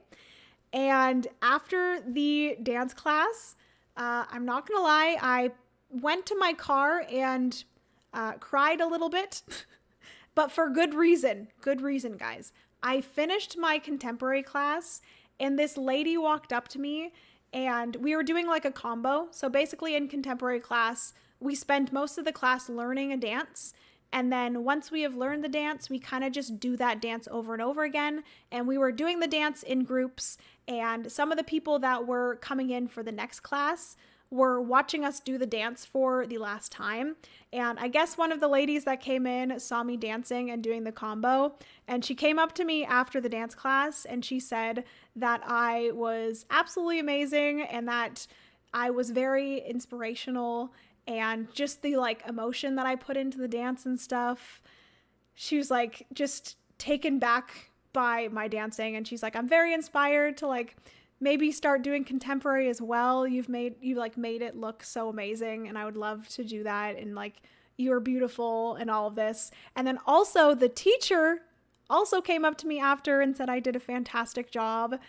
And after the dance class, I'm not going to lie, I went to my car and cried a little bit, but for good reason. Good reason, guys. I finished my contemporary class and this lady walked up to me and we were doing like a combo. So basically in contemporary class, we spend most of the class learning a dance. And then once we have learned the dance, we kind of just do that dance over and over again. And we were doing the dance in groups. And some of the people that were coming in for the next class were watching us do the dance for the last time. And I guess one of the ladies that came in saw me dancing and doing the combo. And she came up to me after the dance class and she said that I was absolutely amazing and that I was very inspirational and just the like emotion that I put into the dance and stuff. She was like just taken back by my dancing, and she's like, I'm very inspired to like maybe start doing contemporary as well. You made it look so amazing, and I would love to do that, and like you're beautiful and all of this. And then also the teacher also came up to me after and said I did a fantastic job.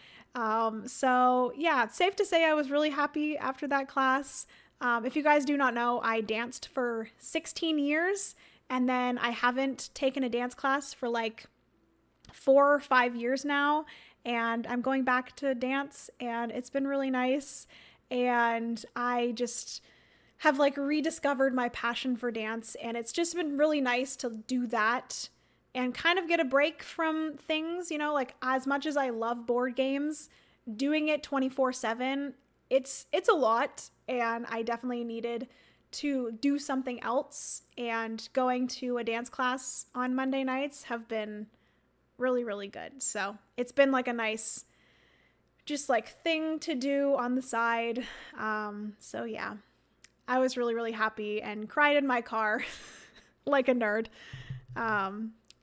So yeah, it's safe to say I was really happy after that class. If you guys do not know, I danced for 16 years, and then I haven't taken a dance class for like 4 or 5 years now, and I'm going back to dance, and it's been really nice. And I just have like rediscovered my passion for dance, and it's just been really nice to do that and kind of get a break from things, you know, like as much as I love board games, doing it 24/7, it's a lot, and I definitely needed to do something else, and going to a dance class on Monday nights have been really, really good. So it's been like a nice just like thing to do on the side. So yeah, I was really, really happy and cried in my car like a nerd.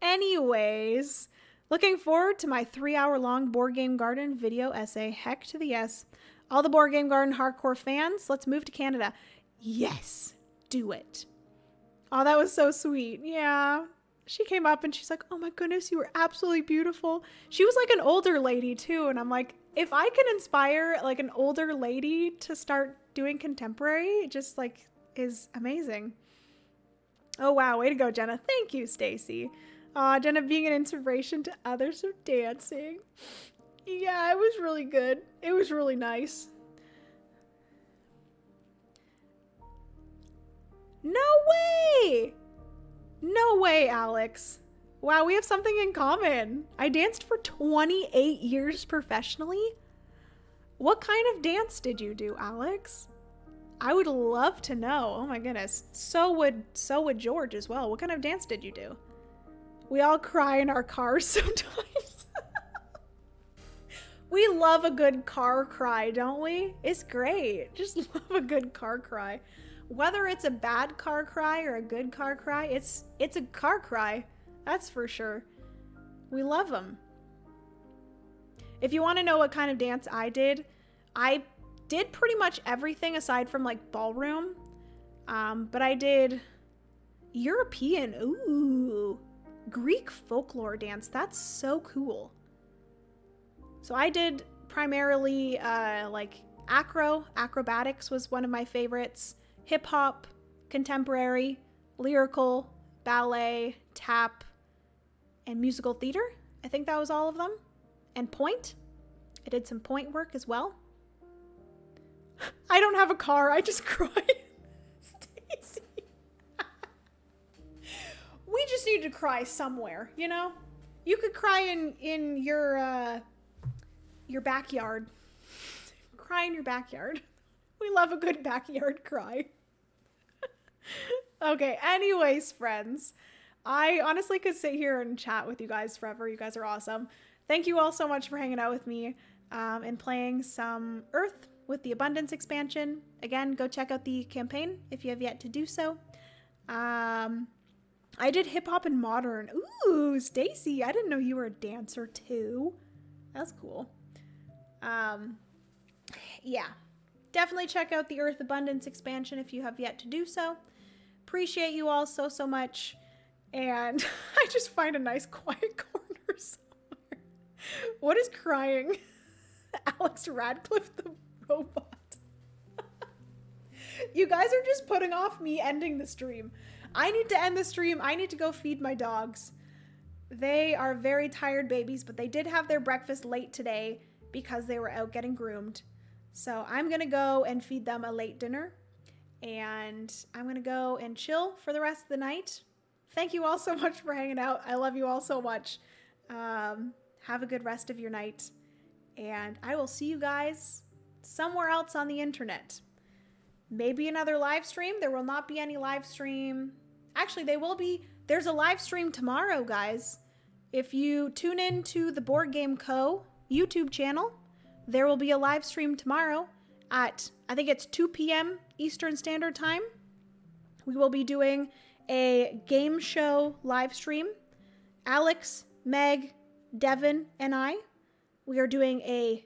Anyways, looking forward to my 3-hour-long Board Game Garden video essay. Heck to the yes. All the Board Game Garden hardcore fans, let's move to Canada. Yes, do it. Oh, that was so sweet. Yeah. She came up and she's like, oh my goodness, you were absolutely beautiful. She was like an older lady too. And I'm like, if I can inspire like an older lady to start doing contemporary, it just like is amazing. Oh wow, way to go, Jenna. Thank you, Stacy. Jenna being an inspiration to others of dancing. Yeah, it was really good. It was really nice. No way! No way, Alex. Wow, we have something in common. I danced for 28 years professionally. What kind of dance did you do, Alex? I would love to know. Oh my goodness. So would George as well. What kind of dance did you do? We all cry in our cars sometimes. We love a good car cry, don't we? It's great. Just love a good car cry. Whether it's a bad car cry or a good car cry, it's a car cry. That's for sure. We love them. If you want to know what kind of dance I did pretty much everything aside from like ballroom. But I did European, Greek folklore dance. That's so cool. So I did primarily like acrobatics was one of my favorites. Hip hop, contemporary, lyrical, ballet, tap, and musical theater. I think that was all of them. And point. I did some point work as well. I don't have a car. I just cried. Stacy. We just need to cry somewhere, you know? You could cry in your backyard. Cry in your backyard. We love a good backyard cry. Okay, anyways, friends. I honestly could sit here and chat with you guys forever. You guys are awesome. Thank you all so much for hanging out with me and playing some Earth with the Abundance expansion. Again, go check out the campaign if you have yet to do so. I did hip hop and modern. Ooh, Stacy, I didn't know you were a dancer too. That's cool. Yeah, definitely check out the Earth Abundance expansion if you have yet to do so. Appreciate you all so, so much. And I just find a nice quiet corner somewhere. What is crying? Alex Radcliffe the robot. You guys are just putting off me ending the stream. I need to end the stream. I need to go feed my dogs. They are very tired babies, but they did have their breakfast late today because they were out getting groomed. So I'm going to go and feed them a late dinner. And I'm going to go and chill for the rest of the night. Thank you all so much for hanging out. I love you all so much. Have a good rest of your night. And I will see you guys somewhere else on the internet. Maybe another live stream. There will not be any live stream. Actually, they will be. There's a live stream tomorrow, guys. If you tune in to the Board Game Co. YouTube channel, there will be a live stream tomorrow at, I think it's 2 p.m. Eastern Standard Time. we will be doing a game show live stream. Alex, Meg, Devin, and we are doing a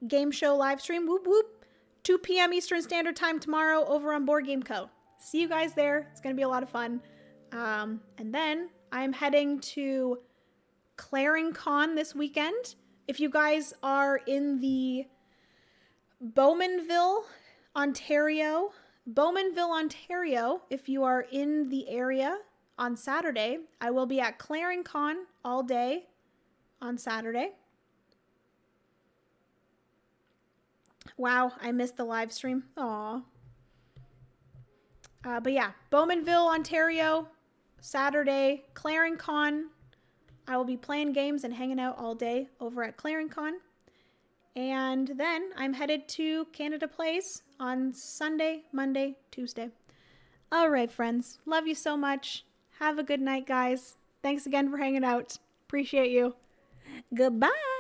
game show live stream. Whoop whoop. 2 p.m. Eastern Standard Time tomorrow over on Board Game Co. See you guys there. It's going to be a lot of fun. And then I'm heading to ClaringCon this weekend. If you guys are in the Bowmanville, Ontario, if you are in the area on Saturday, I will be at ClaringCon all day on Saturday. Wow, I missed the live stream. Aw. But yeah, Bowmanville, Ontario, Saturday, ClaringCon. I will be playing games and hanging out all day over at ClaringCon. And then I'm headed to Canada Place on Sunday, Monday, Tuesday. All right, friends. Love you so much. Have a good night, guys. Thanks again for hanging out. Appreciate you. Goodbye.